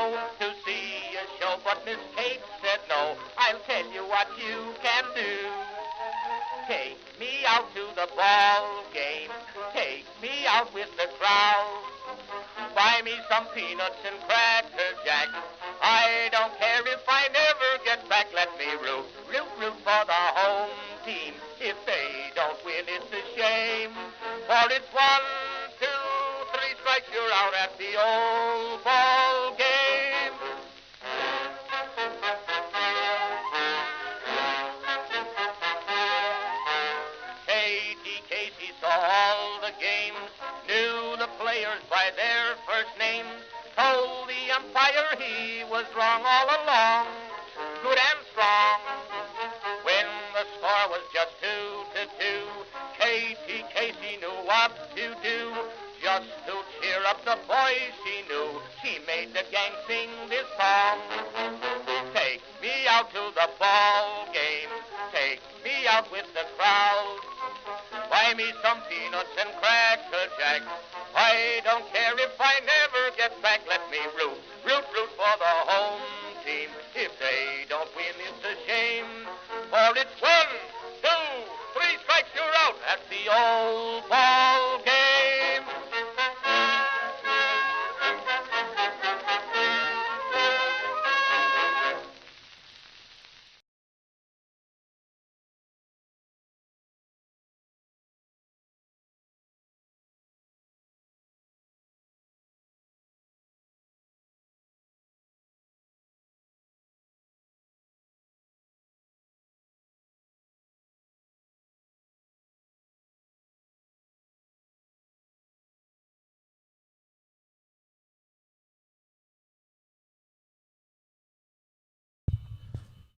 go to see a show, but Miss Kate said no. I'll tell you what you can do. Take me out to the ball game. Take me out with the crowd. Buy me some peanuts and cracker jack. I don't care if I never get back. Let me root for the home team. If they don't win, it's a shame. For it's 1, 2, 3 strikes, you're out at the old ball game. Katie Casey saw all the games, knew the players by their first names, told the umpire he was wrong all along, good and strong. When the score was just 2-2, Katie Casey knew what to do. Just to cheer up the boys she knew, she made the gang sing this song. Take me out to the ball game, take me out with the crowd. Buy me some peanuts and cracker jack. I don't care if I never get back. Let me root for the home team. If they don't win, it's a shame. For it's 1, 2, 3 strikes, you're out at the old ball game.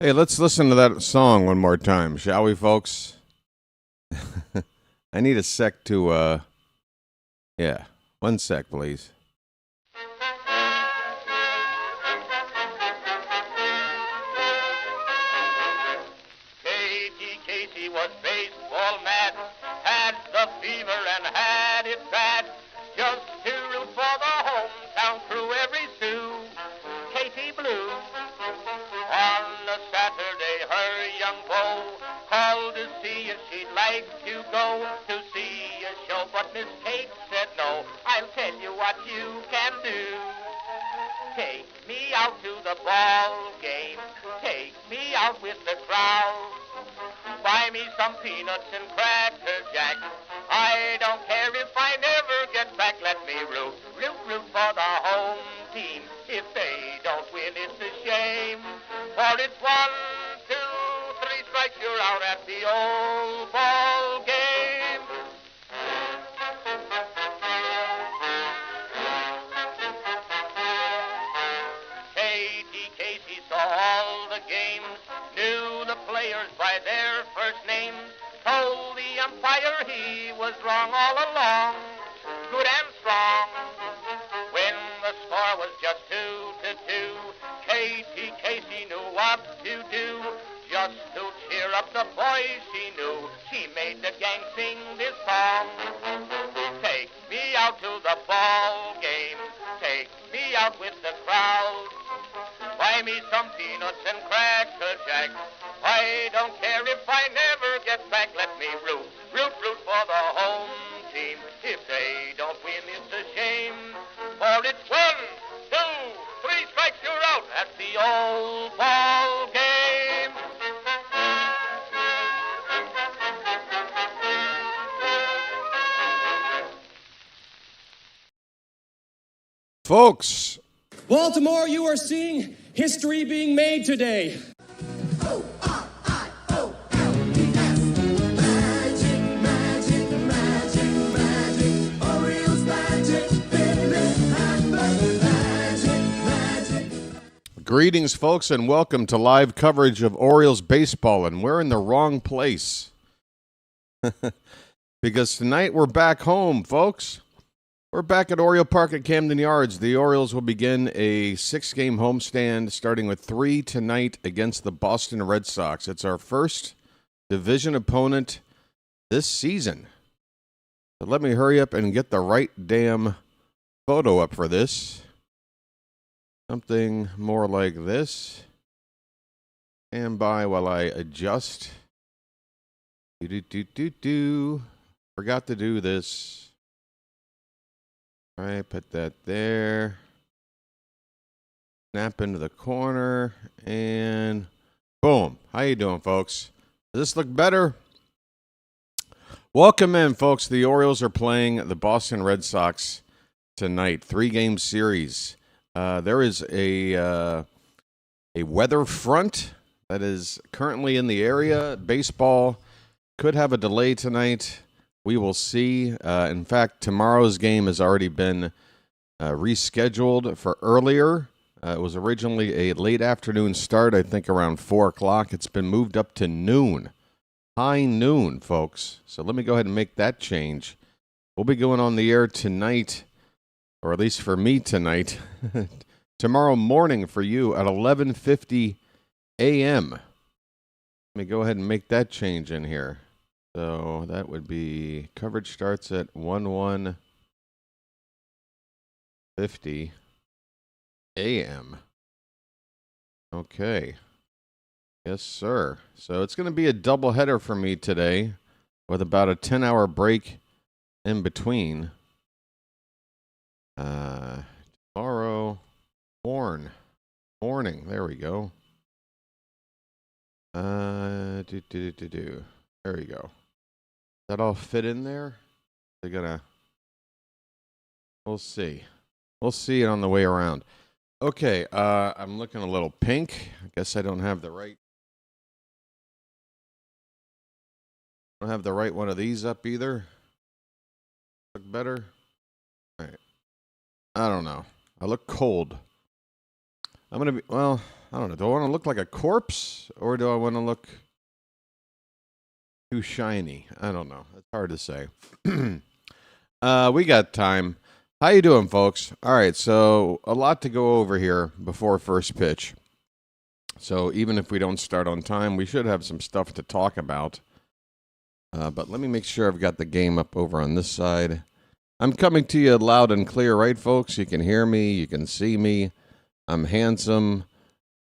Hey, let's listen to that song one more time, shall we, folks? I need a sec to, yeah, 1 sec, please. Katie Casey was baseball mad, had the fever and had it bad, just to root for the hometown crew every Sue. Katie Blue. On a Saturday, her young beau called to see if she'd like to go to see a show, but Miss Kate said no. I'll tell you what you can do. Take me out to the ball game. Take me out with the crowd. Buy me some peanuts and cracker jack. I don't care if I never get back. Let me root for the home team. If they don't win, it's a shame. For it's 1, 2, 3 strikes, you're out at the old ball game. Katie Casey saw all the games, knew the players by their first names, told the umpire he was wrong all along, good and strong. When the score was just 2-2, Katie Casey knew what to do. Just to cheer up the boys she knew, she made the gang sing this song. Take me out to the ball game, take me out with the crowd. Buy me some peanuts and cracker jack. I don't care if I never get back. Let me root for the home team. If they don't win, it's a shame. For it's 1, 2, 3 strikes, you're out at the old ball game. Folks, Baltimore, you are seeing history being made today. O-R-I-O-L-E-S. Magic, magic, magic, magic. Orioles magic. Magic. greetings, folks, and welcome to live coverage of Orioles baseball. And we're in the wrong place. Because tonight we're back home, folks. We're back at Oriole Park at Camden Yards. The Orioles will begin a 6-game homestand starting with 3 tonight against the Boston Red Sox. It's our first division opponent this season. So let me hurry up and get the right damn photo up for this. Something more like this. Stand by while I adjust. Forgot to do this. All right, put that there. Snap into the corner, and boom. How you doing, folks? Does this look better? Welcome in, folks. The Orioles are playing the Boston Red Sox tonight. 3-game series. There is a weather front that is currently in the area. Baseball could have a delay tonight. We will see. In fact, tomorrow's game has already been rescheduled for earlier. It was originally a late afternoon start, I think around 4 o'clock. It's been moved up to noon. High noon, folks. So let me go ahead and make that change. We'll be going on the air tonight, or at least for me tonight, tomorrow morning for you at 11:50 a.m. Let me go ahead and make that change in here. So that would be, coverage starts at 11:50 a.m. Okay. Yes, sir. So it's going to be a doubleheader for me today with about a 10-hour break in between. Tomorrow, morning. There we go. There we go. That all fit in there? They're gonna. We'll see. We'll see it on the way around. Okay. I'm looking a little pink. I guess I don't have the right. Don't have the right one of these up either. Look better. All right. I don't know. I look cold. I'm gonna be. Well, I don't know. Do I want to look like a corpse or do I want to look too shiny? I don't know. It's hard to say. We got time. How you doing, folks? All right, so a lot to go over here before first pitch. So even if we don't start on time, we should have some stuff to talk about. But let me make sure I've got the game up over on this side. I'm coming to you loud and clear, right, folks? You can hear me. You can see me. I'm handsome.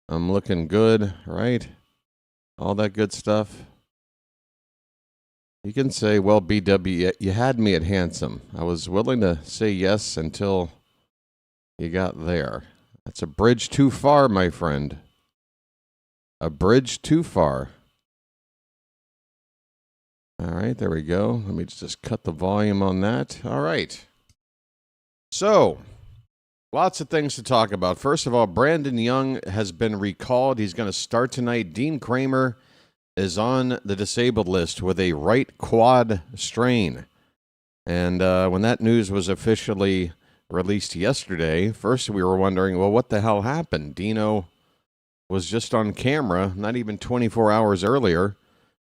I'm looking good, right? All that good stuff. You can say, well, BW, you had me at handsome. I was willing to say yes until you got there. That's a bridge too far, my friend. A bridge too far. All right, there we go. Let me just cut the volume on that. All right. So, lots of things to talk about. First of all, Brandon Young has been recalled. He's going to start tonight. Dean Kremer is on the disabled list with a right quad strain. And when that news was officially released yesterday, first we were wondering, well, what the hell happened? Dino was just on camera, not even 24 hours earlier,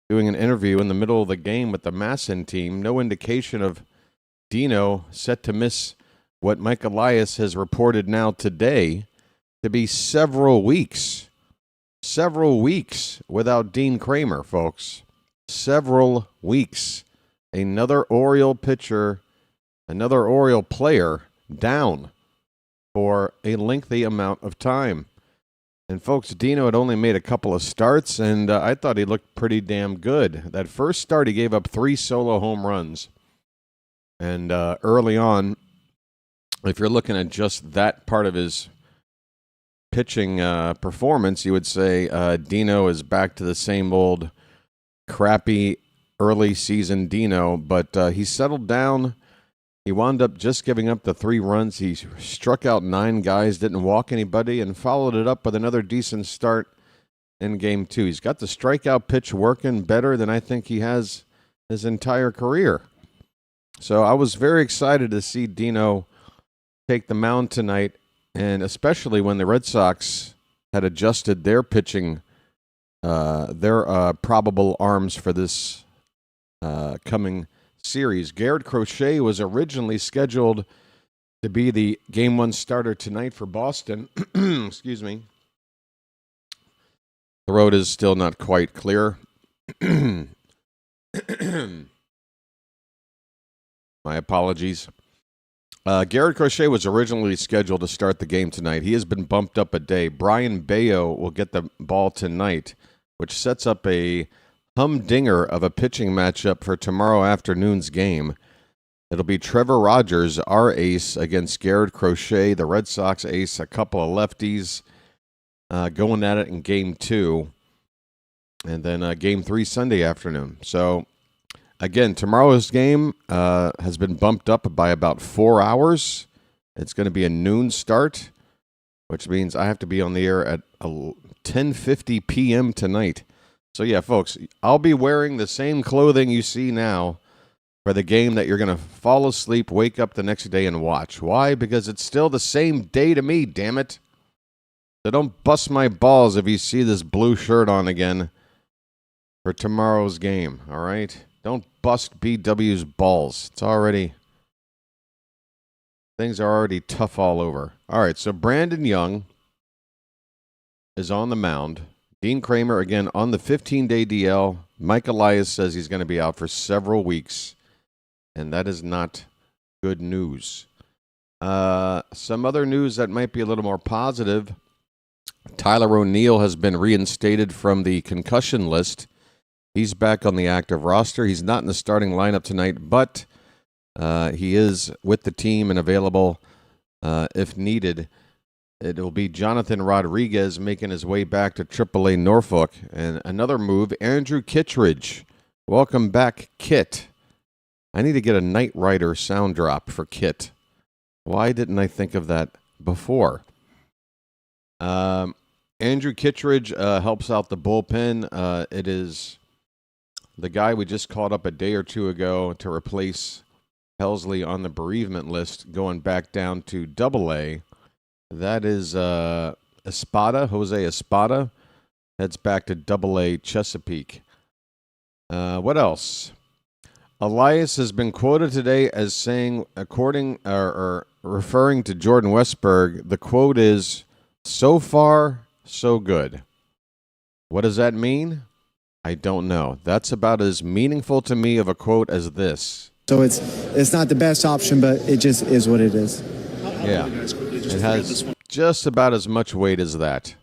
doing an interview in the middle of the game with the Masson team. No indication of Dino set to miss what Mike Elias has reported now today to be several weeks without Dean Kremer, folks. Several weeks. Another Oriole pitcher, another Oriole player down for a lengthy amount of time. And, folks, Dino had only made a couple of starts, and I thought he looked pretty damn good. That first start, he gave up 3 solo home runs. And early on, if you're looking at just that part of his pitching performance, you would say Dino is back to the same old crappy early season Dino, but he settled down. He wound up just giving up the 3 runs. He struck out 9 guys, didn't walk anybody, and followed it up with another decent start in Game 2. He's got the strikeout pitch working better than I think he has his entire career. So I was very excited to see Dino take the mound tonight, and especially when the Red Sox had adjusted their pitching, their probable arms for this coming series. Garrett Crochet was originally scheduled to be the Game 1 starter tonight for Boston. Excuse me. Throat is still not quite clear. My apologies. Garrett Crochet was originally scheduled to start the game tonight. He has been bumped up a day. Brayan Bello will get the ball tonight, which sets up a humdinger of a pitching matchup for tomorrow afternoon's game. It'll be Trevor Rogers, our ace, against Garrett Crochet, the Red Sox ace, a couple of lefties going at it in Game 2. And then Game 3 Sunday afternoon. So, again, tomorrow's game has been bumped up by about 4 hours. It's going to be a noon start, which means I have to be on the air at 10:50 p.m. tonight. So, yeah, folks, I'll be wearing the same clothing you see now for the game that you're going to fall asleep, wake up the next day, and watch. Why? Because it's still the same day to me, damn it. So don't bust my balls if you see this blue shirt on again for tomorrow's game, all right? Don't bust BW's balls. Things are already tough all over. All right, so Brandon Young is on the mound. Dean Kremer, again, on the 15-day DL. Mike Elias says he's going to be out for several weeks, and that is not good news. Some other news that might be a little more positive. Tyler O'Neill has been reinstated from the concussion list. He's back on the active roster. He's not in the starting lineup tonight, but he is with the team and available if needed. It will be Jonathan Rodriguez making his way back to AAA Norfolk. And another move, Andrew Kittredge. Welcome back, Kit. I need to get a Knight Rider sound drop for Kit. Why didn't I think of that before? Andrew Kittredge helps out the bullpen. It is the guy we just called up a day or two ago to replace Helsley on the bereavement list, going back down to AA. That is Espada, Jose Espada. Heads back to AA Chesapeake. What else? Elias has been quoted today as saying, according or referring to Jordan Westberg, the quote is, "So far, so good." What does that mean? I don't know. That's about as meaningful to me of a quote as this. So it's not the best option, but it just is what it is. Yeah, it has just about as much weight as that.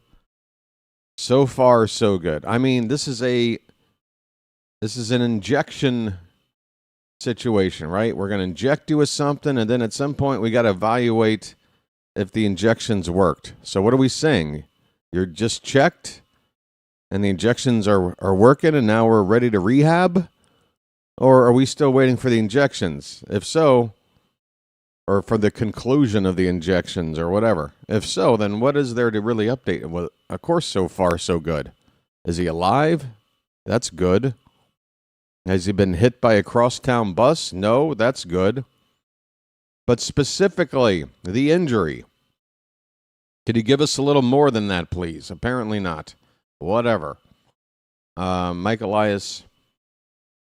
So far, so good. I mean, this is an injection situation, right? We're going to inject you with something, and then at some point we got to evaluate if the injections worked. So what are we saying? You're just checked, and the injections are working, and now we're ready to rehab? Or are we still waiting for the injections? If so, or for the conclusion of the injections or whatever. If so, then what is there to really update? Well, of course, so far, so good. Is he alive? That's good. Has he been hit by a crosstown bus? No, that's good. But specifically, the injury. Could you give us a little more than that, please? Apparently not. Whatever. Mike Elias,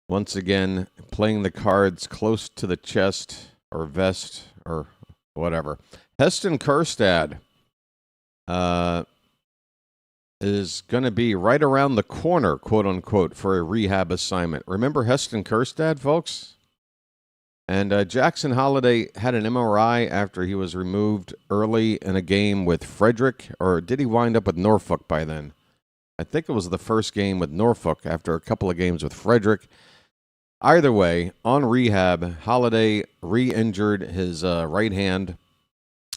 once again, playing the cards close to the chest or vest or whatever. Heston Kjerstad is going to be right around the corner, quote unquote, for a rehab assignment. Remember Heston Kjerstad, folks? And Jackson Holliday had an MRI after he was removed early in a game with Frederick, or did he wind up with Norfolk by then? I think it was the first game with Norfolk after a couple of games with Frederick. Either way, on rehab, Holliday re-injured his right hand.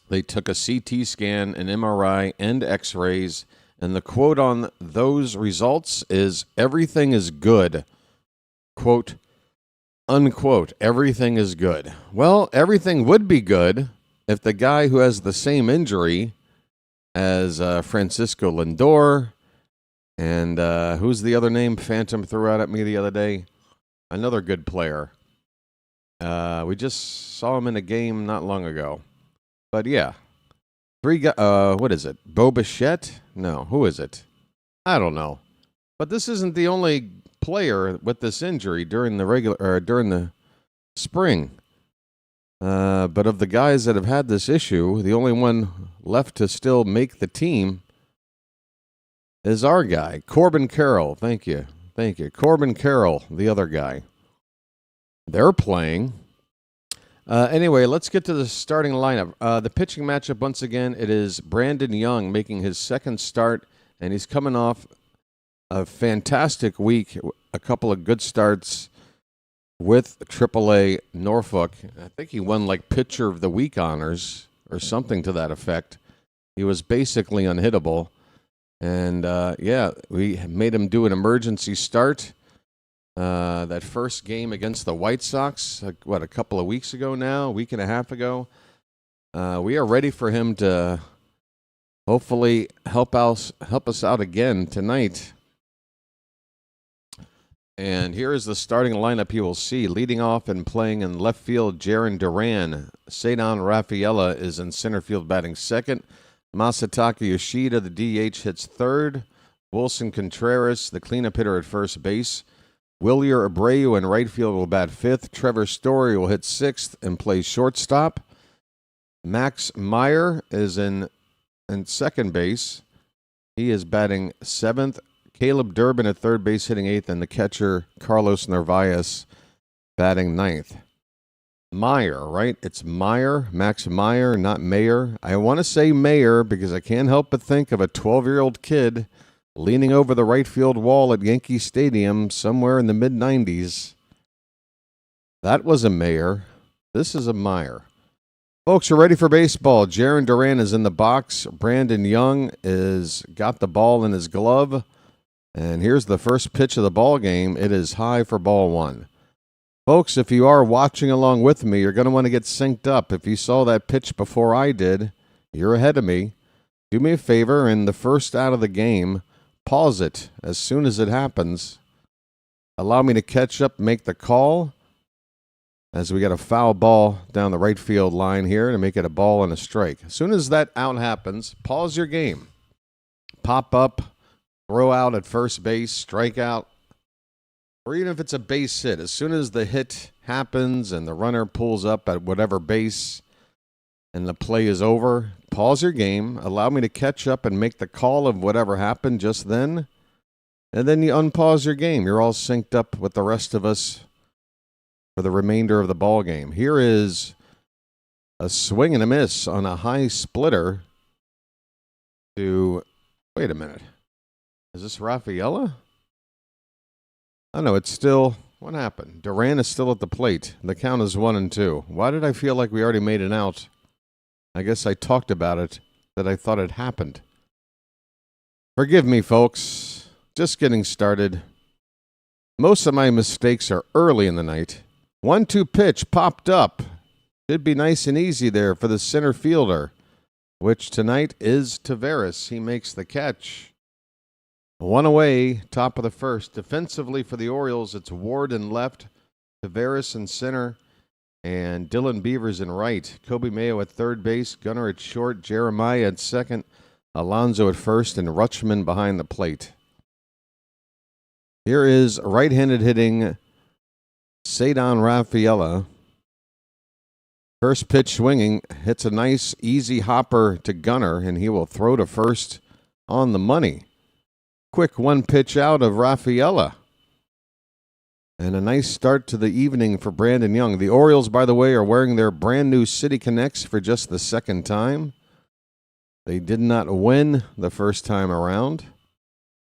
They took a CT scan, an MRI, and X-rays, and the quote on those results is, "Everything is good." Quote, unquote, everything is good. Well, everything would be good if the guy who has the same injury as Francisco Lindor and who's the other name Phantom threw out at me the other day? Another good player. We just saw him in a game not long ago. But yeah. What is it? Bo Bichette? No, who is it? I don't know. But this isn't the only player with this injury during the spring. But of the guys that have had this issue, the only one left to still make the team is our guy, Corbin Carroll. Thank you. Corbin Carroll, the other guy. They're playing. Anyway, let's get to the starting lineup. The pitching matchup, once again, it is Brandon Young making his second start, and he's coming off a fantastic week, a couple of good starts with AAA Norfolk. I think he won like Pitcher of the Week honors or something to that effect. He was basically unhittable. And, we made him do an emergency start. That first game against the White Sox, a couple of weeks ago now, a week and a half ago. We are ready for him to hopefully help us out again tonight. And here is the starting lineup you will see. Leading off and playing in left field, Jarren Duran. Ceddanne Rafaela is in center field batting second. Masataka Yoshida, the DH, hits third. Wilson Contreras, the cleanup hitter, at first base. Wilyer Abreu in right field will bat fifth. Trevor Story will hit sixth and play shortstop. Max Meyer is in second base. He is batting seventh. Caleb Durbin at third base hitting eighth, and the catcher Carlos Narvaez batting ninth. Meyer, right? It's Meyer, Max Meyer, not Mayer. I want to say Mayer because I can't help but think of a 12-year-old kid leaning over the right field wall at Yankee Stadium somewhere in the mid-90s. That was a Mayer. This is a Meyer. Folks, are ready for baseball. Jarren Duran is in the box. Brandon Young is got the ball in his glove. And here's the first pitch of the ball game. It is high for ball one. Folks, if you are watching along with me, you're going to want to get synced up. If you saw that pitch before I did, you're ahead of me. Do me a favor, in the first out of the game, pause it as soon as it happens. Allow me to catch up, make the call, as we got a foul ball down the right field line here to make it a ball and a strike. As soon as that out happens, pause your game. Pop up, throw out at first base, strike out, or even if it's a base hit. As soon as the hit happens and the runner pulls up at whatever base and the play is over, pause your game, allow me to catch up and make the call of whatever happened just then, and then you unpause your game. You're all synced up with the rest of us for the remainder of the ball game. Here is a swing and a miss on a high splitter to, wait a minute, is this Rafaela? Oh no, it's still, what happened? Duran is still at the plate. The count is 1-2. Why did I feel like we already made an out? I guess I talked about it, that I thought it happened. Forgive me, folks. Just getting started. Most of my mistakes are early in the night. 1-2 pitch popped up. Should be nice and easy there for the center fielder, which tonight is Taveras. He makes the catch. One away, top of the first. Defensively for the Orioles, it's Ward in left, Taveras in center, and Dylan Beavers in right. Kobe Mayo at third base, Gunnar at short, Jeremiah at second, Alonso at first, and Rutschman behind the plate. Here is right-handed hitting Ceddanne Rafaela. First pitch swinging, hits a nice easy hopper to Gunnar, and he will throw to first on the money. Quick one pitch out of Rafaela. And a nice start to the evening for Brandon Young. The Orioles, by the way, are wearing their brand new City Connects for just the second time. They did not win the first time around.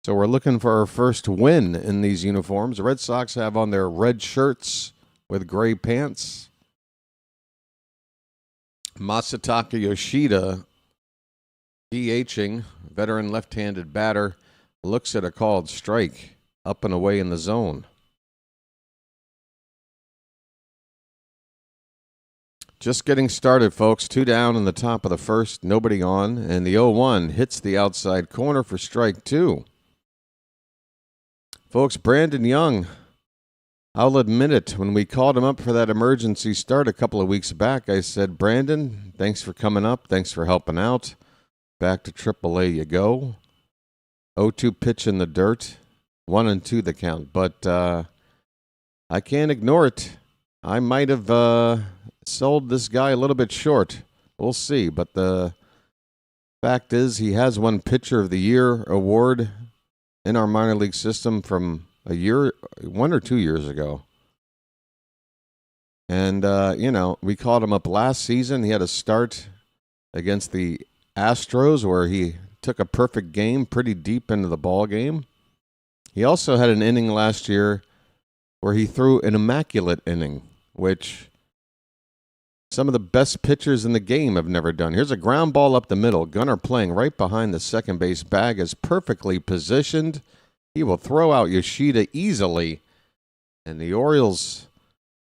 So we're looking for our first win in these uniforms. The Red Sox have on their red shirts with gray pants. Masataka Yoshida, DHing, veteran left-handed batter, looks at a called strike up and away in the zone. Just getting started, folks. 2 down in the top of the first, nobody on, and the 0-1 hits the outside corner for strike 2. Folks, Brandon Young, I'll admit it, when we called him up for that emergency start a couple of weeks back, I said, Brandon, thanks for coming up, thanks for helping out. Back to AAA you go. 0-2 pitch in the dirt, 1-2 the count, but I can't ignore it. I might have sold this guy a little bit short. We'll see, but the fact is he has won Pitcher of the Year award in our minor league system from 1 or 2 years ago. And, we called him up last season. He had a start against the Astros where he took a perfect game pretty deep into the ball game. He also had an inning last year where he threw an immaculate inning, which some of the best pitchers in the game have never done. Here's a ground ball up the middle. Gunnar playing right behind the second base bag is perfectly positioned. He will throw out Yoshida easily. And the Orioles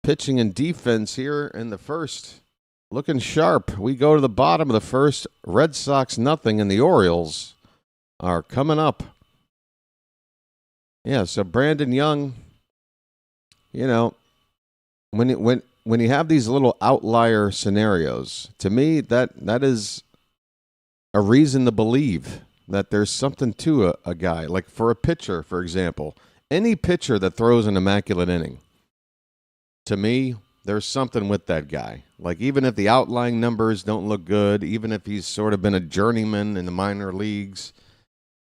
pitching and defense here in the first looking sharp. We go to the bottom of the first. Red Sox nothing, and the Orioles are coming up. Yeah, so Brandon Young, when you have these little outlier scenarios, to me that is a reason to believe that there's something to a guy. Like for a pitcher, for example, any pitcher that throws an immaculate inning, to me, there's something with that guy. Like even if the outlying numbers don't look good, even if he's sort of been a journeyman in the minor leagues,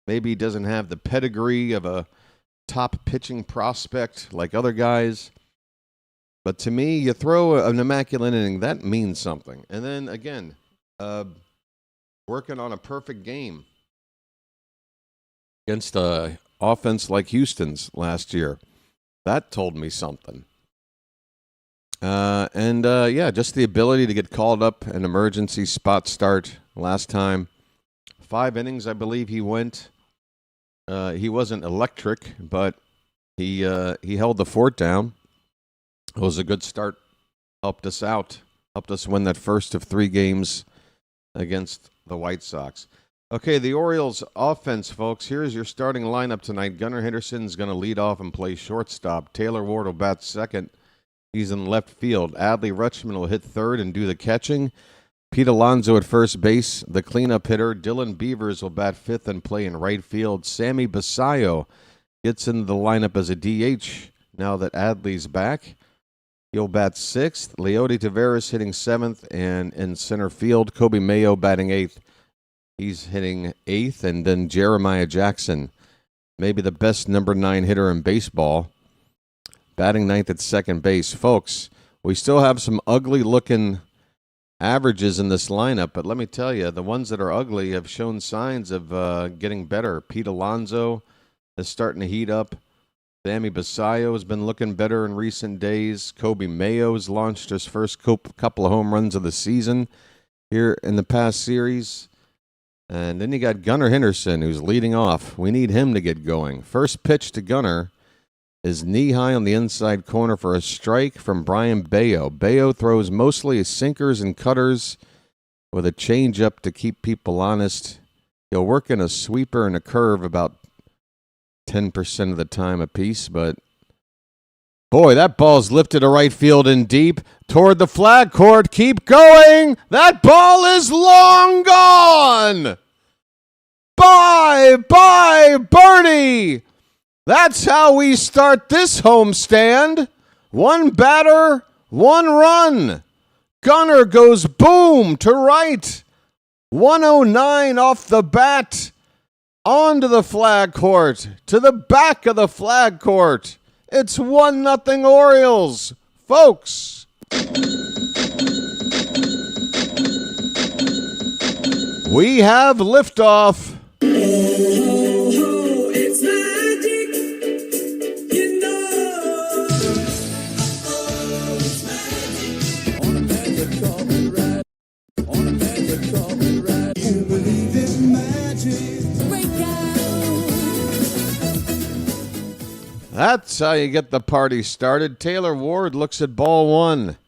maybe he doesn't have the pedigree of a top pitching prospect like other guys. But to me, you throw an immaculate inning, that means something. And then again, working on a perfect game against an offense like Houston's last year, that told me something. Just the ability to get called up an emergency spot start last time. 5 innings, I believe he went. He wasn't electric, but he held the fort down. It was a good start. Helped us out. Helped us win that first of 3 games against the White Sox. Okay, the Orioles offense, folks. Here's your starting lineup tonight. Gunnar Henderson's going to lead off and play shortstop. Taylor Ward will bat second. He's in left field. Adley Rutschman will hit third and do the catching. Pete Alonso at first base, the cleanup hitter. Dylan Beavers will bat fifth and play in right field. Sammy Basayo gets into the lineup as a DH now that Adley's back. He'll bat sixth. Leody Taveras hitting seventh, and in center field, Kobe Mayo batting eighth. He's hitting eighth, and then Jeremiah Jackson, maybe the best number 9 hitter in baseball, batting ninth at second base. Folks, we still have some ugly-looking averages in this lineup, but let me tell you, the ones that are ugly have shown signs of getting better. Pete Alonso is starting to heat up. Sammy Basayo has been looking better in recent days. Kobe Mayo has launched his first couple of home runs of the season here in the past series. And then you got Gunnar Henderson, who's leading off. We need him to get going. First pitch to Gunnar is knee-high on the inside corner for a strike from Brayan Bello. Bello throws mostly sinkers and cutters with a changeup to keep people honest. He'll work in a sweeper and a curve about 10% of the time apiece, but boy, that ball's lifted to right field and deep toward the flag court. Keep going. That ball is long gone. Bye, Bernie. That's how we start this homestand. 1 batter, 1 run. Gunnar goes boom to right. 109 off the bat. Onto the flag court. To the back of the flag court. It's 1-0 Orioles. Folks. We have liftoff. It's magic, you know. It's magic. On a magic carpet ride. On a magic carpet ride. You believe in magic. That's how you get the party started. Taylor Ward looks at ball 1.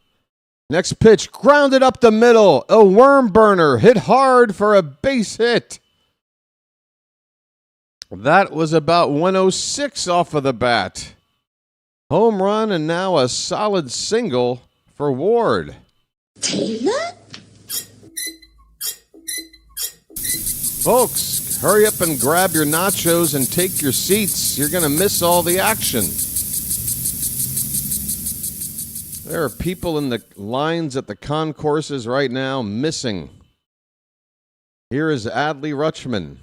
Next pitch, grounded up the middle. A worm burner, hit hard for a base hit. That was about 106 off of the bat. Home run and now a solid single for Ward. Taylor? Folks, hurry up and grab your nachos and take your seats. You're going to miss all the action. There are people in the lines at the concourses right now missing. Here is Adley Rutschman.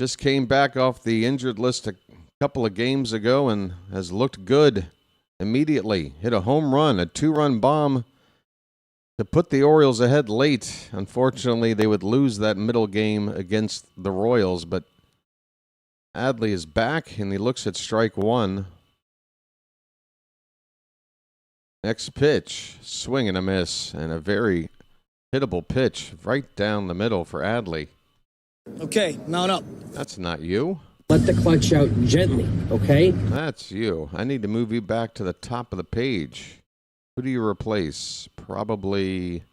Just came back off the injured list a couple of games ago and has looked good immediately. Hit a home run, a 2-run bomb to put the Orioles ahead late. Unfortunately, they would lose that middle game against the Royals, but Adley is back, and he looks at strike one. Next pitch, swing and a miss, and a very hittable pitch right down the middle for Adley. Okay, mount up. That's not you. Let the clutch out gently, okay? That's you. I need to move you back to the top of the page. Who do you replace? Probably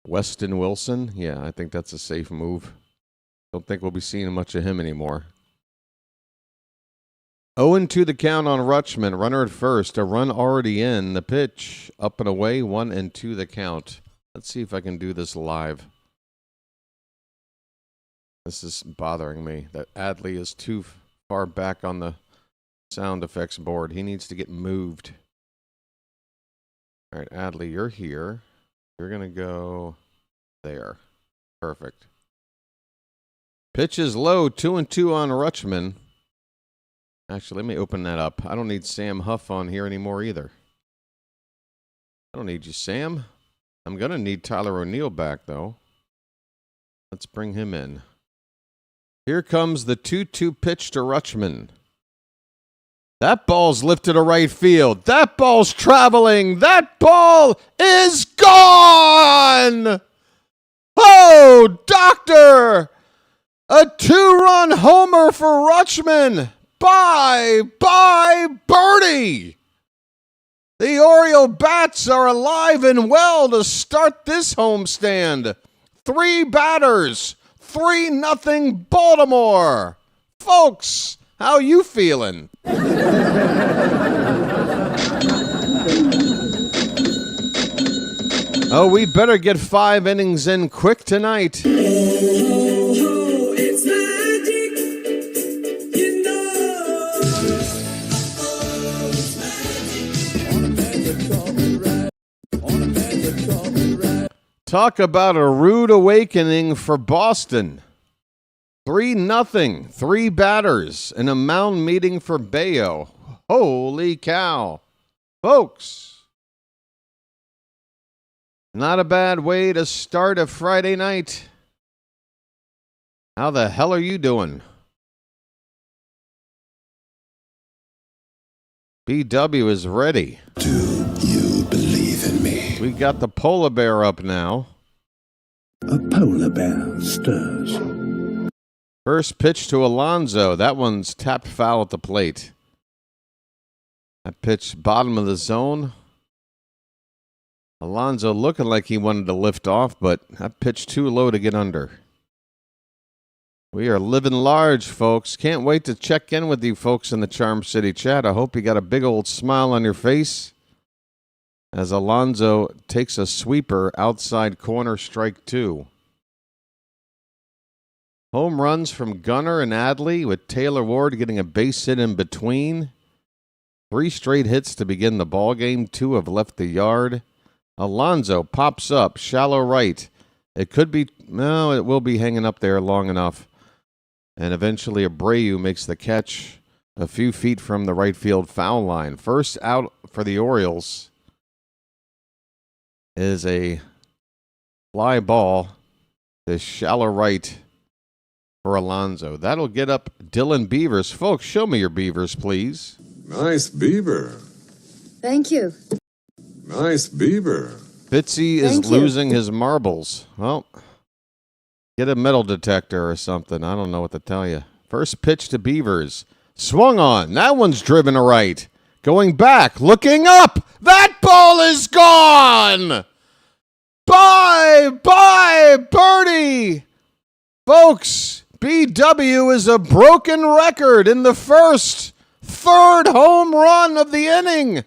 Weston Wilson. Yeah, I think that's a safe move. Don't think we'll be seeing much of him anymore. 0-2 the count on Rutschman. Runner at first. A run already in. The pitch up and away. 1-2 the count. Let's see if I can do this live. This is bothering me that Adley is too far back on the sound effects board. He needs to get moved. All right, Adley, you're here. You're going to go there. Perfect. Pitch is low. 2-2 on Rutschman. Actually, let me open that up. I don't need Sam Huff on here anymore either. I don't need you, Sam. I'm going to need Tyler O'Neill back, though. Let's bring him in. Here comes the 2-2 pitch to Rutschman. That ball's lifted to right field. That ball's traveling. That ball is gone! Oh, doctor! A 2-run homer for Rutschman. Bye, birdie! The Oriole Bats are alive and well to start this homestand. 3 batters, 3-0 Baltimore. Folks, how you feeling? Oh, we better get 5 innings in quick tonight. It's magic, you know. Talk about a rude awakening for Boston. 3-0, 3 batters, and a mound meeting for Bello. Holy cow. Folks, not a bad way to start a Friday night. How the hell are you doing? BW is ready. Do you believe in me? We got the polar bear up now. A polar bear stirs. First pitch to Alonso. That one's tapped foul at the plate. That pitch bottom of the zone. Alonso looking like he wanted to lift off, but that pitch too low to get under. We are living large, folks. Can't wait to check in with you folks in the Charm City chat. I hope you got a big old smile on your face as Alonso takes a sweeper outside corner, strike 2. Home runs from Gunnar and Adley, with Taylor Ward getting a base hit in between. 3 straight hits to begin the ballgame. 2 have left the yard. Alonso pops up, shallow right. It could be, no, it will be hanging up there long enough. And eventually Brayan makes the catch a few feet from the right field foul line. First out for the Orioles is a fly ball to shallow right for Alonso. That'll get up Dylan Beavers. Folks, show me your Beavers, please. Nice beaver. Thank you. Nice beaver. Fitzy is losing his marbles. Well, get a metal detector or something. I don't know what to tell you. First pitch to Beavers. Swung on. That one's driven to right. Going back. Looking up. That ball is gone. Bye, birdie. Folks, BW is a broken record in the first, 3rd home run of the inning.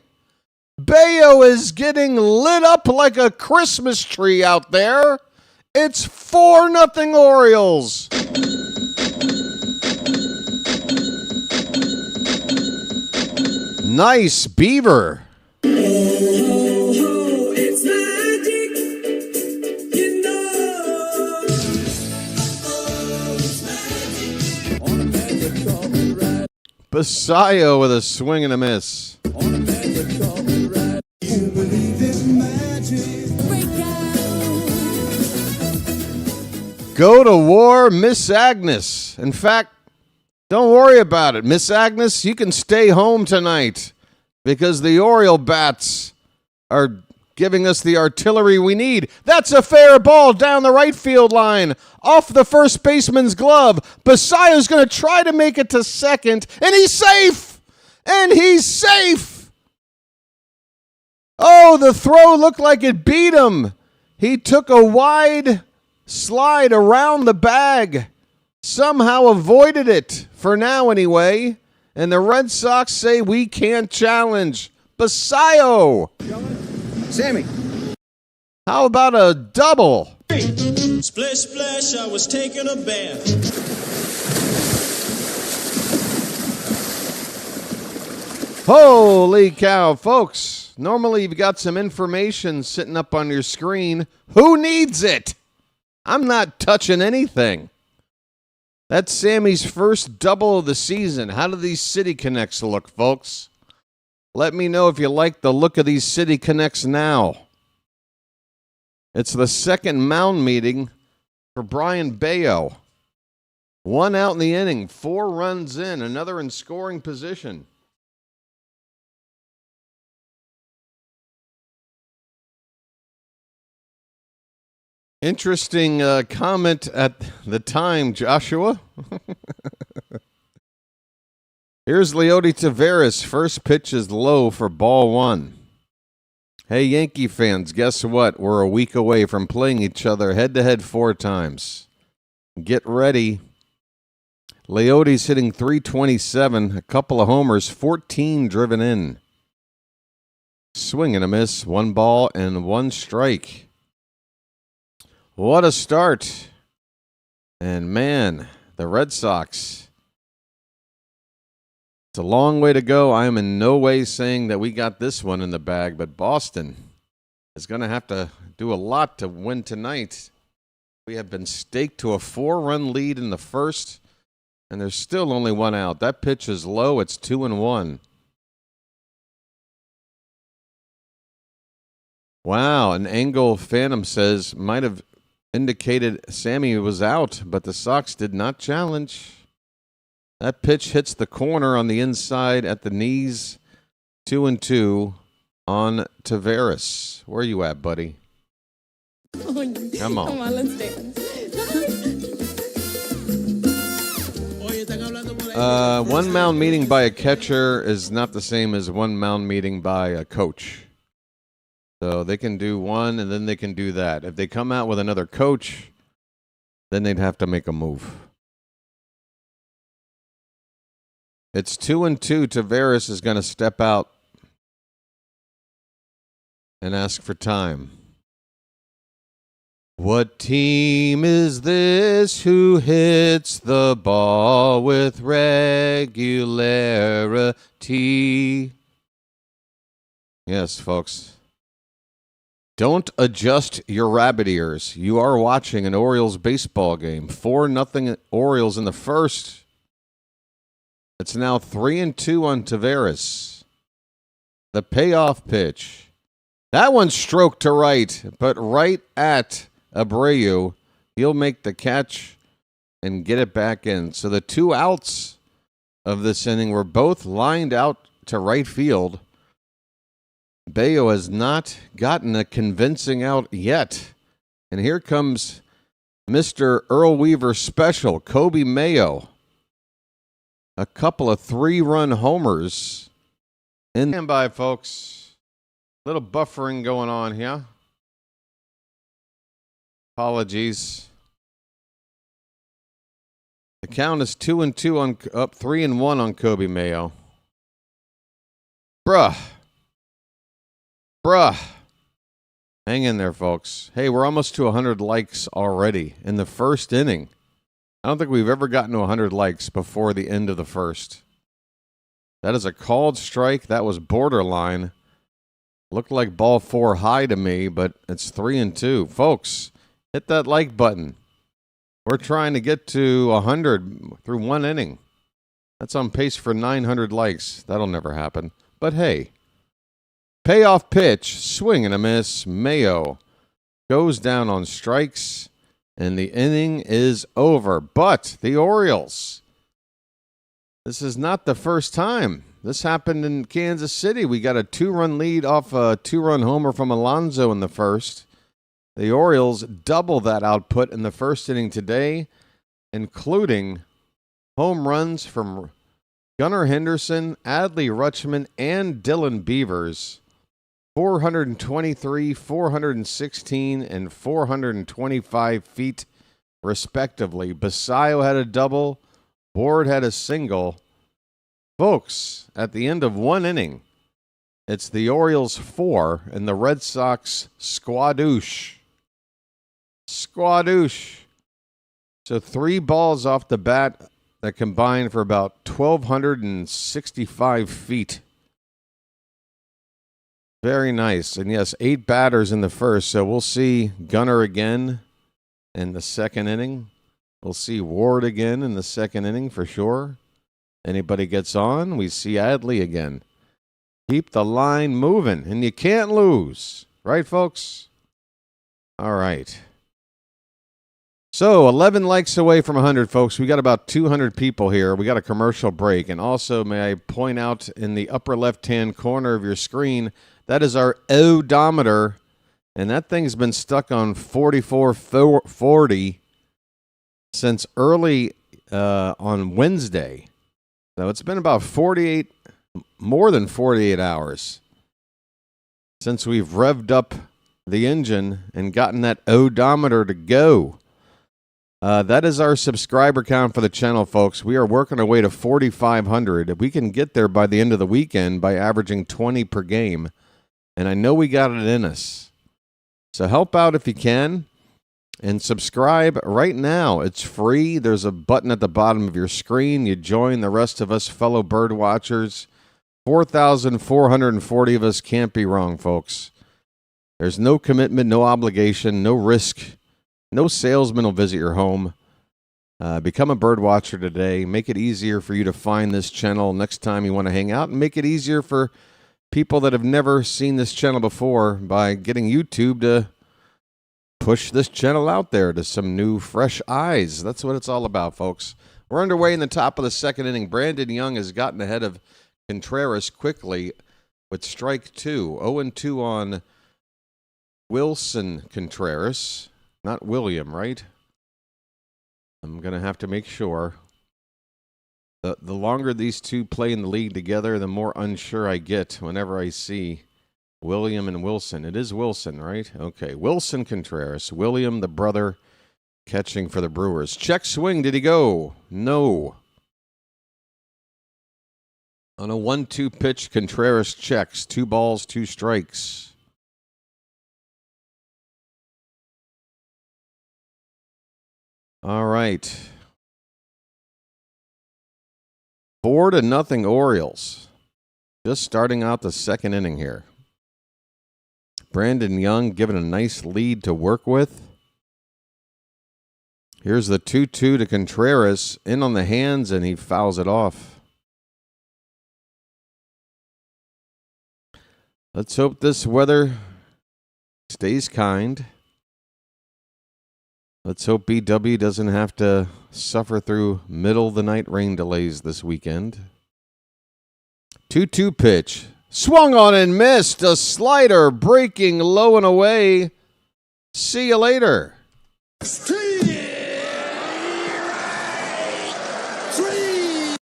Bello is getting lit up like a Christmas tree out there. It's 4-0 Orioles. Nice beaver. It's magic, you know. Basayo with a swing and a miss. Go to war, Miss Agnes. In fact, don't worry about it. Miss Agnes, you can stay home tonight because the Oriole bats are giving us the artillery we need. That's a fair ball down the right field line, off the first baseman's glove. Basayo's going to try to make it to second, and he's safe! And he's safe! Oh, the throw looked like it beat him. He took a wide slide around the bag, somehow avoided it, for now anyway, and the Red Sox say we can't challenge. Basayo! Sammy. How about a double? Splish, splash, I was taking a bath. Holy cow, folks. Normally you've got some information sitting up on your screen. Who needs it? I'm not touching anything. That's Sammy's first double of the season. How do these City Connects look, folks? Let me know if you like the look of these City Connects now. It's the second mound meeting for Brayan Bello. 1 out in the inning, 4 runs in, another in scoring position. Interesting comment at the time, Joshua. Here's Leody Taveras. First pitch is low for ball 1. Hey, Yankee fans, guess what? We're a week away from playing each other head-to-head 4 times. Get ready. Leody's hitting .327, a couple of homers, 14 driven in. Swing and a miss, 1 ball and 1 strike. What a start. And man, the Red Sox. It's a long way to go. I am in no way saying that we got this one in the bag, but Boston is going to have to do a lot to win tonight. We have been staked to a 4-run lead in the first, and there's still only 1 out. That pitch is low. It's 2-1. Wow, an Angle Phantom says might have indicated Sammy was out, but the Sox did not challenge. That pitch hits the corner on the inside at the knees. 2-2 on Taveras. Where are you at, buddy? Come on. Come on, let's dance. 1 mound meeting by a catcher is not the same as 1 mound meeting by a coach. So they can do one and then they can do that. If they come out with another coach, then they'd have to make a move. It's 2-2. Taveras is going to step out and ask for time. What team is this who hits the ball with regularity? Yes, folks. Don't adjust your rabbit ears. You are watching an Orioles baseball game. 4-0 Orioles in the first. It's now 3-2 on Taveras. The payoff pitch. That one's stroked to right, but right at Abreu. He'll make the catch and get it back in. So the 2 outs of this inning were both lined out to right field. Bello has not gotten a convincing out yet. And here comes Mr. Earl Weaver special, Kobe Mayo. A couple of 3-run homers. Stand by, folks. Little buffering going on here. Apologies. The count is 2-2 on up 3-1 on Kobe Mayo. Bruh. Hang in there, folks. Hey, we're almost to 100 likes already in the first inning. I don't think we've ever gotten to 100 likes before the end of the first. That is a called strike. That was borderline. Looked like ball 4 high to me, but it's 3-2. Folks, hit that like button. We're trying to get to 100 through 1 inning. That's on pace for 900 likes. That'll never happen. But hey, payoff pitch, swing and a miss. Mayo goes down on strikes. And the inning is over. But the Orioles, this is not the first time. This happened in Kansas City. We got a 2-run lead off a 2-run homer from Alonso in the first. The Orioles double that output in the first inning today, including home runs from Gunnar Henderson, Adley Rutschman, and Dylan Beavers. 423, 416, and 425 feet, respectively. Basayo had a double. Ward had a single. Folks, at the end of one inning, it's the Orioles 4 and the Red Sox squadoosh. Squadoosh. So 3 balls off the bat that combined for about 1,265 feet. Very nice. And yes, 8 batters in the first. So we'll see Gunnar again in the second inning. We'll see Ward again in the second inning for sure. Anybody gets on, we see Adley again. Keep the line moving, and you can't lose. Right, folks? All right. So 11 likes away from 100, folks. We got about 200 people here. We got a commercial break. And also, may I point out in the upper left-hand corner of your screen, that is our odometer, and that thing's been stuck on 4440 since early on Wednesday. So it's been about more than 48 hours since we've revved up the engine and gotten that odometer to go. That is our subscriber count for the channel, folks. We are working our way to 4,500. We can get there by the end of the weekend by averaging 20 per game. And I know we got it in us. So help out if you can. And subscribe right now. It's free. There's a button at the bottom of your screen. You join the rest of us fellow bird watchers. 4,440 of us can't be wrong, folks. There's no commitment, no obligation, no risk. No salesman will visit your home. Become a bird watcher today. Make it easier for you to find this channel next time you want to hang out. And make it easier for people that have never seen this channel before by getting YouTube to push this channel out there to some new, fresh eyes. That's what it's all about, folks. We're underway in the top of the second inning. Brandon Young has gotten ahead of Contreras quickly with strike 2. 0-2 on Wilson Contreras. Not William, right? I'm going to have to make sure. The longer these two play in the league together, the more unsure I get whenever I see William and Wilson. It is Wilson, right? Okay, Wilson Contreras. William, the brother, catching for the Brewers. Check swing. Did he go? No. On a 1-2 pitch, Contreras checks. 2 balls, 2 strikes. All right. 4-0 Orioles. Just starting out the second inning here. Brandon Young given a nice lead to work with. Here's the 2-2 to Contreras. In on the hands, and he fouls it off. Let's hope this weather stays kind. Let's hope BW doesn't have to suffer through middle-of-the-night rain delays this weekend. 2-2 pitch. Swung on and missed. A slider breaking low and away. See you later.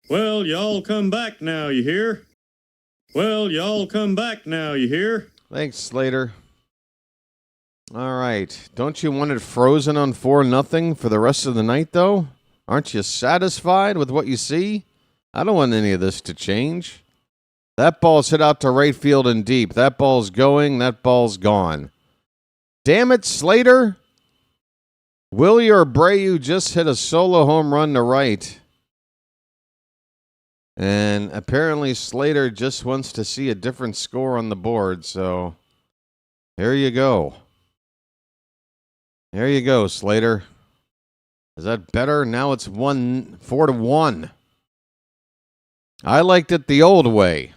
Well, y'all come back now, you hear? Well, y'all come back now, you hear? Thanks, Slater. All right. Don't you want it frozen on 4-0 for the rest of the night, though? Aren't you satisfied with what you see? I don't want any of this to change. That ball's hit out to right field and deep. That ball's going. That ball's gone. Damn it, Slater. Willie or Brayu just hit a solo home run to right. And apparently Slater just wants to see a different score on the board, so there you go. There you go, Slater. Is that better? Now it's 4-1. I liked it the old way.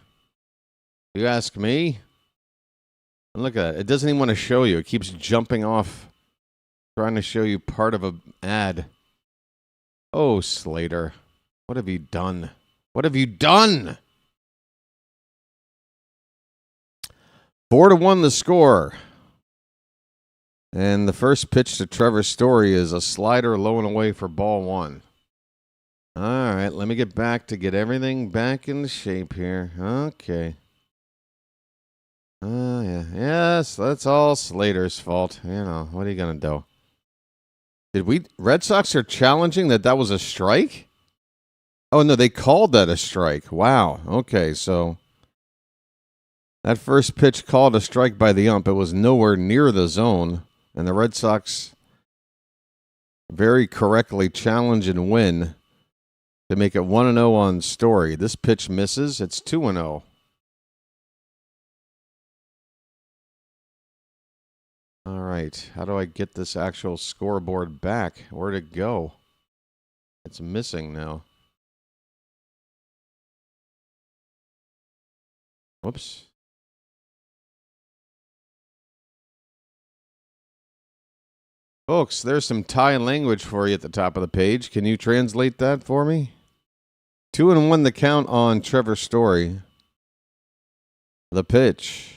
You ask me? And look at that. It doesn't even want to show you. It keeps jumping off Trying to show you part of an ad. Oh, Slater. What have you done? What have you done? 4-1 the score. And the first pitch to Trevor Story is a slider low and away for ball one. All right, let me get back to get everything back into shape here. Okay. Oh, yeah. Yes, that's all Slater's fault. You know, what are you going to do? Red Sox are challenging that was a strike? Oh, no, they called that a strike. Wow. Okay, so that first pitch called a strike by the ump. It was nowhere near the zone, and the Red Sox very correctly challenge and win to make it 1-0 on Story. This pitch misses. It's 2-0. All right. How do I get this actual scoreboard back? Where'd it go? It's missing now. Whoops. Folks, there's some Thai language for you at the top of the page. Can you translate that for me? 2-1 the count on Trevor Story. The pitch.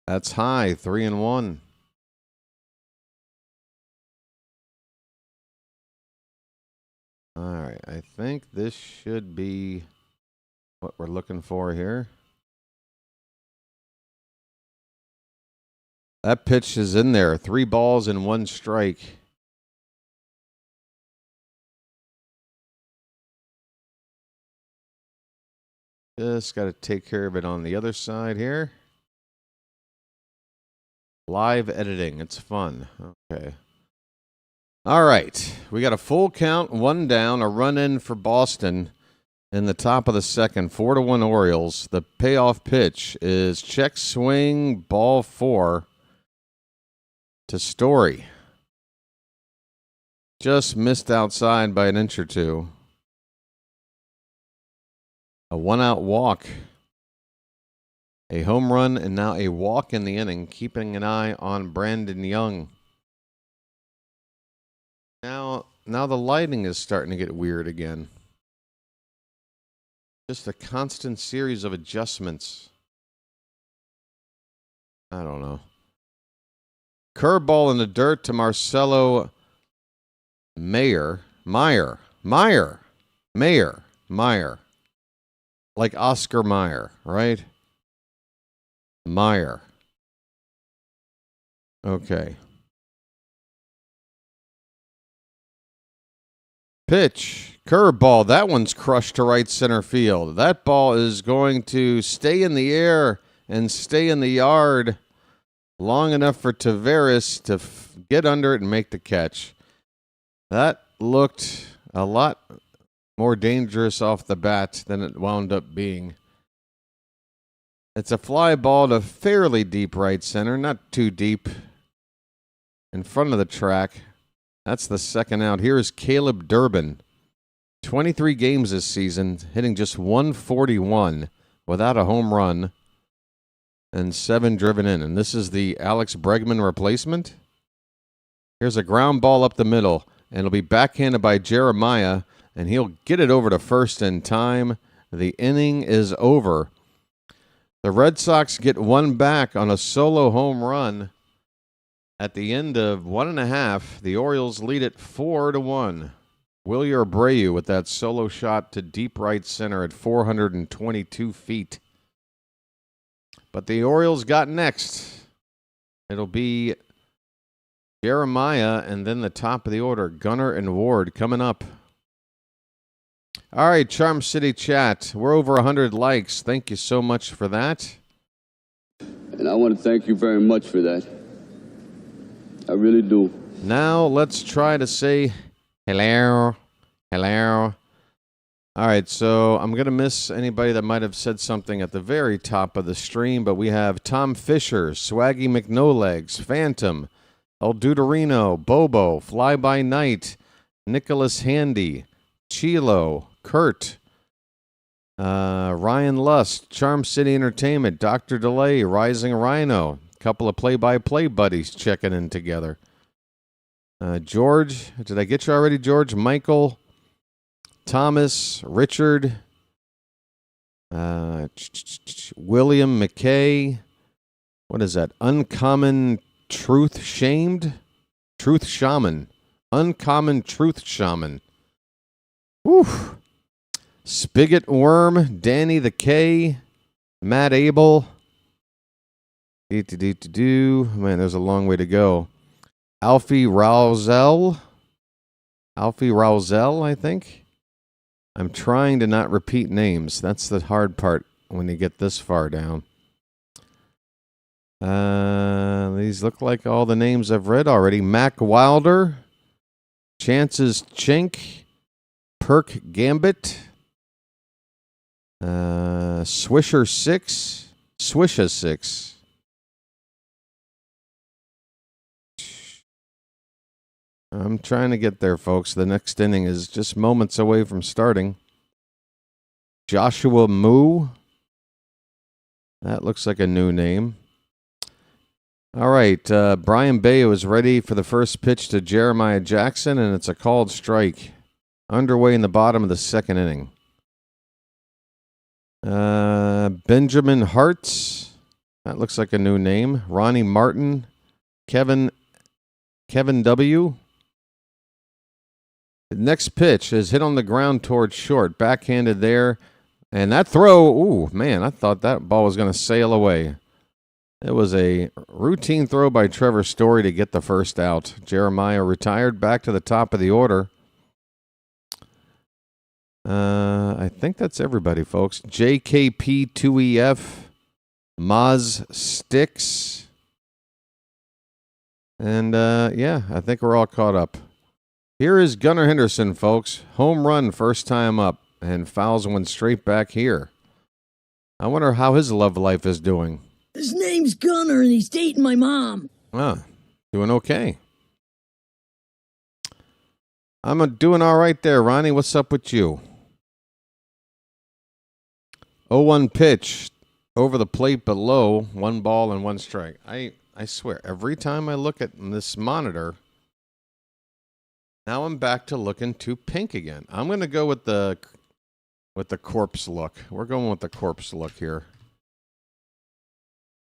That's high. 3-1. All right. I think this should be what we're looking for here. That pitch is in there. 3 balls and 1 strike. Just got to take care of it on the other side here. Live editing. It's fun. Okay. All right. We got a full count, 1 down, a run in for Boston in the top of the second. 4-1 Orioles. The payoff pitch is check swing, ball 4. To Story. Just missed outside by an inch or two. A 1-out walk. A home run and now a walk in the inning, keeping an eye on Brandon Young. Now the lighting is starting to get weird again. Just a constant series of adjustments. I don't know. Curveball in the dirt to Marcelo Meyer. Like Oscar Mayer, right? Meyer. Okay. Pitch. Curveball. That one's crushed to right center field. That ball is going to stay in the air and stay in the yard long enough for Taveras to get under it and make the catch. That looked a lot more dangerous off the bat than it wound up being. It's a fly ball to fairly deep right center, not too deep in front of the track. That's the second out. Here is Caleb Durbin. 23 games this season, hitting just 141 without a home run. And 7 driven in. And this is the Alex Bregman replacement. Here's a ground ball up the middle. And it'll be backhanded by Jeremiah. And he'll get it over to first in time. The inning is over. The Red Sox get 1 back on a solo home run. At the end of 1.5, the Orioles lead it 4-1. Wilyer Abreu with that solo shot to deep right center at 422 feet. But the Orioles got next. It'll be Jeremiah and then the top of the order, Gunnar and Ward coming up. All right, Charm City chat. We're over 100 likes. Thank you so much for that. And I want to thank you very much for that. I really do. Now let's try to say hello. Hello. All right, so I'm going to miss anybody that might have said something at the very top of the stream, but we have Tom Fisher, Swaggy McNolegs, Phantom, El Duderino, Bobo, Fly By Night, Nicholas Handy, Chilo, Kurt, Ryan Lust, Charm City Entertainment, Dr. Delay, Rising Rhino, a couple of play-by-play buddies checking in together. George, did I get you already, George? Michael, Thomas, Richard, William McKay. What is that? Uncommon Truth Shamed? Truth Shaman. Uncommon Truth Shaman. Whew. Spigot Worm, Danny the K, Matt Abel. Man, there's a long way to go. Alfie Rousel, I think. I'm trying to not repeat names. That's the hard part when you get this far down. These look like all the names I've read already. Mac Wilder, Chances Chink, Perk Gambit, Swisher 6, Swisha 6. I'm trying to get there, folks. The next inning is just moments away from starting. Joshua Moo. That looks like a new name. All right. Brayan Bello is ready for the first pitch to Jeremiah Jackson, and it's a called strike. Underway in the bottom of the second inning. Benjamin Hartz. That looks like a new name. Ronnie Martin. Kevin W. The next pitch is hit on the ground towards short. Backhanded there. And that throw, ooh, man, I thought that ball was going to sail away. It was a routine throw by Trevor Story to get the first out. Jeremiah retired back to the top of the order. I think that's everybody, folks. JKP2EF, Maz Sticks. And, yeah, I think we're all caught up. Here is Gunnar Henderson, folks. Home run, first time up, and fouls one straight back here. I wonder how his love life is doing. His name's Gunnar, and he's dating my mom. Doing okay. I'm doing all right there, Ronnie. What's up with you? 0-1 pitch over the plate below, 1 ball and 1 strike. I swear, every time I look at this monitor, now I'm back to looking too pink again. I'm going to go with the corpse look. We're going with the corpse look here.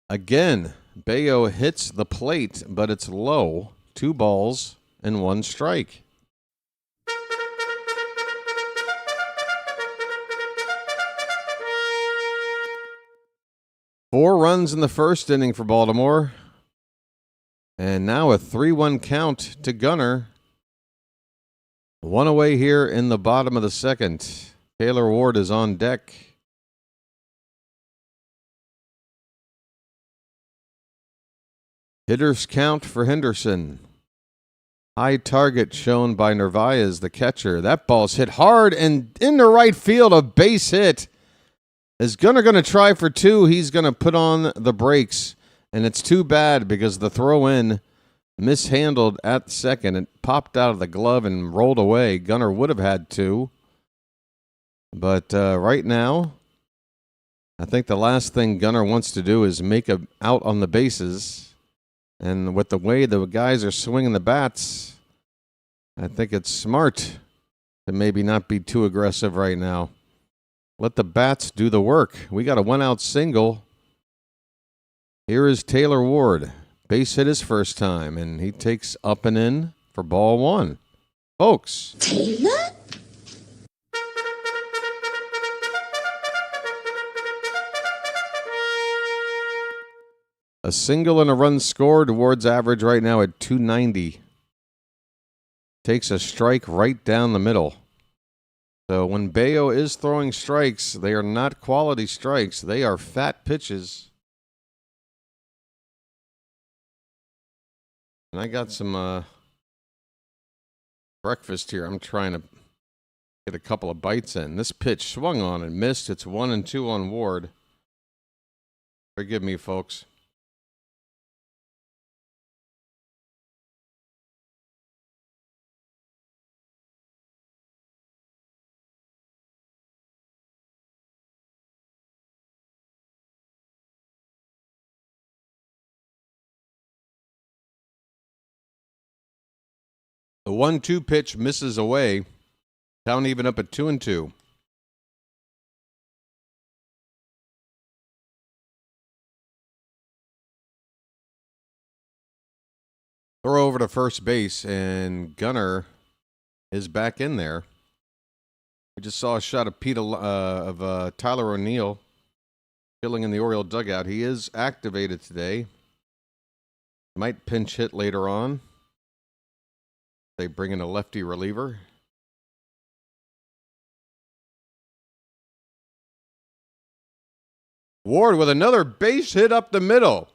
Again, Bello hits the plate, but it's low. 2 balls and 1 strike. Four runs in the first inning for Baltimore. And now a 3-1 count to Gunnar. 1 away here in the bottom of the second. Taylor Ward is on deck. Hitters count for Henderson. High target shown by Narvaez, the catcher. That ball's hit hard and in the right field, a base hit. Is Gunnar going to try for 2? He's going to put on the brakes. And it's too bad because the throw-in mishandled at second. It popped out of the glove and rolled away. Gunnar would have had 2. But right now, I think the last thing Gunnar wants to do is make a out on the bases. And with the way the guys are swinging the bats, I think it's smart to maybe not be too aggressive right now. Let the bats do the work. We got a 1-out single. Here is Taylor Ward. Base hit his first time, and he takes up and in for ball 1. Folks. Taylor? A single and a run scored. Ward's average right now at 290. Takes a strike right down the middle. So when Bello is throwing strikes, they are not quality strikes. They are fat pitches. And I got some breakfast here. I'm trying to get a couple of bites in. This pitch swung on and missed. It's 1-2 on Ward. Forgive me, folks. The 1-2 pitch misses away. Count even up at 2-2. Throw over to first base, and Gunnar is back in there. We just saw a shot of Tyler O'Neill chilling in the Oriole dugout. He is activated today. Might pinch hit later on. They bring in a lefty reliever. Ward with another base hit up the middle.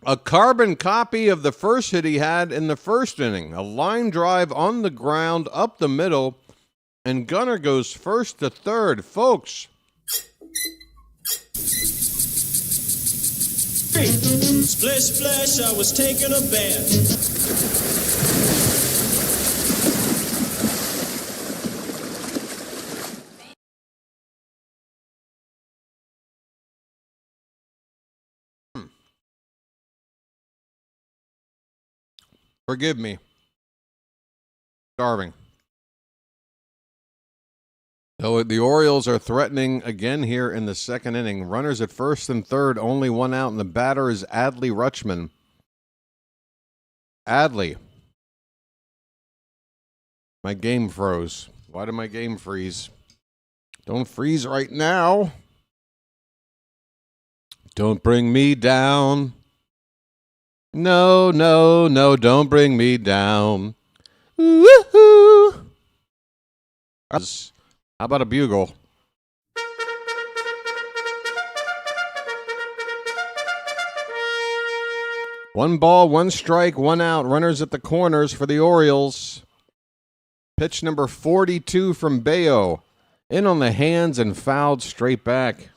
A carbon copy of the first hit he had in the first inning. A line drive on the ground up the middle, and Gunnar goes first to third. Folks. Splish, splash, I was taking a bath. Forgive me. Starving. So the Orioles are threatening again here in the second inning. Runners at first and third, only one out, and the batter is Adley Rutschman. Adley. My game froze. Why did my game freeze? Don't freeze right now. Don't bring me down. No, no, no, don't bring me down. Woo-hoo. How about a bugle? One ball, one strike, one out. Runners at the corners for the Orioles. Pitch number 42 from Bello. In on the hands and fouled straight back.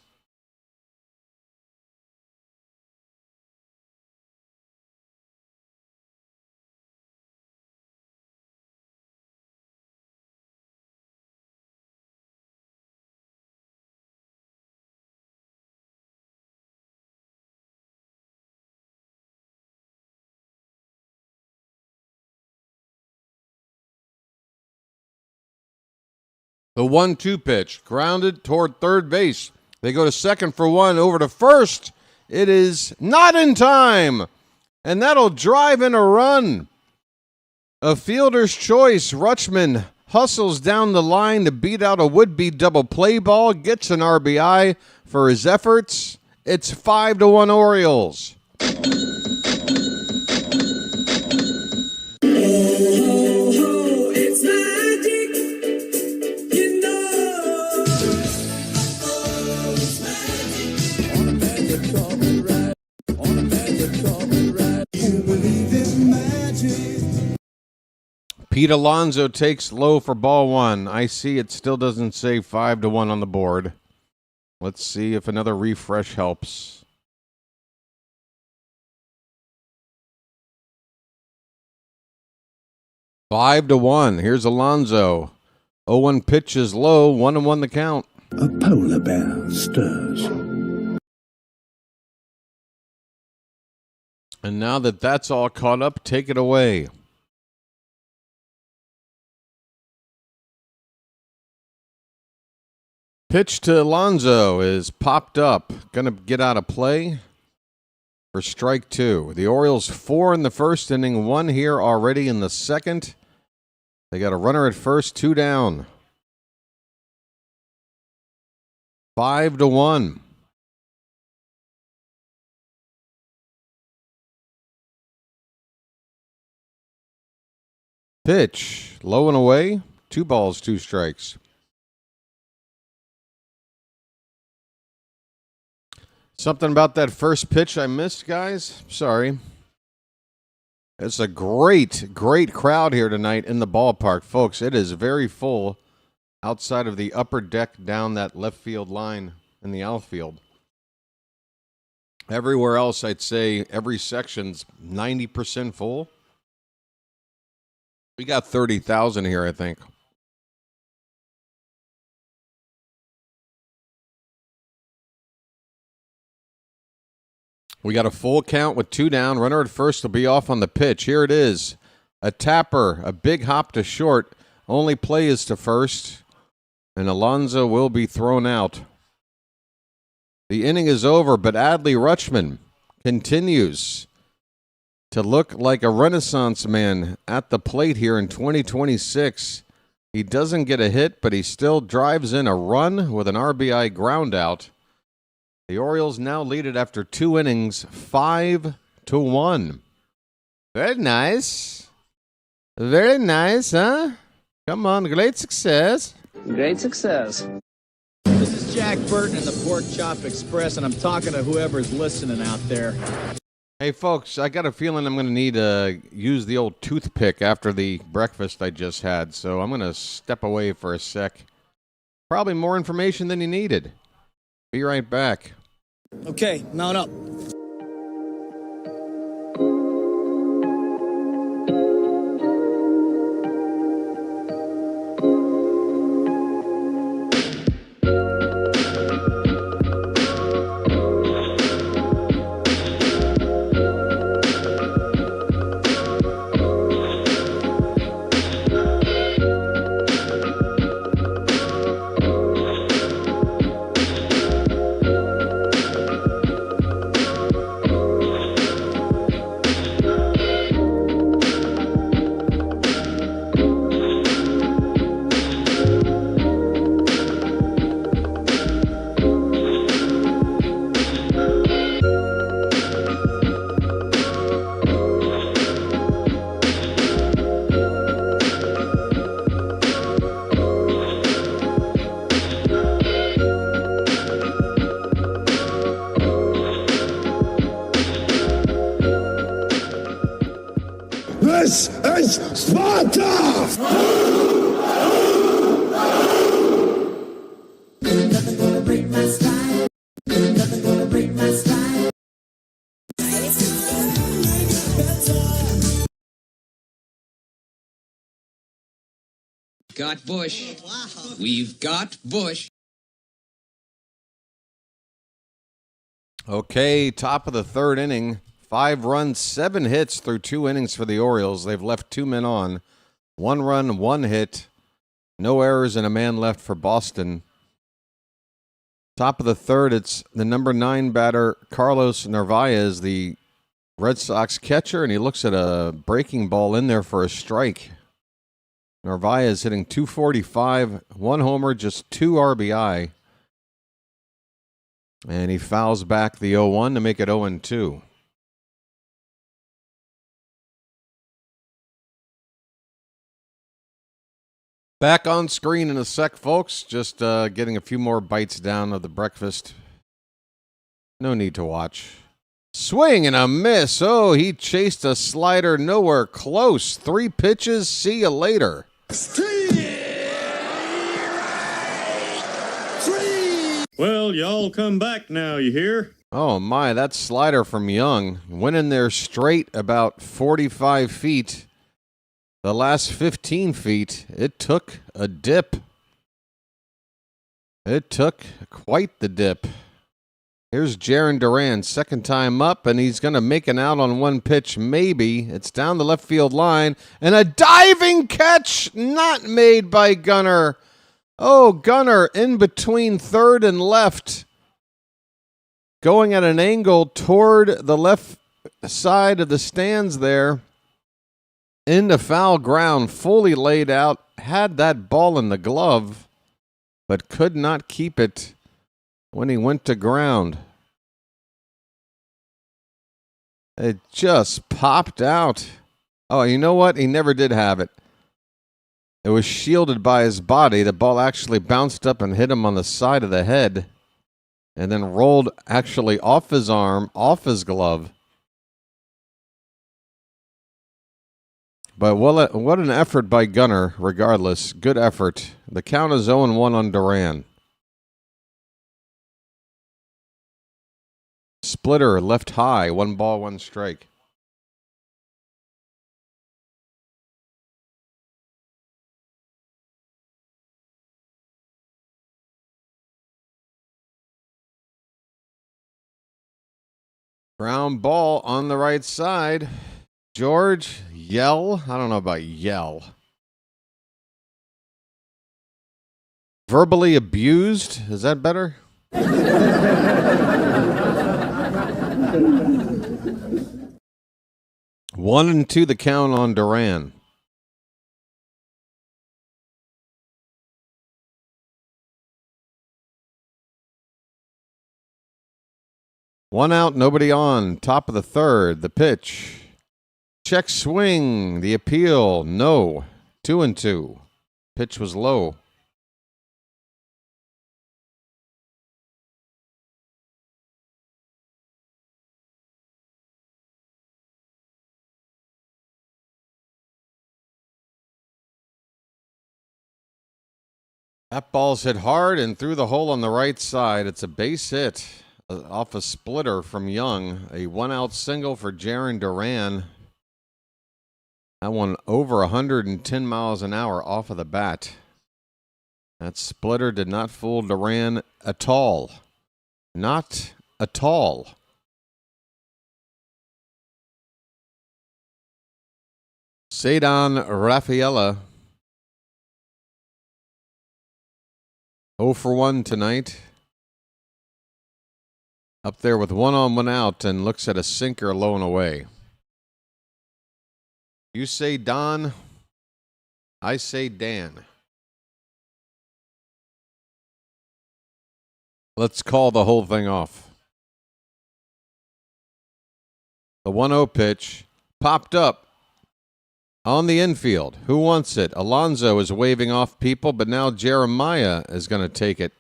The 1-2 pitch, grounded toward third base. They go to second for one, over to first. It is not in time, and that'll drive in a run. A fielder's choice. Rutschman hustles down the line to beat out a would-be double play ball, gets an RBI for his efforts. It's 5-1 Orioles. Pete Alonso takes low for ball one. I see it still doesn't say 5-1 on the board. Let's see if another refresh helps. Five to 1. Here's Alonso. 0-1 pitch is low. 1-1 the count. A polar bear stirs. And now that that's all caught up, take it away. Pitch to Alonso is popped up. Going to get out of play for strike two. The Orioles 4 in the first inning, 1 here already in the second. They got a runner at first, 2 down. 5-1. Pitch, low and away. 2 balls, 2 strikes. Something about that first pitch I missed, guys? Sorry. It's a great crowd here tonight in the ballpark, folks. It is very full outside of the upper deck down that left field line in the outfield. Everywhere else, I'd say every section's 90% full. We got 30,000 here, I think. We got a full count with 2 down. Runner at first will be off on the pitch. Here it is. A tapper, a big hop to short. Only play is to first, and Alonso will be thrown out. The inning is over, but Adley Rutschman continues to look like a Renaissance man at the plate here in 2026. He doesn't get a hit, but he still drives in a run with an RBI ground out. The Orioles now lead it after 2 innings, 5-1. Very nice. Very nice, huh? Come on, great success. Great success. This is Jack Burton in the Pork Chop Express, and I'm talking to whoever's listening out there. Hey, folks, I got a feeling I'm going to need to use the old toothpick after the breakfast I just had, so I'm going to step away for a sec. Probably more information than you needed. Be right back. Okay, mount up. This is Sparta! Nothing gonna break my style. Nothing gonna break my style. Got Bush. We've got Bush. Okay, top of the third inning. 5 runs, 7 hits through 2 innings for the Orioles. They've left 2 men on. 1 run, 1 hit. No errors and a man left for Boston. Top of the third, it's the number 9 batter, Carlos Narvaez, the Red Sox catcher, and he looks at a breaking ball in there for a strike. Narvaez hitting .245, 1 homer, just 2 RBI. And he fouls back the 0-1 to make it 0-2. Back on screen in a sec, folks. Just getting a few more bites down of the breakfast. No need to watch. Swing and a miss. Oh, he chased a slider nowhere close. 3 pitches. See you later. Well, y'all come back now, you hear? Oh, my, that slider from Young went in there straight about 45 feet. The last 15 feet, it took a dip. It took quite the dip. Here's Jarren Duran, second time up, and he's going to make an out on 1 pitch, maybe. It's down the left field line, and a diving catch not made by Gunnar. Oh, Gunnar in between third and left, going at an angle toward the left side of the stands there. Into foul ground, fully laid out, had that ball in the glove, but could not keep it when he went to ground. It just popped out. Oh, you know what? He never did have it. It was shielded by his body. The ball actually bounced up and hit him on the side of the head, and then rolled actually off his arm, off his glove. But what an effort by Gunnar, regardless. Good effort. The count is 0-1 on Duran. Splitter left high. 1 ball, 1 strike. Ground ball on the right side. George, yell. I don't know about yell. Verbally abused. Is that better? 1-2 the count on Duran. One out, nobody on. Top of the third. The pitch. Check swing. The appeal. No. 2-2. Pitch was low. That ball's hit hard and through the hole on the right side. It's a base hit off a splitter from Young. A one-out single for Jarren Duran. That one over 110 miles an hour off of the bat. That splitter did not fool Duran at all. Not at all. Ceddanne Rafaela. 0 for 1 tonight. Up there with 1 on, 1 out, and looks at a sinker low and away. You say Don, I say Dan. Let's call the whole thing off. The 1-0 pitch popped up on the infield. Who wants it? Alonso is waving off people, but now Jeremiah is going to take it.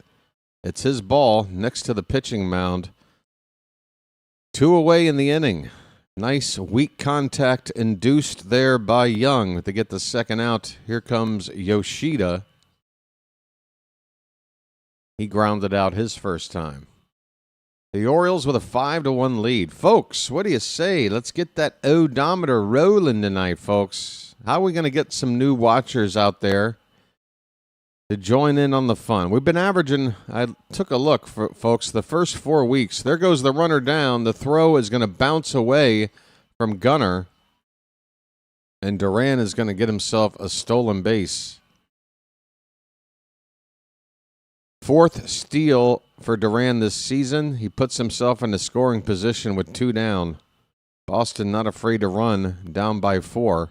It's his ball next to the pitching mound. 2 away in the inning. Nice weak contact induced there by Young to get the second out. Here comes Yoshida. He grounded out his first time. The Orioles with a 5-1 lead. Folks, what do you say? Let's get that odometer rolling tonight, folks. How are we going to get some new watchers out there to join in on the fun? We've been averaging, I took a look, folks, the first 4 weeks. There goes the runner down. The throw is going to bounce away from Gunnar, and Duran is going to get himself a stolen base. 4th steal for Duran this season. He puts himself in the scoring position with 2 down. Boston not afraid to run, down by 4.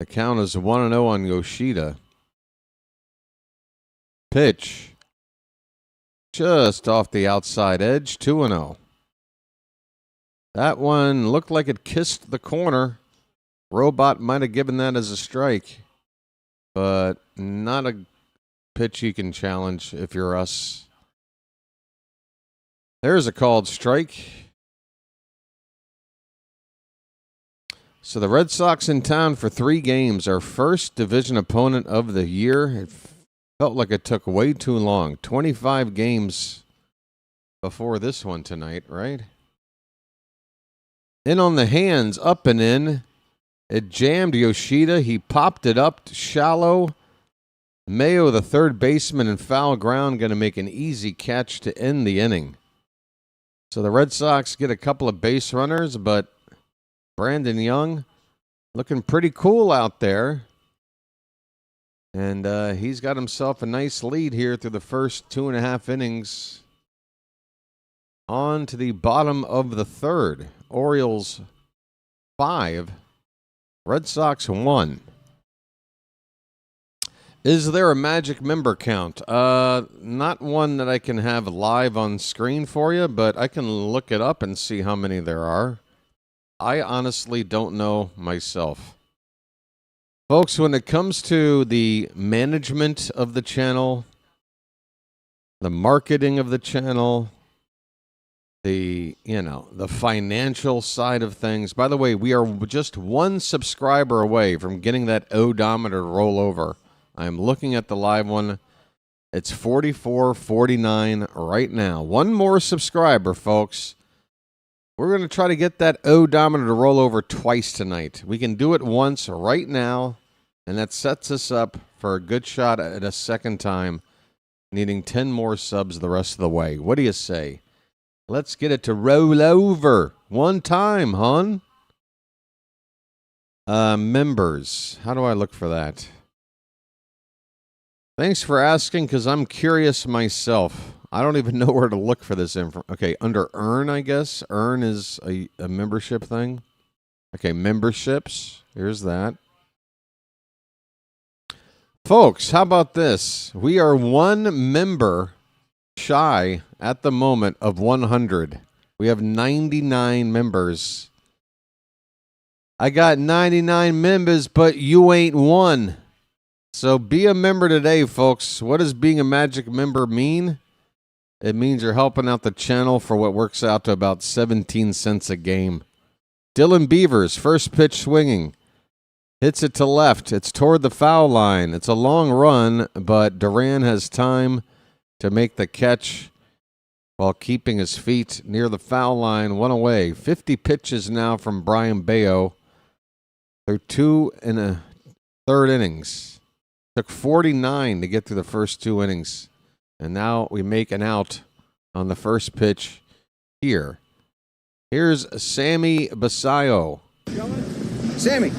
The count is 1-0 on Yoshida. Pitch. Just off the outside edge, 2-0. That one looked like it kissed the corner. Robot might have given that as a strike, but not a pitch you can challenge if you're us. There's a called strike. So the Red Sox in town for 3 games. Our first division opponent of the year. It felt like it took way too long. 25 games before this one tonight, right? In on the hands, up and in. It jammed Yoshida. He popped it up shallow. Mayo, the third baseman in foul ground, going to make an easy catch to end the inning. So the Red Sox get a couple of base runners, but Brandon Young looking pretty cool out there. And he's got himself a nice lead here through the first 2.5 innings. On to the bottom of the third. Orioles 5. Red Sox 1. Is there a magic member count? Not one that I can have live on screen for you, but I can look it up and see how many there are. I honestly don't know myself. Folks, when it comes to the management of the channel, the marketing of the channel, the financial side of things. By the way, we are just 1 subscriber away from getting that odometer to roll over. I'm looking at the live one. It's 44.49 right now. 1 more subscriber, folks. We're going to try to get that odometer to roll over twice tonight. We can do it once right now, and that sets us up for a good shot at a second time, needing 10 more subs the rest of the way. What do you say? Let's get it to roll over. One time, hon. Members. How do I look for that? Thanks for asking, because I'm curious myself. I don't even know where to look for this info. Okay, under Earn, I guess. Earn is a membership thing. Okay, memberships. Here's that. Folks, how about this? We are one member shy at the moment of 100. We have 99 members. I got 99 members, but you ain't one. So be a member today, folks. What does being a Magic member mean? It means you're helping out the channel for what works out to about 17 cents a game. Dylan Beavers, first pitch swinging. Hits it to left. It's toward the foul line. It's a long run, but Duran has time to make the catch while keeping his feet near the foul line. One away. 50 pitches now from Brayan Bello through 2 1/3 innings. Took 49 to get through the first 2 innings. And now we make an out on the first pitch here. Here's Sammy Basayo. Sammy.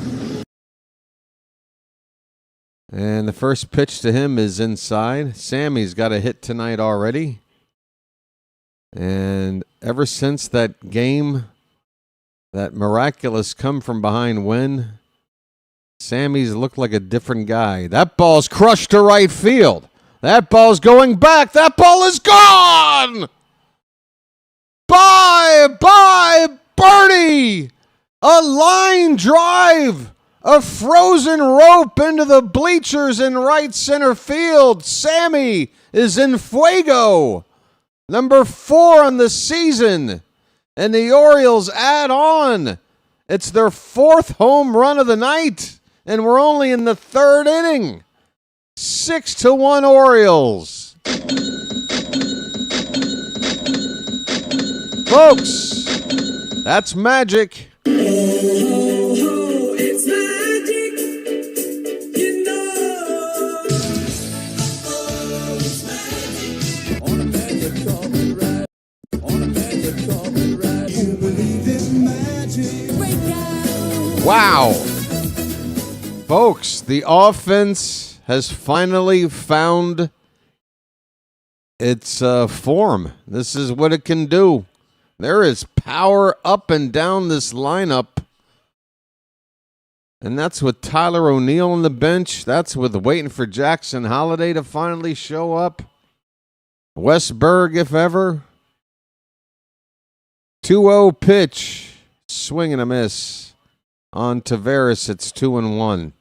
And the first pitch to him is inside. Sammy's got a hit tonight already. And ever since that game, that miraculous come from behind win, Sammy's looked like a different guy. That ball's crushed to right field. That ball's going back. That ball is gone. Bye, birdie. A line drive. A frozen rope into the bleachers in right center field. Sammy is in fuego. Number 4 on the season. And the Orioles add on. It's their 4th home run of the night. And we're only in the 3rd inning. 6-1 Orioles. Folks, that's magic. Wow. Folks, the offense has finally found its form. This is what it can do. There is power up and down this lineup. And that's with Tyler O'Neill on the bench. That's with waiting for Jackson Holiday to finally show up. Westberg, if ever. 2-0 pitch. Swing and a miss. On Taveras, it's 2-1.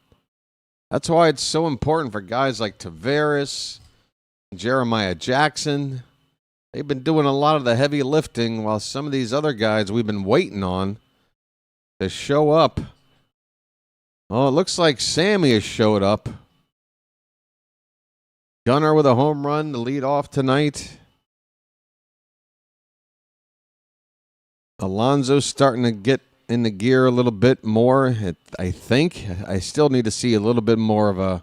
That's why it's so important for guys like Taveras, Jeremiah Jackson. They've been doing a lot of the heavy lifting while some of these other guys we've been waiting on to show up. Oh, it looks like Sammy has showed up. Gunnar with a home run to lead off tonight. Alonso's starting to get in the gear a little bit more, I think. I still need to see a little bit more of a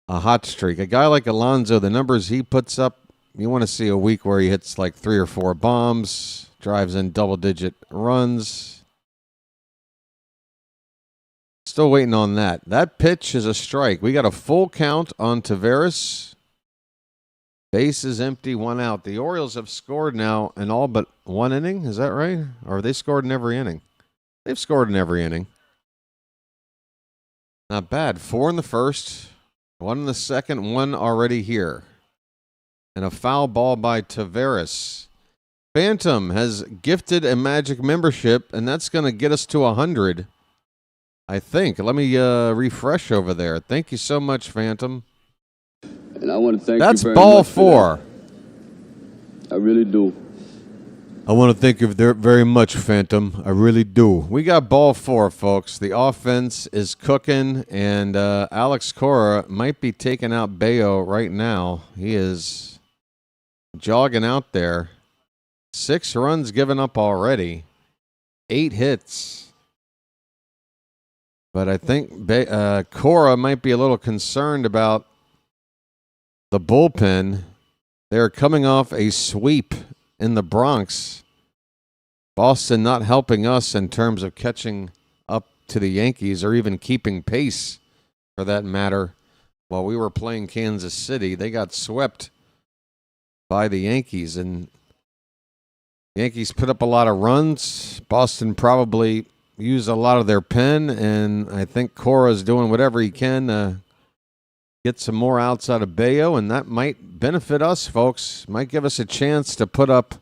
hot streak. A guy like Alonso, the numbers he puts up, you want to see a week where he hits like 3 or 4 bombs, drives in double-digit runs. Still waiting on that. That pitch is a strike. We got a full count on Taveras. Base is empty, 1 out. The Orioles have scored now in all but 1 inning. Is that right? Or have they scored in every inning? They've scored in every inning. Not bad. 4 in the first, 1 in the second, 1 already here. And a foul ball by Taveras. Phantom has gifted a Magic membership, and that's going to get us to 100, I think. Let me refresh over there. Thank you so much, Phantom. And I want to thank That's you very ball much 4. I really do. I want to thank you very much, Phantom. I really do. We got ball 4, folks. The offense is cooking, and Alex Cora might be taking out Bello right now. He is jogging out there. 6 runs given up already. 8 hits. But I think Cora might be a little concerned about the bullpen. They're coming off a sweep in the Bronx. Boston not helping us in terms of catching up to the Yankees or even keeping pace, for that matter. While we were playing Kansas City, they got swept by the Yankees, and Yankees put up a lot of runs. Boston probably used a lot of their pen, and I think Cora's doing whatever he can to get some more outs out of Bello, and that might benefit us, folks. Might give us a chance to put up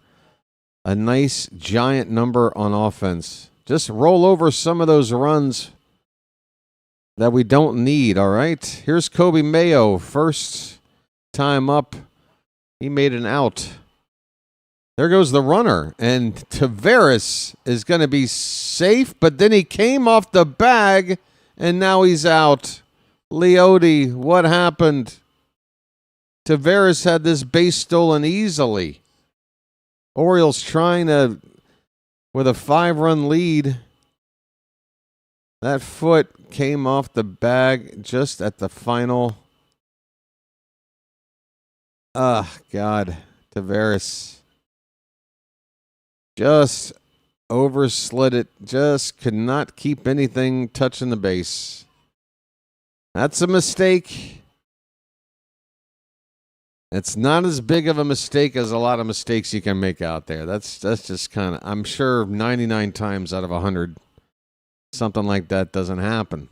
a nice giant number on offense. Just roll over some of those runs that we don't need, all right? Here's Kobe Mayo, first time up. He made an out. There goes the runner, and Taveras is going to be safe, but then he came off the bag, and now he's out. Leote, what happened? Taveras had this base stolen easily. Orioles trying to, with a 5-run lead. That foot came off the bag just at the final. God. Taveras just overslid it. Just could not keep anything touching the base. That's a mistake. It's not as big of a mistake as a lot of mistakes you can make out there. That's just kind of, I'm sure 99 times out of 100, something like that doesn't happen.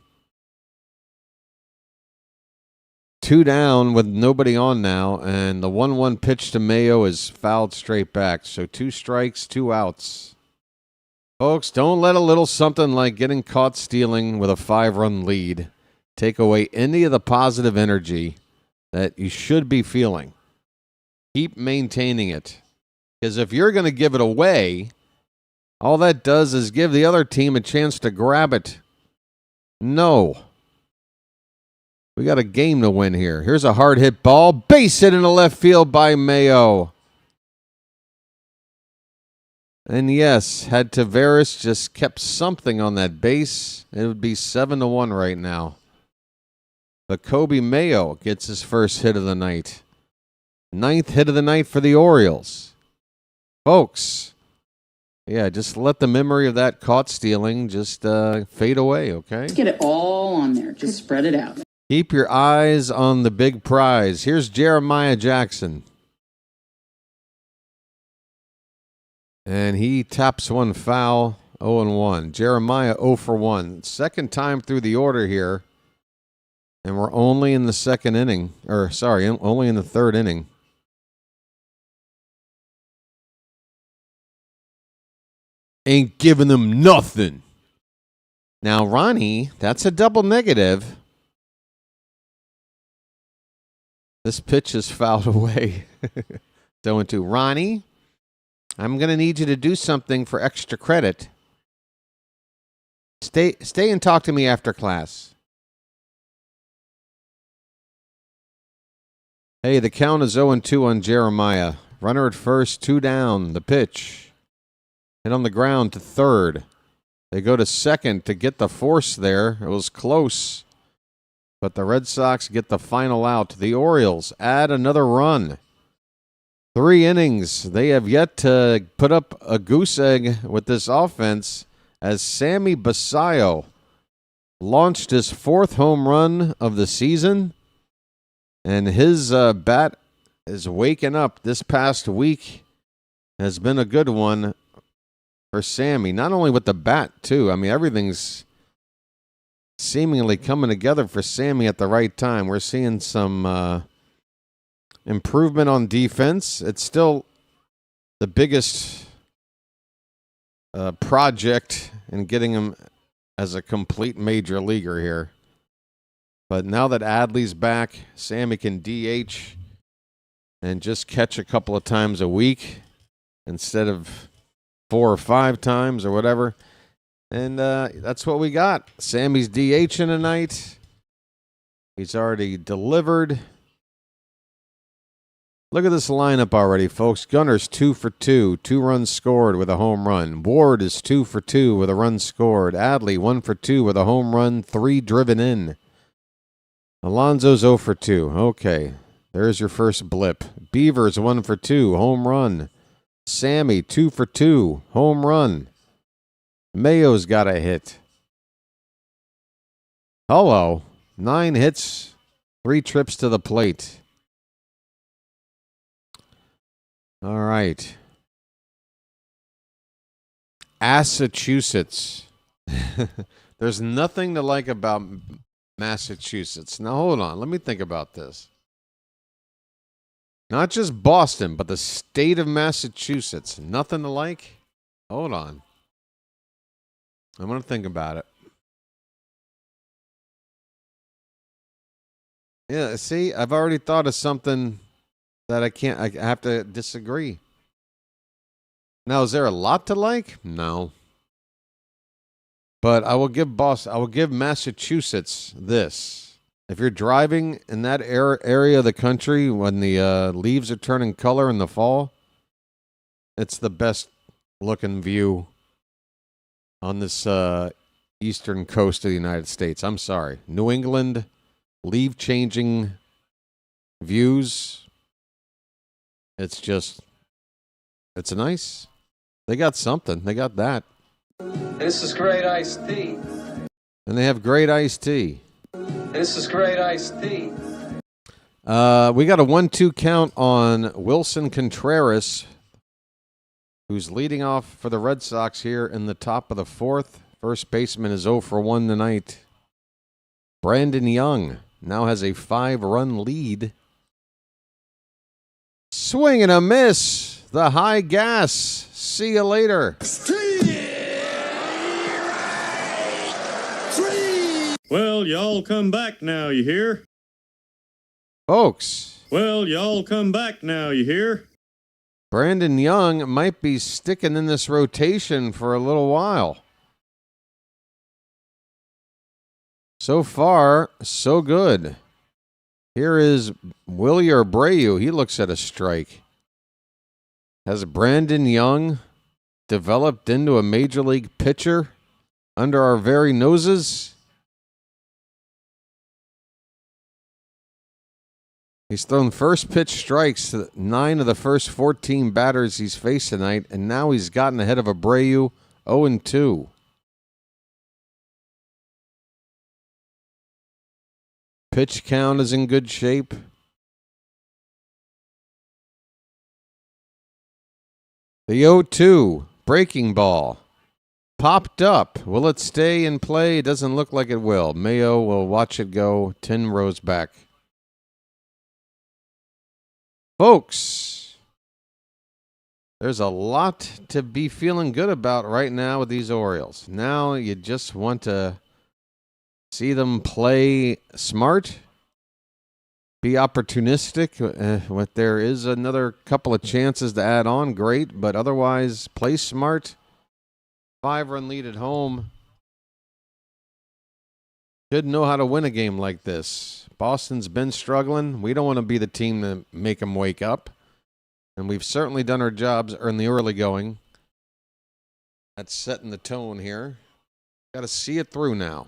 2 down with nobody on now, and the 1-1 pitch to Mayo is fouled straight back. So 2 strikes, 2 outs. Folks, don't let a little something like getting caught stealing with a 5-run lead take away any of the positive energy that you should be feeling. Keep maintaining it. Because if you're going to give it away, all that does is give the other team a chance to grab it. No. We got a game to win here. Here's a hard hit ball. Base hit in the left field by Mayo. And yes, had Taveras just kept something on that base, it would be 7-1 right now. But Kobe Mayo gets his first hit of the night. 9th hit of the night for the Orioles. Folks, yeah, just let the memory of that caught stealing just fade away, okay? Get it all on there. Just spread it out. Keep your eyes on the big prize. Here's Jeremiah Jackson. And he taps one foul, 0-1. Jeremiah 0 for 1. Second time through the order here. And we're only in the second inning. Only in the third inning. Ain't giving them nothing. Now, Ronnie, that's a double negative. This pitch is fouled away. 0-2. Ronnie, I'm going to need you to do something for extra credit. Stay and talk to me after class. Hey, the count is 0-2 on Jeremiah. Runner at first, 2 down. The pitch. Hit on the ground to third. They go to second to get the force there. It was close. But the Red Sox get the final out. The Orioles add another run. 3 innings. They have yet to put up a goose egg with this offense as Sammy Basayo launched his 4th home run of the season. And his bat is waking up. This past week has been a good one for Sammy. Not only with the bat, too. I mean, everything's seemingly coming together for Sammy at the right time. We're seeing some improvement on defense. It's still the biggest project in getting him as a complete major leaguer here. But now that Adley's back, Sammy can DH and just catch a couple of times a week instead of 4 or 5 times or whatever. And that's what we got. Sammy's DHing tonight. He's already delivered. Look at this lineup already, folks. Gunner's 2 for 2. 2 runs scored with a home run. Ward is 2 for 2 with a run scored. Adley 1 for 2 with a home run. 3 driven in. Alonso's 0 for 2. Okay. There's your first blip. Beavers 1 for 2. Home run. Sammy, 2 for 2. Home run. Mayo's got a hit. Hello. 9 hits, 3 trips to the plate. All right. Massachusetts. There's nothing to like about Massachusetts. Now, hold on. Let me think about this. Not just Boston, but the state of Massachusetts. Nothing to like? Hold on. I'm going to think about it. Yeah, see, I've already thought of something that I have to disagree. Now, is there a lot to like? No. But I will give Massachusetts this. If you're driving in that area of the country when the leaves are turning color in the fall, it's the best looking view on this eastern coast of the United States. I'm sorry. New England, leaf changing views. It's nice. They got something. They got that. This is great iced tea. And they have great iced tea. This is great iced tea. We got a 1-2 count on Wilson Contreras, who's leading off for the Red Sox here in the top of the 4th. First baseman is 0 for 1 tonight. Brandon Young now has a 5-run lead. Swing and a miss. The high gas. See you later. Well, y'all come back now, you hear? Folks. Well, y'all come back now, you hear? Brandon Young might be sticking in this rotation for a little while. So far, so good. Here is Willie Abreu. He looks at a strike. Has Brandon Young developed into a major league pitcher under our very noses? He's thrown first pitch strikes to 9 of the first 14 batters he's faced tonight, and now he's gotten ahead of Abreu 0-2. Pitch count is in good shape. The 0-2 breaking ball popped up. Will it stay in play? It doesn't look like it will. Mayo will watch it go 10 rows back. Folks, there's a lot to be feeling good about right now with these Orioles. Now you just want to see them play smart, be opportunistic. If there is another couple of chances to add on, great. But otherwise, play smart. 5-run lead at home. Should know how to win a game like this. Boston's been struggling. We don't want to be the team to make them wake up. And we've certainly done our jobs in the early going. That's setting the tone here. Got to see it through now.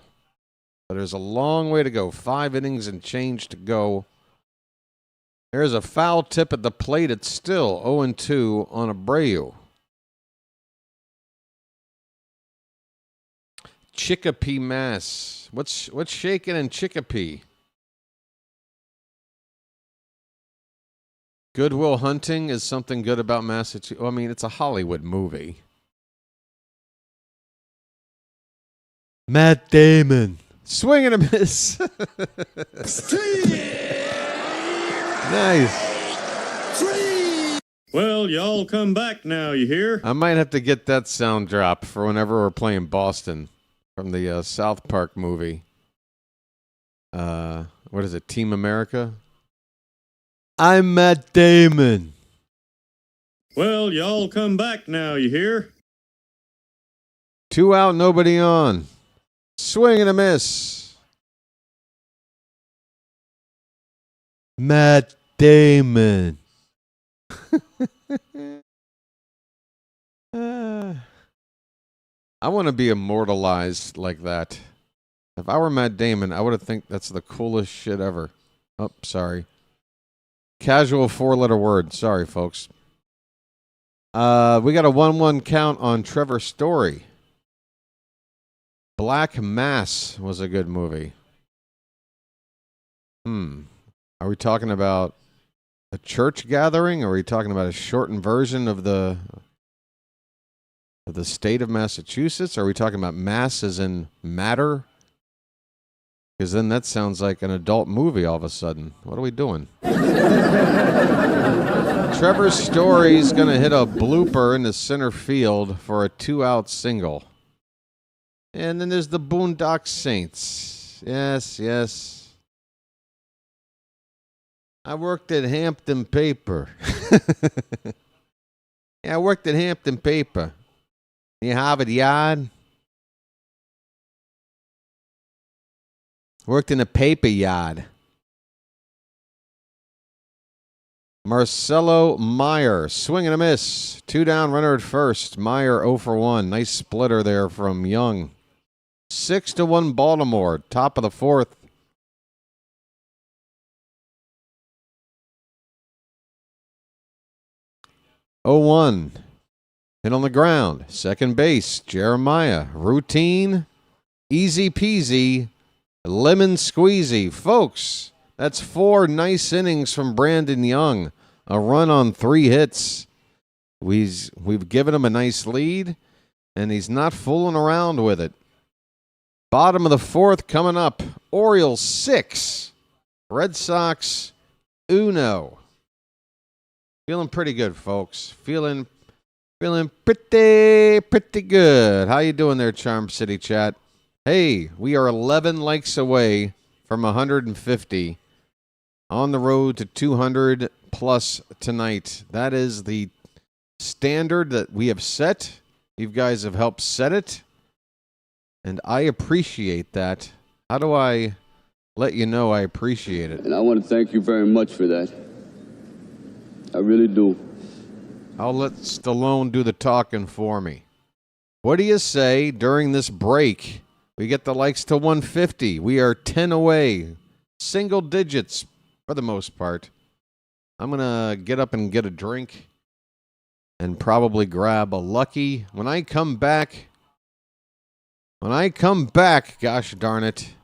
But there's a long way to go. 5 innings and change to go. There's a foul tip at the plate. It's still 0-2 on Abreu. Chicopee, Mass. What's shaking in Chicopee? Goodwill Hunting is something good about Massachusetts. Well, I mean, it's a Hollywood movie. Matt Damon. Swing and a miss. Nice. Well, y'all come back now, you hear? I might have to get that sound drop for whenever we're playing Boston from the South Park movie. What is it, Team America? I'm Matt Damon. Well, y'all come back now, you hear? 2 out, nobody on. Swing and a miss. Matt Damon. I want to be immortalized like that. If I were Matt Damon, I would have think that's the coolest shit ever. Oh, sorry. Casual 4-letter word. Sorry, folks. We got a 1-1 count on Trevor Story. Black Mass was a good movie. Are we talking about a church gathering, or are we talking about a shortened version of the state of Massachusetts? Are we talking about mass as in matter? Because then that sounds like an adult movie all of a sudden. What are we doing? Trevor Story's going to hit a blooper into center field for a 2-out single. And then there's the Boondock Saints. Yes. I worked at Hampton Paper. Yeah, I worked at Hampton Paper. You Harvard Yard. Worked in a paper yard. Marcelo Meyer, swing and a miss. 2 down, runner at first. Meyer 0 for 1. Nice splitter there from Young. 6-1 Baltimore, top of the 4th. 0-1. Hit on the ground. Second base, Jeremiah. Routine. Easy peasy. Lemon squeezy. Folks, that's 4 nice innings from Brandon Young. A run on 3 hits. We've given him a nice lead, and he's not fooling around with it. Bottom of the 4th coming up. Orioles 6. Red Sox 1. Feeling pretty good, folks. Feeling pretty good. How you doing there, Charm City chat? Hey, we are 11 likes away from 150 on the road to 200 plus tonight. That is the standard that we have set. You guys have helped set it, and I appreciate that. How do I let you know I appreciate it? And I want to thank you very much for that. I really do. I'll let Stallone do the talking for me. What do you say during this break? We get the likes to 150. We are 10 away. Single digits for the most part. I'm going to get up and get a drink and probably grab a Lucky. When I come back, gosh darn it.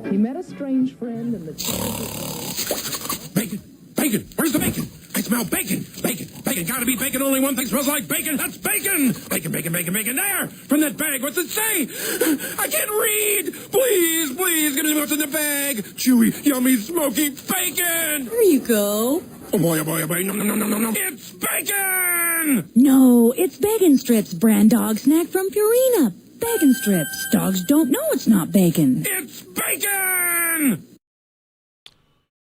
He met a strange friend in the Bacon! Where's the bacon? I smell bacon! Bacon! Gotta be bacon! Only one thing smells like bacon! That's bacon! Bacon! There! From that bag! What's it say? I can't read! Please! Give me what's in the bag! Chewy, yummy, smoky bacon! There you go. Oh boy! No! It's bacon! No, it's bacon strips, brand dog snack from Purina. Bacon strips. Dogs don't know it's not bacon. It's bacon!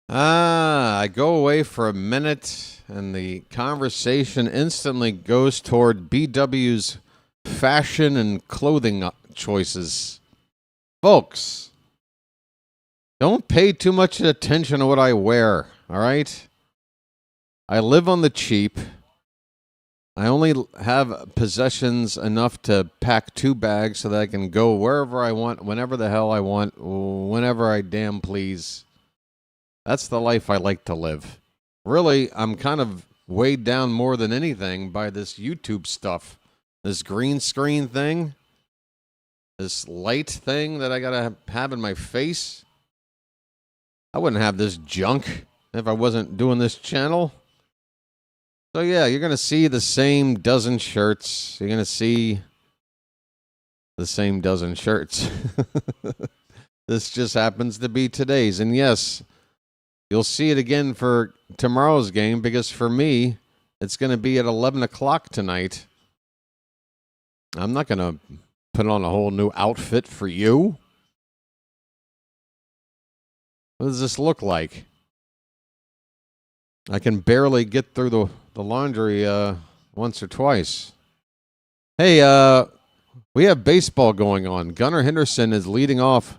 I go away for a minute, and the conversation instantly goes toward BW's fashion and clothing choices. Folks, don't pay too much attention to what I wear, all right? I live on the cheap. I only have possessions enough to pack 2 bags so that I can go wherever I want, whenever the hell I want, whenever I damn please. That's the life I like to live. Really, I'm kind of weighed down more than anything by this YouTube stuff. This green screen thing. This light thing that I gotta have in my face. I wouldn't have this junk if I wasn't doing this channel. So yeah, you're gonna see the same dozen shirts. You're gonna see the same dozen shirts. This just happens to be today's. And yes, you'll see it again for tomorrow's game, because for me, it's going to be at 11 o'clock tonight. I'm not going to put on a whole new outfit for you. What does this look like? I can barely get through the laundry once or twice. Hey, we have baseball going on. Gunnar Henderson is leading off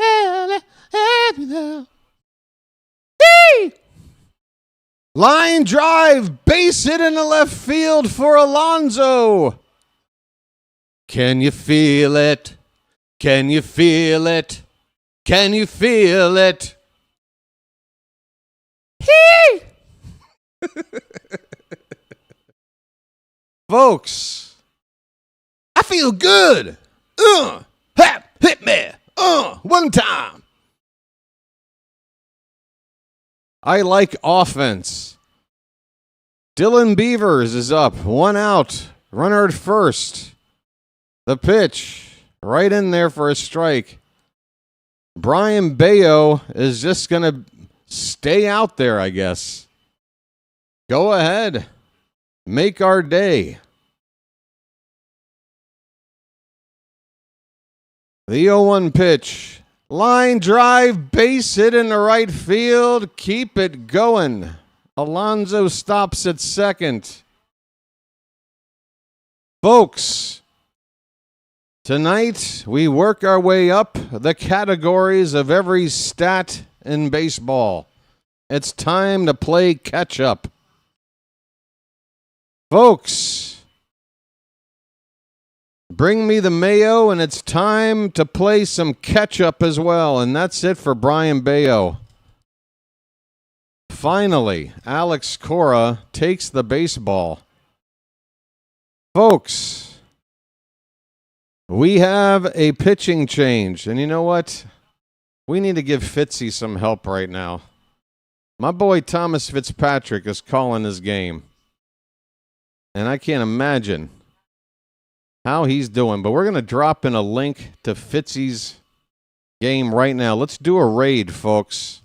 happy now. Hey! Line drive, base hit in the left field for Alonso. Can you feel it? Can you feel it? Can you feel it? Hey! Folks, I feel good. Hit me. One time. I like offense. Dylan Beavers is up. 1 out. Runner at first. The pitch. Right in there for a strike. Brayan Bello is just going to stay out there, I guess. Go ahead. Make our day. The 0-1 pitch. Line drive, base hit in the right field. Keep it going. Alonso stops at second. Folks, tonight we work our way up the categories of every stat in baseball. It's time to play catch up. Folks, bring me the mayo, and it's time to play some catch-up as well. And that's it for Brayan Bello. Finally, Alex Cora takes the baseball. Folks, we have a pitching change. And you know what? We need to give Fitzy some help right now. My boy Thomas Fitzpatrick is calling his game. And I can't imagine how he's doing, but we're going to drop in a link to Fitzy's game right now. Let's do a raid, folks.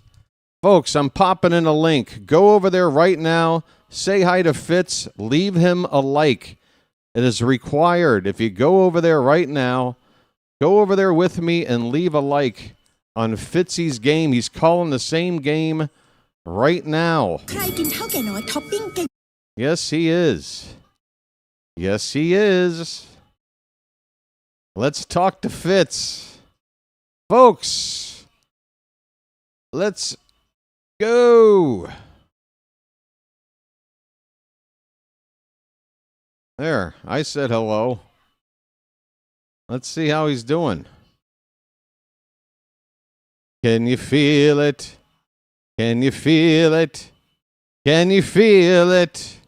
Folks, I'm popping in a link. Go over there right now. Say hi to Fitz. Leave him a like. It is required. If you go over there right now, go over there with me and leave a like on Fitzy's game. He's calling the same game right now. Yes, he is. Yes, he is. Let's talk to Fitz. Folks, let's go. There, I said hello. Let's see how he's doing. Can you feel it? Can you feel it? Can you feel it?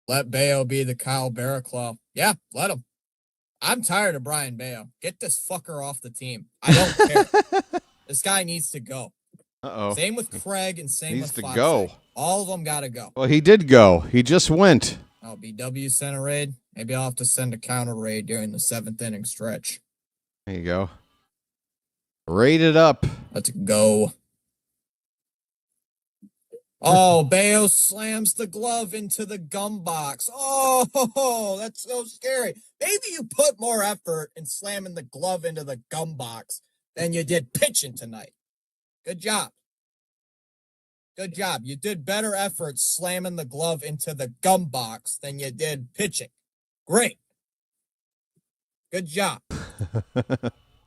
Let Bello be the Kyle Barraclough. Yeah, let him. I'm tired of Brayan Bello. Get this fucker off the team. I don't care. This guy needs to go. Uh-oh. Same with Craig and same with Needs to Fonse. go. All of them got to go. Well, he did go. He just went. Oh, BW sent a raid. Maybe I'll have to send a counter raid during the 7th inning stretch. There you go. Raid it up. Let's go. Oh, Bello slams the glove into the gum box. Oh, that's so scary. Maybe you put more effort in slamming the glove into the gum box than you did pitching tonight. Good job. Good job. You did better effort slamming the glove into the gum box than you did pitching. Great. Good job.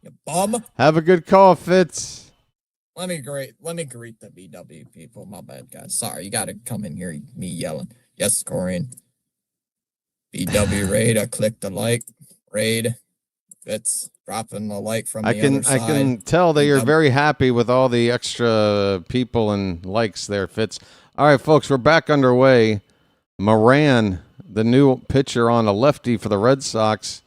You bum. Have a good call, Fitz. Let me greet the BW people. My bad, guys. Sorry, you got to come in here, me yelling. Yes, Corian. BW raid. I clicked the like. Raid. Fitz dropping the like from the other side. I can tell that you're very happy with all the extra people and likes there, Fitz. All right, folks, we're back underway. Moran, the new pitcher on a lefty for the Red Sox.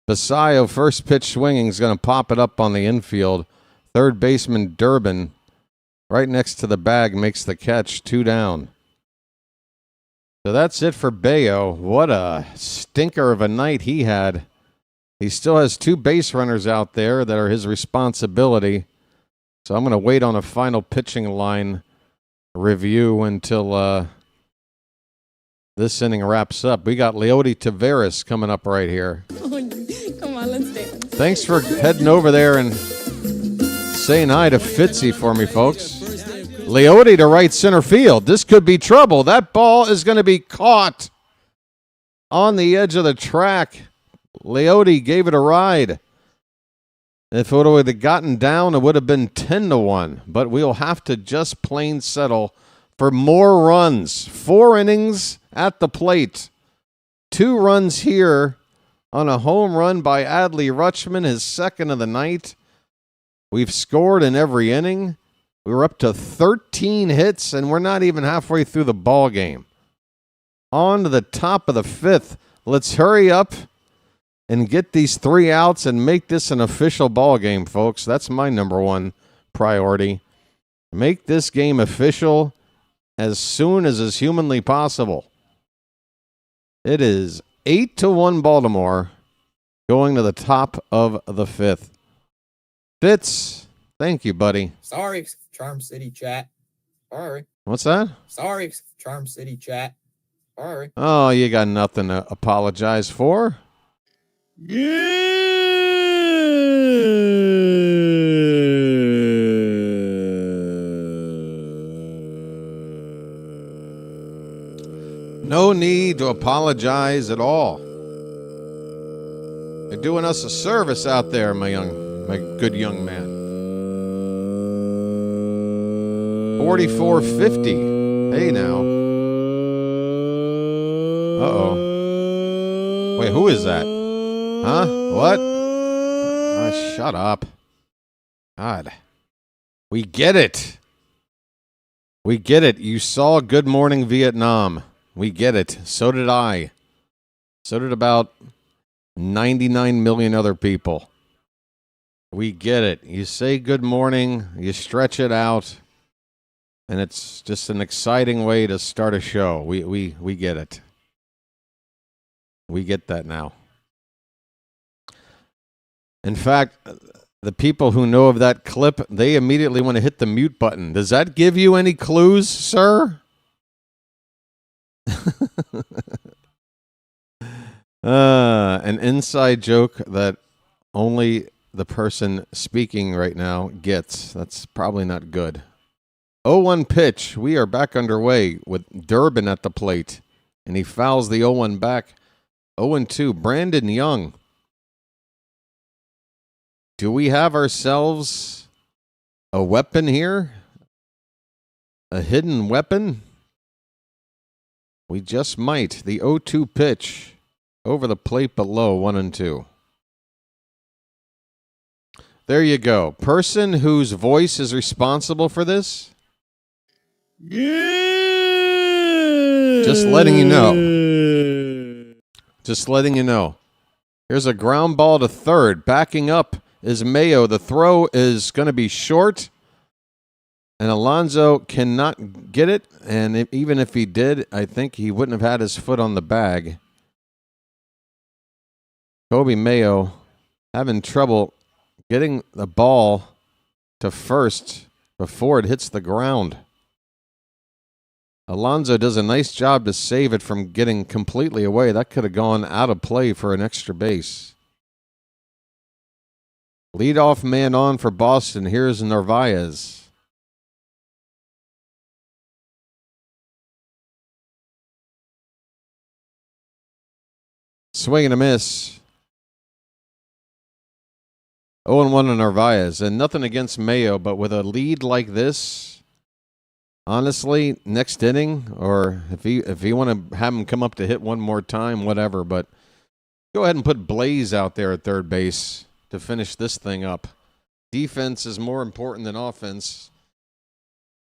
Basayo, first pitch swinging, is going to pop it up on the infield. Third baseman Durbin, right next to the bag, makes the catch. 2 down. So that's it for Bello. What a stinker of a night he had. He still has 2 base runners out there that are his responsibility. So I'm going to wait on a final pitching line review until this inning wraps up. We got Leody Taveras coming up right here. Come on, let's dance. Thanks for heading over there and saying hi to Fitzy for me, folks. Leody to right center field. This could be trouble. That ball is going to be caught on the edge of the track. Leody gave it a ride. If it would have gotten down, it would have been 10-1. But we'll have to just plain settle for more runs. 4 innings at the plate. 2 runs here on a home run by Adley Rutschman, his second of the night. We've scored in every inning. We're up to 13 hits, and we're not even halfway through the ball game. On to the top of the 5th. Let's hurry up and get these 3 outs and make this an official ball game, folks. That's my number one priority. Make this game official as soon as is humanly possible. It is 8-1 Baltimore going to the top of the 5th. Fitz, thank you, buddy. Sorry, Charm City chat. Sorry. What's that? Sorry, Charm City chat. Sorry. Oh, you got nothing to apologize for. No need to apologize at all. You're doing us a service out there, my good young man. 44-50. Hey now. Uh-oh. Wait, who is that? Huh? What? Shut up. God. We get it. We get it. You saw Good Morning Vietnam. We get it. So did I. So did about 99 million other people. We get it. You say good morning, you stretch it out, and it's just an exciting way to start a show. We get it. We get that now. In fact, the people who know of that clip, they immediately want to hit the mute button. Does that give you any clues, sir? An inside joke that only the person speaking right now gets. That's probably not good. 0-1 pitch. We are back underway with Durbin at the plate, and he fouls the 0-1 back. 0-2. Brandon Young. Do we have ourselves a weapon here? A hidden weapon? We just might. The 0-2 pitch over the plate below 1-2. There you go. Person whose voice is responsible for this? Just letting you know. Just letting you know. Here's a ground ball to third. Backing up is Mayo. The throw is going to be short. And Alonso cannot get it. And even if he did, I think he wouldn't have had his foot on the bag. Kobe Mayo having trouble getting the ball to first before it hits the ground. Alonso does a nice job to save it from getting completely away. That could have gone out of play for an extra base. Leadoff man on for Boston. Here's Narvaez. Swing and a miss. 0-1 on Narvaez. And nothing against Mayo, but with a lead like this, honestly, next inning, or if you want to have him come up to hit one more time, whatever, but go ahead and put Blaze out there at third base to finish this thing up. Defense is more important than offense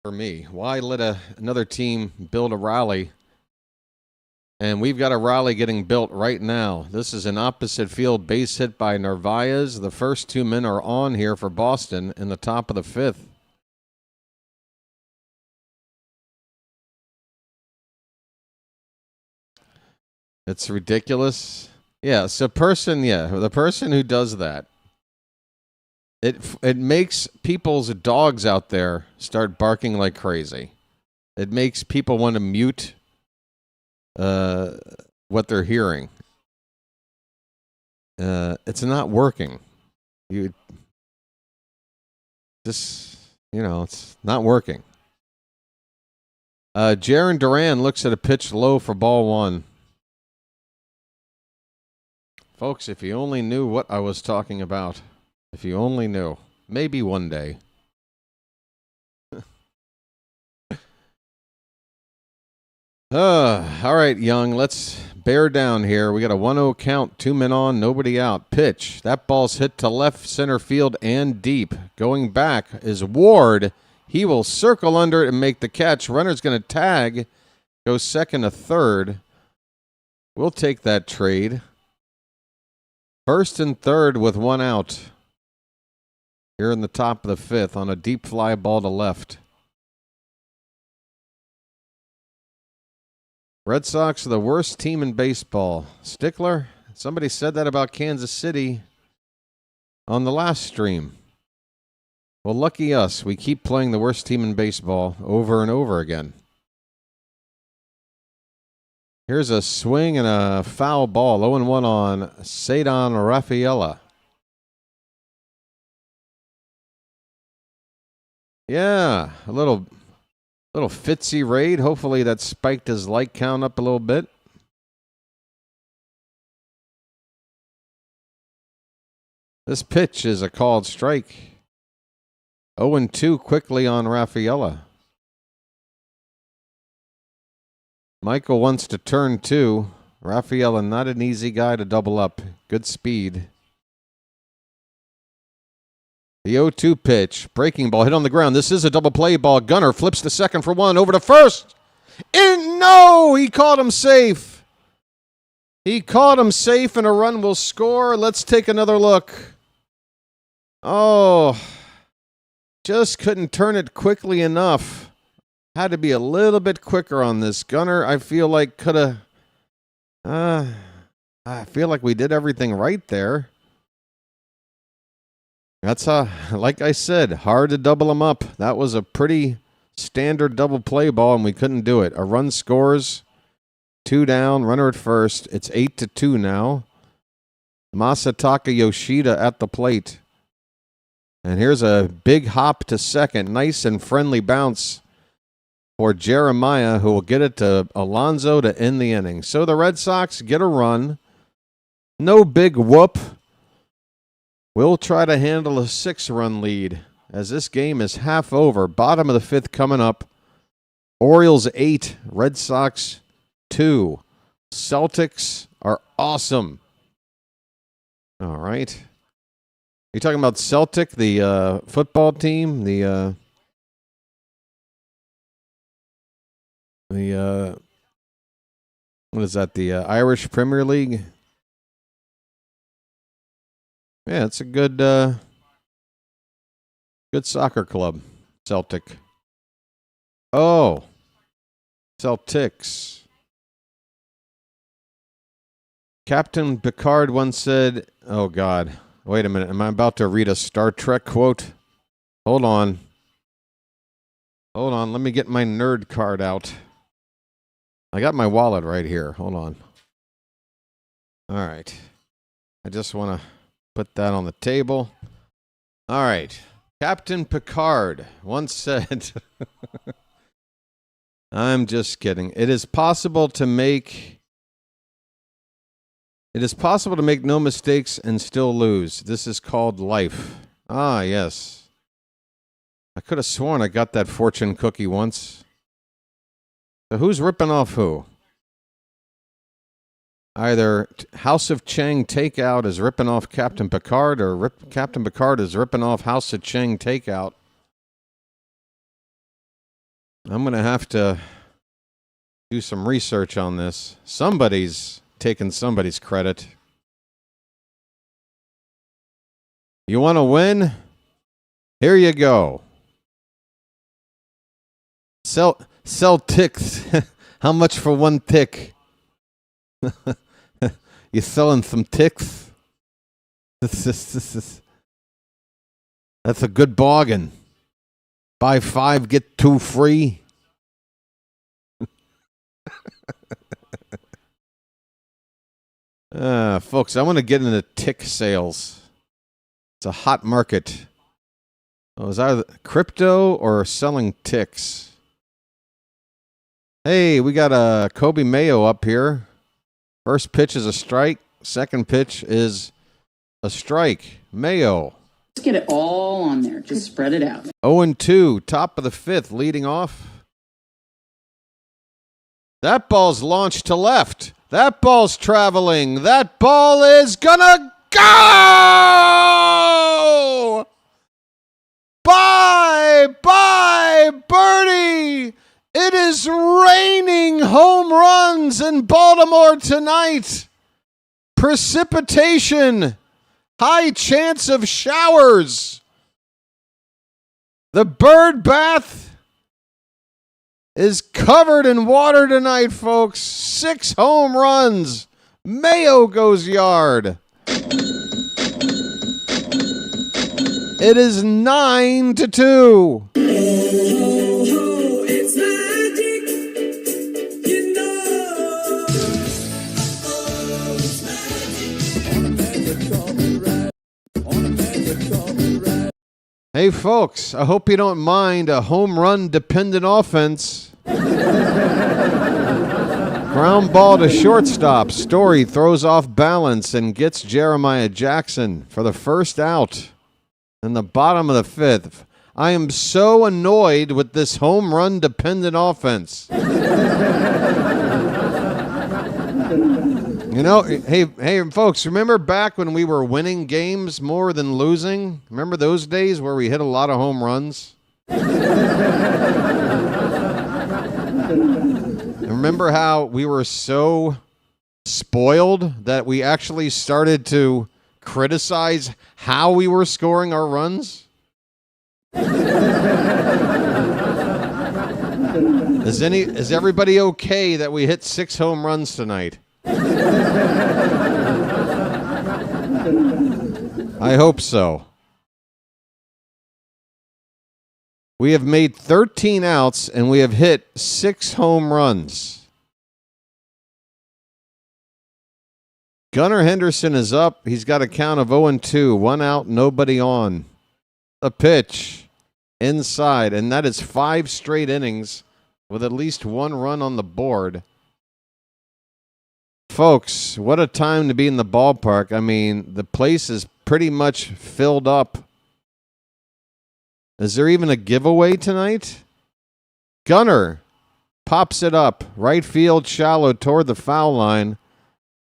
for me. Why let another team build a rally? And we've got a rally getting built right now. This is an opposite field base hit by Narvaez. The first 2 men are on here for Boston in the top of the 5th. It's ridiculous. Yeah, so the person who does that, it makes people's dogs out there start barking like crazy. It makes people want to mute what they're hearing. It's not working. It's not working. Jaron Duran looks at a pitch low for ball 1. Folks, if you only knew what I was talking about If you only knew. Maybe one day. All right, Young. Let's bear down here. We got a 1-0 count. 2 men on, nobody out. Pitch. That ball's hit to left center field and deep. Going back is Ward. He will circle under it and make the catch. Runner's going to tag. Go second to third. We'll take that trade. First and third with 1 out. Here in the top of the 5th on a deep fly ball to left. Red Sox are the worst team in baseball. Stickler, somebody said that about Kansas City on the last stream. Well, lucky us. We keep playing the worst team in baseball over and over again. Here's a swing and a foul ball. 0-1 on Cedar Rafaela. Yeah, a little Fitzy raid. Hopefully that spiked his like count up a little bit. This pitch is a called strike. 0-2 quickly on Rafaela. Michael wants to turn 2. Rafaela, not an easy guy to double up. Good speed. The 0-2 pitch. Breaking ball hit on the ground. This is a double play ball. Gunner flips to second for 1. Over to first. No! He caught him safe. He caught him safe and a run will score. Let's take another look. Oh. Just couldn't turn it quickly enough. Had to be a little bit quicker on this. Gunner, I feel like could have... I feel like we did everything right there. That's, like I said, hard to double them up. That was a pretty standard double play ball, and we couldn't do it. A run scores, 2 down, runner at first. It's 8-2 now. Masataka Yoshida at the plate. And here's a big hop to second. Nice and friendly bounce for Jeremiah, who will get it to Alonso to end the inning. So the Red Sox get a run. No big whoop. We'll try to handle a 6-run lead as this game is half over. Bottom of the 5th coming up. Orioles 8, Red Sox 2. Celtics are awesome. All right. You talking about Celtic, the football team, the what is that? The Irish Premier League. Yeah, it's a good soccer club, Celtic. Oh, Celtics. Captain Picard once said, oh, God. Wait a minute. Am I about to read a Star Trek quote? Hold on. Let me get my nerd card out. I got my wallet right here. Hold on. All right. I just want to put that on the table. All right. Captain Picard once said, I'm just kidding. It is possible to make no mistakes and still lose. This is called life. Ah, yes. I could have sworn I got that fortune cookie once. So who's ripping off who? Either House of Chang Takeout is ripping off Captain Picard, or Captain Picard is ripping off House of Chang Takeout. I'm going to have to do some research on this. Somebody's taking somebody's credit. You want to win? Here you go. Sell ticks. How much for one tick? You selling some ticks? That's a good bargain. Buy 5, get 2 free. Folks, I want to get into tick sales. It's a hot market. Oh, is either crypto or selling ticks? Hey, we got a Kobe Mayo up here. First pitch is a strike. Second pitch is a strike. Mayo, Just get it all on there. Just spread it out. 0-2, top of the fifth, leading off. That ball's launched to left. That ball's traveling. That ball is gonna go! Bye, birdie! It is raining home runs in Baltimore tonight. Precipitation. High chance of showers. The bird bath is covered in water tonight, folks. 6 home runs. Mayo goes yard. It is 9-2. Hey, folks, I hope you don't mind a home run-dependent offense. Ground ball to shortstop. Story throws off balance and gets Jeremiah Jackson for the first out in the bottom of the fifth. I am so annoyed with this home run-dependent offense. You know, hey, folks, remember back when we were winning games more than losing? Remember those days where we hit a lot of home runs? Remember how we were so spoiled that we actually started to criticize how we were scoring our runs? Is everybody okay that we hit 6 home runs tonight? I hope so. We have made 13 outs and we have hit 6 home runs. Gunnar Henderson is up. He's got a count of 0-2. 1 out, nobody on. A pitch inside, and that is 5 straight innings with at least 1 run on the board. Folks, what a time to be in the ballpark. I mean, the place is pretty much filled up. Is there even a giveaway tonight? Gunnar pops it up. Right field shallow toward the foul line.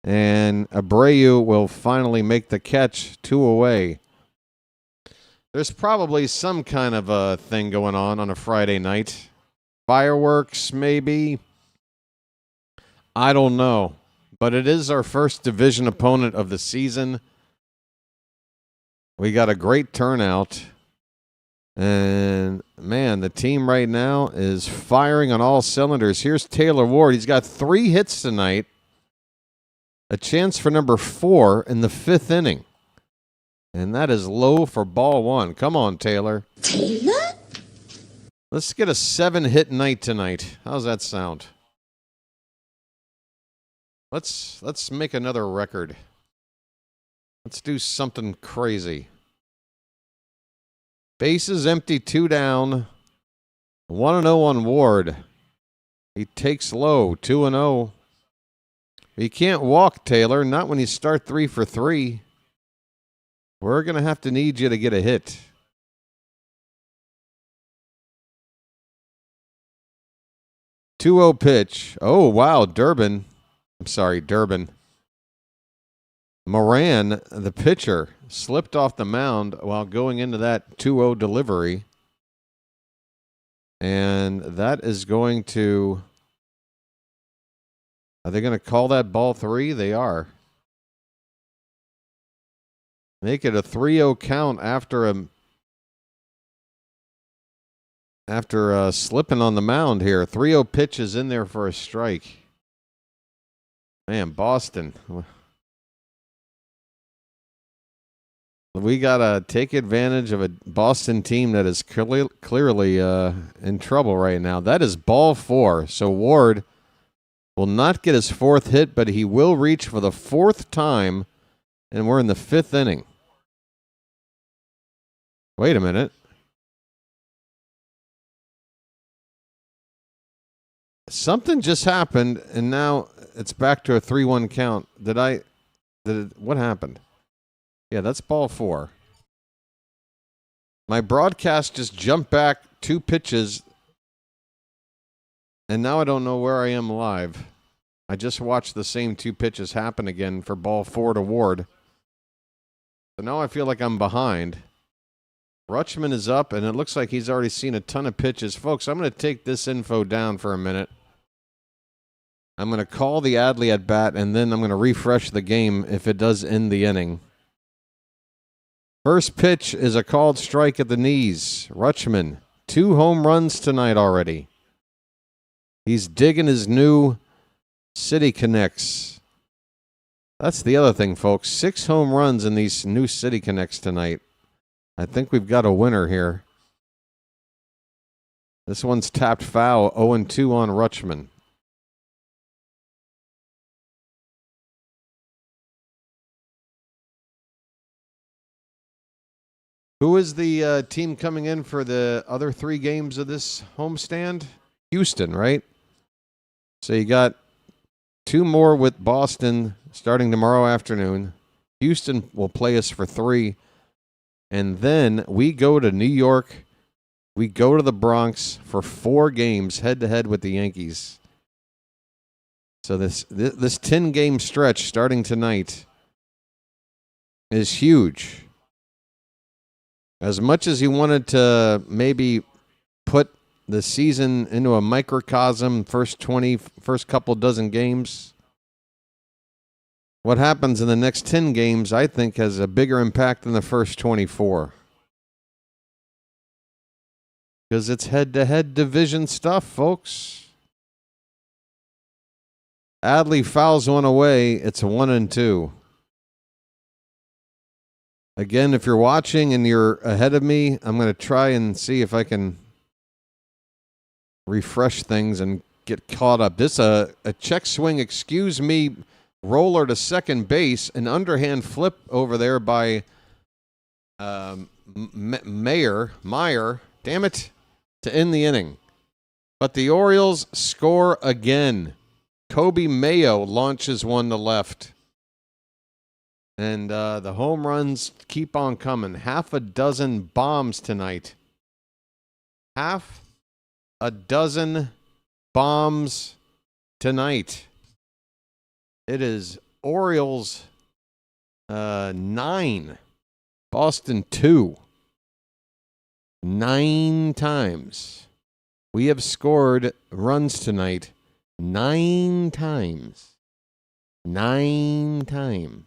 And Abreu will finally make the catch, 2 away. There's probably some kind of a thing going on a Friday night. Fireworks, maybe. I don't know. But it is our first division opponent of the season. We got a great turnout. And, man, the team right now is firing on all cylinders. Here's Taylor Ward. He's got 3 hits tonight. A chance for number 4 in the 5th inning. And that is low for ball 1. Come on, Taylor. Taylor? Let's get a 7-hit night tonight. How's that sound? Let's make another record. Let's do something crazy. Bases empty, 2 down. 1-0 on Ward. He takes low, 2-0. You can't walk, Taylor, not when you start 3 for 3. We're going to have to need you to get a hit. Two-0 pitch. Oh, wow, Durbin. Moran, the pitcher, slipped off the mound while going into that 2-0 delivery. And that is going to... Are they going to call that ball 3? They are. Make it a 3-0 count after slipping on the mound here. 3-0 pitch is in there for a strike. Man, Boston. We got to take advantage of a Boston team that is clearly in trouble right now. That is ball 4. So Ward will not get his 4th hit, but he will reach for the 4th time, and we're in the 5th inning. Wait a minute. Something just happened, and now it's back to a 3-1 count. What happened? Yeah, that's ball 4. My broadcast just jumped back 2 pitches, and now I don't know where I am live. I just watched the same 2 pitches happen again for ball 4 to Ward. So now I feel like I'm behind. Rutschman is up, and it looks like he's already seen a ton of pitches. Folks, I'm going to take this info down for a minute. I'm going to call the Adley at bat, and then I'm going to refresh the game if it does end the inning. First pitch is a called strike at the knees. Rutschman, 2 home runs tonight already. He's digging his new City Connects. That's the other thing, folks. 6 home runs in these new City Connects tonight. I think we've got a winner here. This one's tapped foul, 0-2 on Rutschman. Who is the team coming in for the other 3 games of this homestand? Houston, right? So you got 2 more with Boston starting tomorrow afternoon. Houston will play us for 3. And then we go to New York. We go to the Bronx for 4 games head-to-head with the Yankees. So this 10-game stretch starting tonight is huge. As much as he wanted to maybe put the season into a microcosm, first couple dozen games, what happens in the next 10 games, I think, has a bigger impact than the first 24. Because it's head-to-head division stuff, folks. Adley fouls one away. It's 1-2. Again, if you're watching and you're ahead of me, I'm going to try and see if I can refresh things and get caught up. This a check swing, excuse me, roller to second base, an underhand flip over there by Meyer, damn it, to end the inning. But the Orioles score again. Kobe Mayo launches one to left. And the home runs keep on coming. 6 bombs tonight. 6 bombs tonight. It is Orioles 9, Boston 2. 9 times. We have scored runs tonight 9 times. 9 times.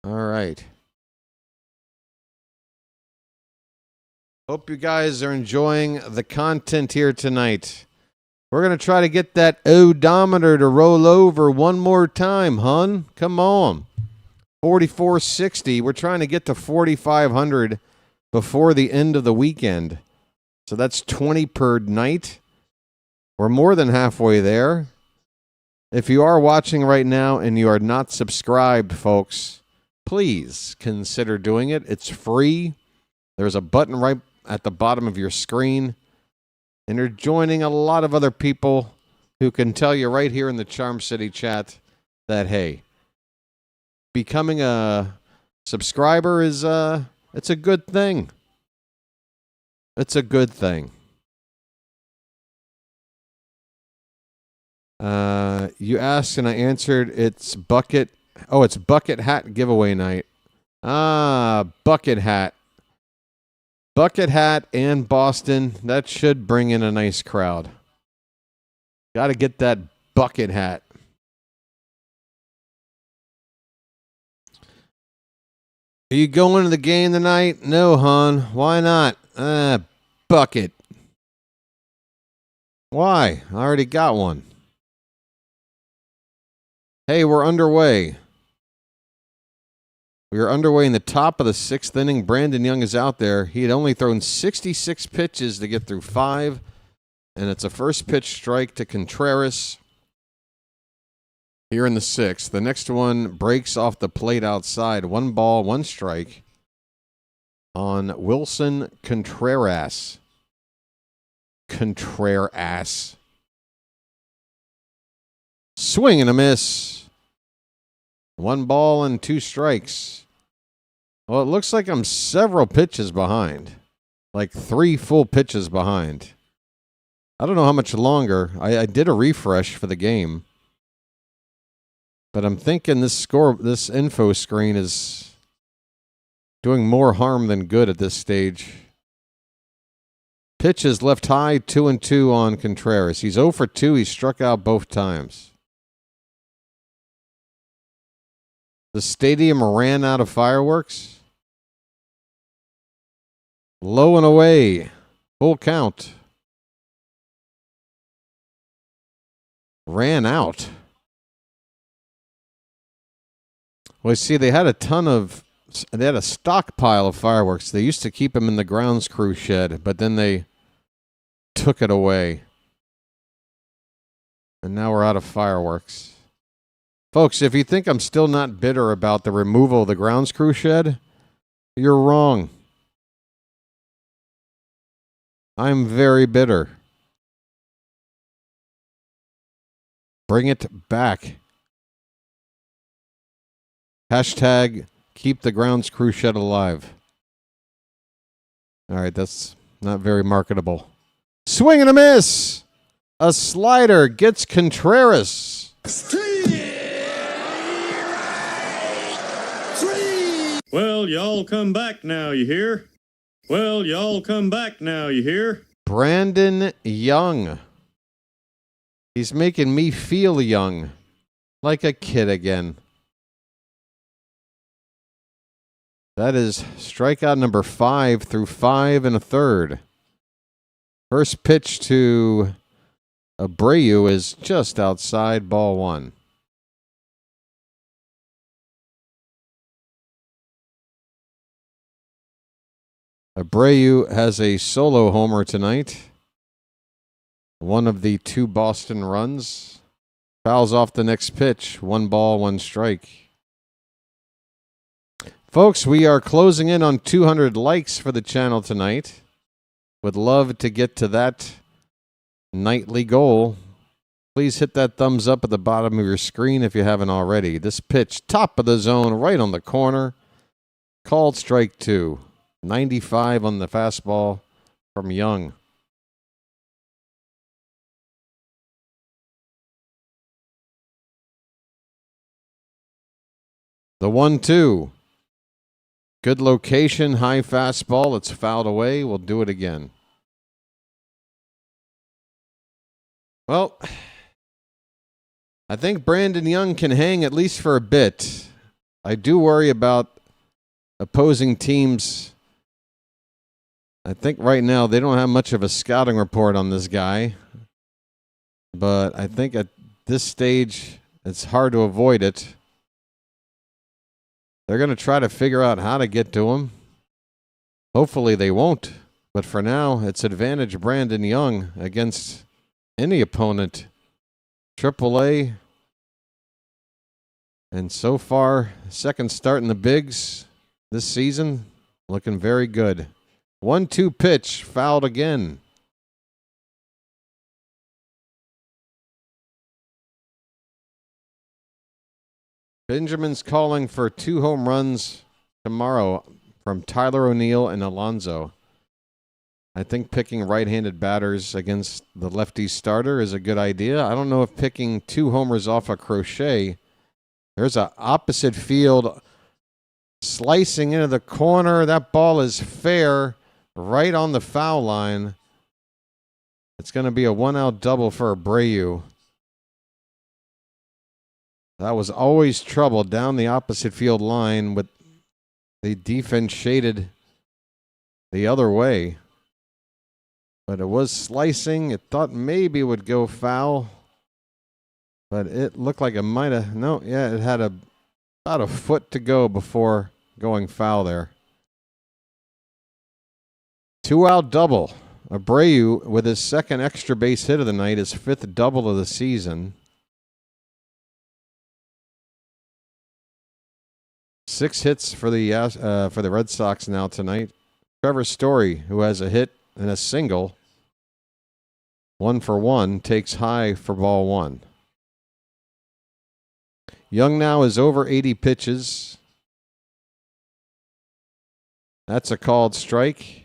All right. Hope you guys are enjoying the content here tonight. We're going to try to get that odometer to roll over one more time, hun. Come on. 4460. We're trying to get to 4,500 before the end of the weekend. So that's 20 per night. We're more than halfway there. If you are watching right now and you are not subscribed, folks, please consider doing it. It's free. There's a button right at the bottom of your screen. And you're joining a lot of other people who can tell you right here in the Charm City chat that, hey, becoming a subscriber is it's a good thing. It's a good thing. You asked and I answered. It's bucket hat giveaway night. Bucket hat. Bucket hat and Boston. That should bring in a nice crowd. Got to get that bucket hat. Are you going to the game tonight? No, hon. Why not? Bucket. Why? I already got one. Hey, we're underway. We are underway in the top of the 6th inning. Brandon Young is out there. He had only thrown 66 pitches to get through 5. And it's a first pitch strike to Contreras here in the 6th. The next one breaks off the plate outside. 1 ball, 1 strike on Wilson Contreras. Swing and a miss. 1 ball and 2 strikes. Well, it looks like I'm several pitches behind. Like 3 full pitches behind. I don't know how much longer. I did a refresh for the game. But I'm thinking this info screen is doing more harm than good at this stage. Pitches left high, 2-2 on Contreras. He's 0 for 2. He struck out both times. The stadium ran out of fireworks. Low and away. Full count. Ran out. Well, see, they had a stockpile of fireworks. They used to keep them in the grounds crew shed, but then they took it away. And now we're out of fireworks. Folks, if you think I'm still not bitter about the removal of the grounds crew shed, you're wrong. I'm very bitter. Bring it back. Hashtag keep the grounds crew shed alive. All right, that's not very marketable. Swing and a miss. A slider gets Contreras. Well, y'all come back now, you hear? Well, y'all come back now, you hear? Brandon Young. He's making me feel young. Like a kid again. That is strikeout number 5 through 5 1/3. First pitch to Abreu is just outside, ball 1. Abreu has a solo homer tonight. One of the 2 Boston runs. Fouls off the next pitch. 1 ball, 1 strike. Folks, we are closing in on 200 likes for the channel tonight. Would love to get to that nightly goal. Please hit that thumbs up at the bottom of your screen if you haven't already. This pitch, top of the zone, right on the corner. Called strike 2. 95 on the fastball from Young. The 1-2. Good location, high fastball. It's fouled away. We'll do it again. Well, I think Brandon Young can hang at least for a bit. I do worry about opposing teams. I think right now they don't have much of a scouting report on this guy. But I think at this stage, it's hard to avoid it. They're going to try to figure out how to get to him. Hopefully they won't. But for now, it's advantage Brandon Young against any opponent. AAA. And so far, second start in the bigs this season. Looking very good. 1-2 pitch. Fouled again. Benjamin's calling for 2 home runs tomorrow from Tyler O'Neill and Alonso. I think picking right-handed batters against the lefty starter is a good idea. I don't know if picking 2 homers off a crochet. There's an opposite field slicing into the corner. That ball is fair, right on the foul line. It's going to be a 1-out double for Abreu. That was always trouble down the opposite field line, with the defense shaded the other way. But it was slicing. It thought maybe it would go foul. But it looked like it might have. No, yeah, it had about a foot to go before going foul there. 2-out double. Abreu with his second extra base hit of the night, his 5th double of the season. 6 hits for the Red Sox now tonight. Trevor Story, who has a hit and a single, 1 for 1, takes high for ball 1. Young now is over 80 pitches. That's a called strike.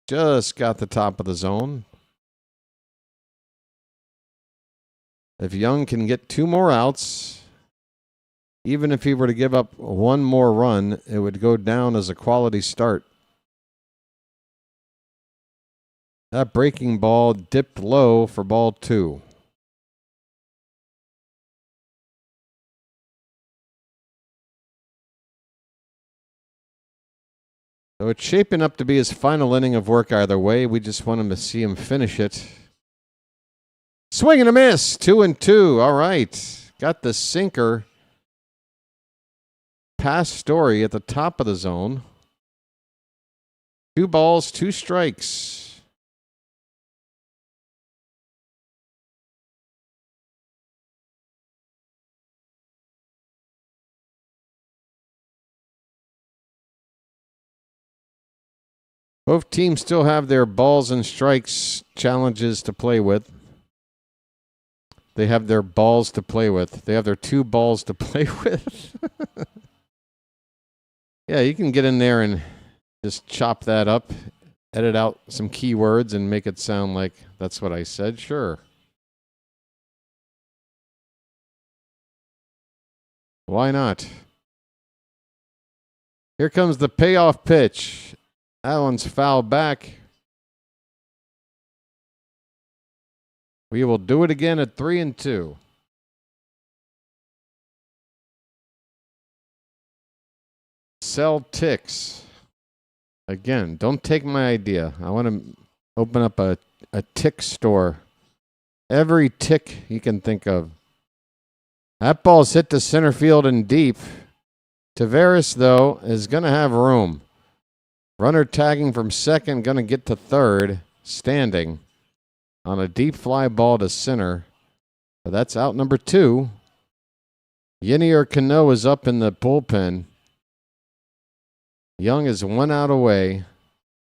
Just got the top of the zone. If Young can get 2 more outs, even if he were to give up 1 more run, it would go down as a quality start. That breaking ball dipped low for ball 2. So it's shaping up to be his final inning of work either way. We just want him to see him finish it. Swing and a miss. 2-2. All right. Got the sinker past Story at the top of the zone. 2 balls, 2 strikes. Both teams still have their balls and strikes challenges to play with. They have their balls to play with. They have their 2 balls to play with. Yeah, you can get in there and just chop that up, edit out some keywords, and make it sound like that's what I said. Sure. Why not? Here comes the payoff pitch. That one's foul back. We will do it again at 3-2. Sell ticks. Again, don't take my idea. I want to open up a tick store. Every tick you can think of. That ball's hit to center field and deep. Tavares, though, is going to have room. Runner tagging from second, going to get to third, standing on a deep fly ball to center. But that's out number 2. Yenier Cano is up in the bullpen. Young is 1 out away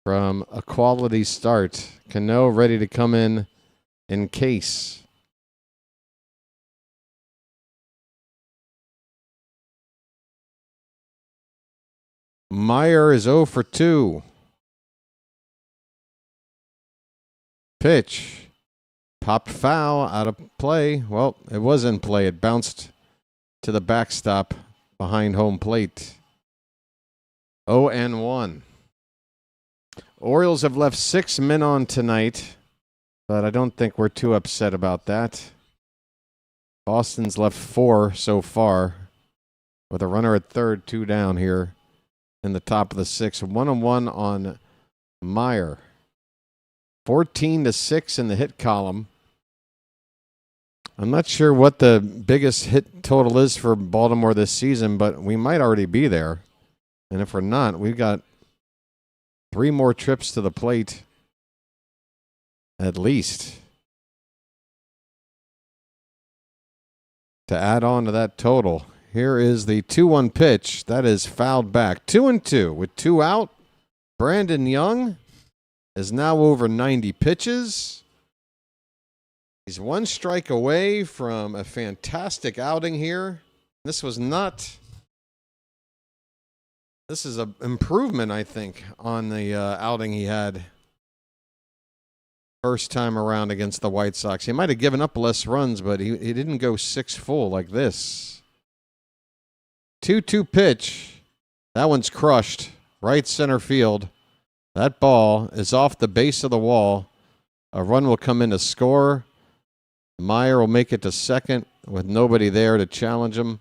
from a quality start. Cano ready to come in case. Meyer is 0 for 2. Pitch. Popped foul, out of play. Well, it was in play. It bounced to the backstop behind home plate. 0-1. Orioles have left 6 men on tonight, but I don't think we're too upset about that. Boston's left 4 so far, with a runner at third, 2 down here in the top of the 6th. 1-1 on Meyer. 14-6 in the hit column. I'm not sure what the biggest hit total is for Baltimore this season, but we might already be there. And if we're not, we've got 3 more trips to the plate at least to add on to that total. Here is the 2-1 pitch. That is fouled back. 2-2 with 2 out. Brandon Young is now over 90 pitches. He's 1 strike away from a fantastic outing here. This is an improvement, I think, on the outing he had first time around against the White Sox. He might have given up less runs, but he didn't go 6 full like this. 2-2 pitch. That one's crushed. Right center field. That ball is off the base of the wall. A run will come in to score. Meyer will make it to second with nobody there to challenge him.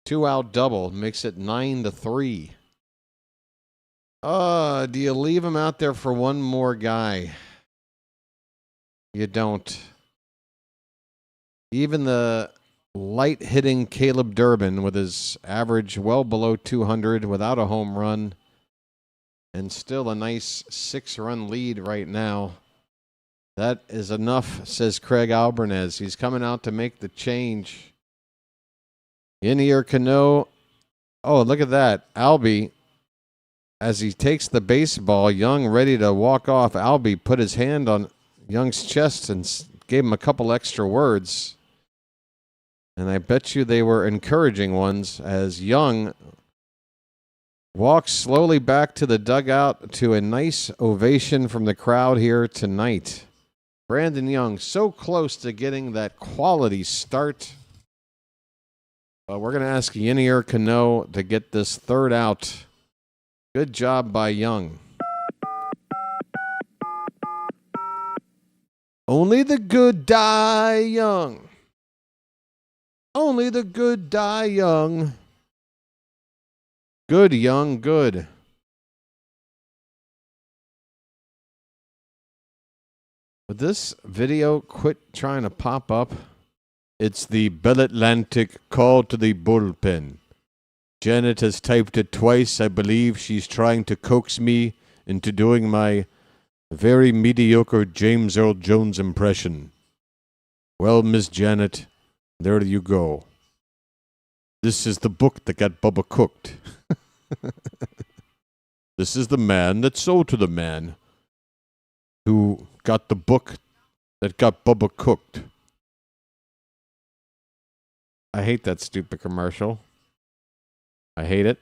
2-out double makes it 9-3. Do you leave him out there for one more guy? You don't. Even the light hitting Caleb Durbin with his average well below 200 without a home run and still a nice 6-run lead right now. That is enough, says Craig Albernez. He's coming out to make the change. Yenier Cano. Oh, look at that. Albie, as he takes the baseball, Young ready to walk off. Albie put his hand on Young's chest and gave him a couple extra words. And I bet you they were encouraging ones as Young walks slowly back to the dugout to a nice ovation from the crowd here tonight. Brandon Young so close to getting that quality start. We're going to ask Yenier Cano to get this third out. Good job by Young. Only the good die young. Only the good die young. Good, Young, good. Would this video quit trying to pop up? It's the Bell Atlantic call to the bullpen. Janet has typed it twice. I believe she's trying to coax me into doing my very mediocre James Earl Jones impression. Well, Miss Janet, there you go. This is the book that got Bubba cooked. This is the man that sold to the man who got the book that got Bubba cooked. I hate that stupid commercial. I hate it.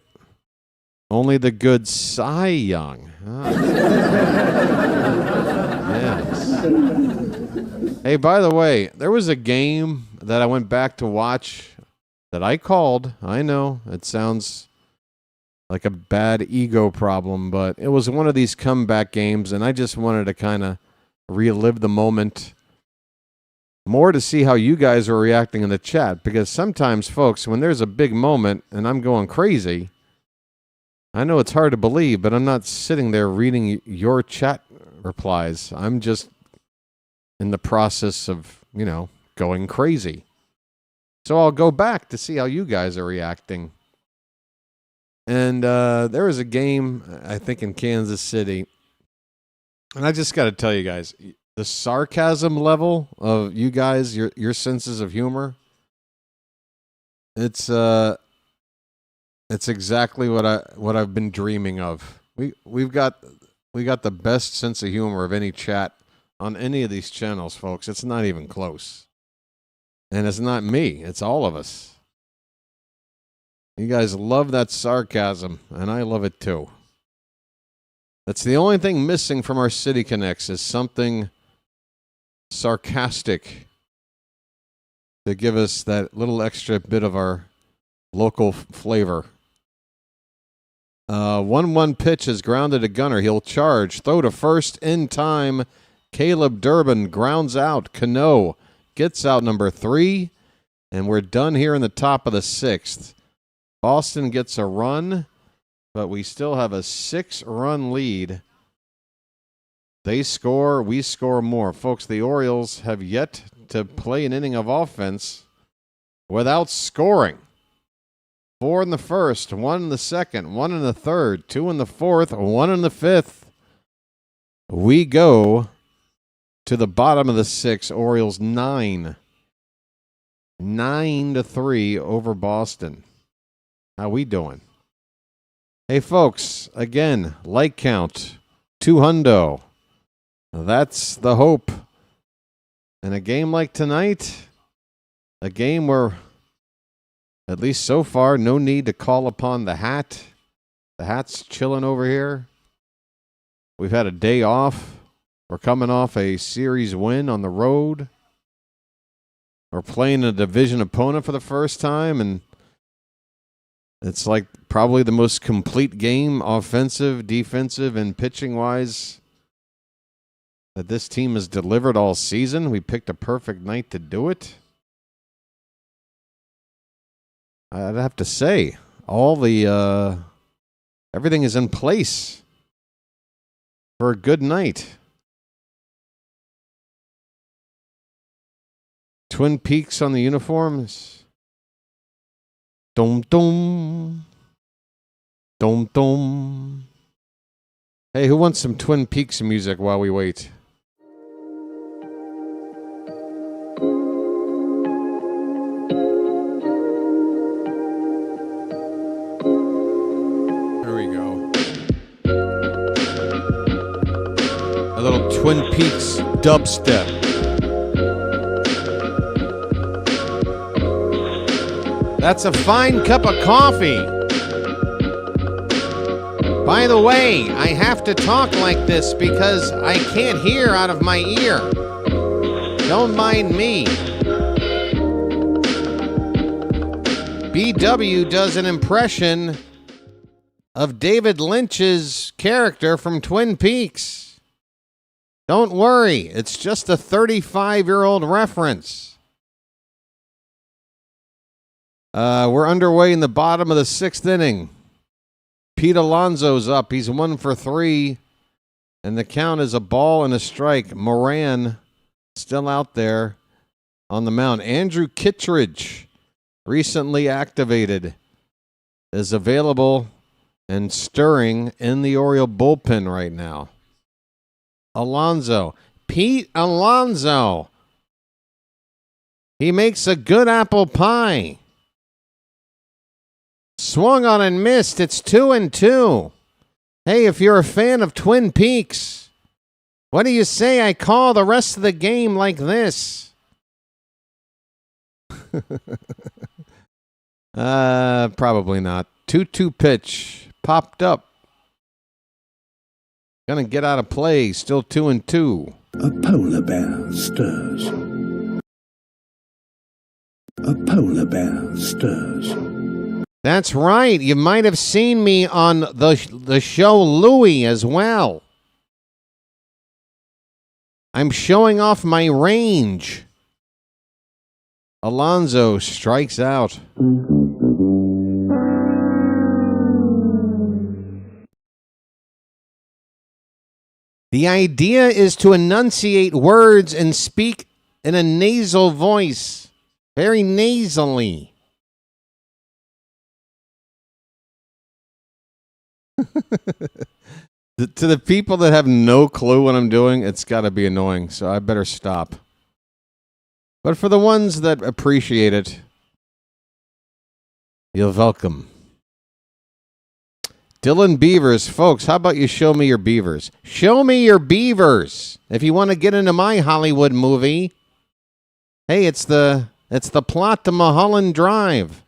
Only the good Cy Young. Yes. Hey, by the way, there was a game that I went back to watch that I called. I know, it sounds like a bad ego problem, but it was one of these comeback games, and I just wanted to kind of relive the moment more to see how you guys are reacting in the chat, because sometimes, folks, when there's a big moment and I'm going crazy, I know it's hard to believe, but I'm not sitting there reading your chat replies. I'm just in the process of, going crazy. So I'll go back to see how you guys are reacting. And there was a game, I think, in Kansas City. And I just got to tell you guys, the sarcasm level of you guys, your senses of humor, it's exactly what I've been dreaming of. We got the best sense of humor of any chat on any of these channels, folks. It's not even close. And it's not me, it's all of us. You guys love that sarcasm, and I love it too. That's the only thing missing from our City Connects is something sarcastic to give us that little extra bit of our local flavor. 1-1 pitch is grounded to Gunner. He'll charge. Throw to first in time. Caleb Durbin grounds out. Cano gets out number 3. And we're done here in the top of the 6th. Boston gets a run, but we still have a 6-run lead. They score, we score more. Folks, the Orioles have yet to play an inning of offense without scoring. 4 in the first, 1 in the second, 1 in the third, 2 in the fourth, 1 in the fifth. We go to the bottom of the 6th. Orioles 9. 9-3 over Boston. How we doing? Hey, folks, again, like count, 200. That's the hope. And a game like tonight, a game where, at least so far, no need to call upon the hat. The hat's chilling over here. We've had a day off. We're coming off a series win on the road. We're playing a division opponent for the first time, and it's like probably the most complete game, offensive, defensive, and pitching-wise, that this team has delivered all season. We picked a perfect night to do it. I'd have to say, everything is in place for a good night. Twin Peaks on the uniforms. Dum dum. Dum dum. Hey, who wants some Twin Peaks music while we wait? There we go. A little Twin Peaks dubstep. That's a fine cup of coffee. By the way, I have to talk like this because I can't hear out of my ear. Don't mind me. BW does an impression of David Lynch's character from Twin Peaks. Don't worry, it's just a 35-year-old reference. We're underway in the bottom of the 6th inning. Pete Alonso's up. He's 1 for 3. And the count is a ball and a strike. Moran still out there on the mound. Andrew Kittredge, recently activated, is available and stirring in the Oriole bullpen right now. Alonso. Pete Alonso. He makes a good apple pie. Swung on and missed. It's 2-2. Hey, if you're a fan of Twin Peaks, what do you say I call the rest of the game like this? Probably not. 2-2 pitch. Popped up. Gonna get out of play. Still 2-2. A polar bear stirs. A polar bear stirs. That's right. You might have seen me on the show Louie as well. I'm showing off my range. Alonso strikes out. The idea is to enunciate words and speak in a nasal voice, very nasally. To the people that have no clue what I'm doing, it's got to be annoying, so I better stop. But for the ones that appreciate it, you're welcome. Dylan Beavers, folks, how about you show me your beavers? Show me your beavers if you want to get into my Hollywood movie. Hey, it's the plot to Mulholland Drive.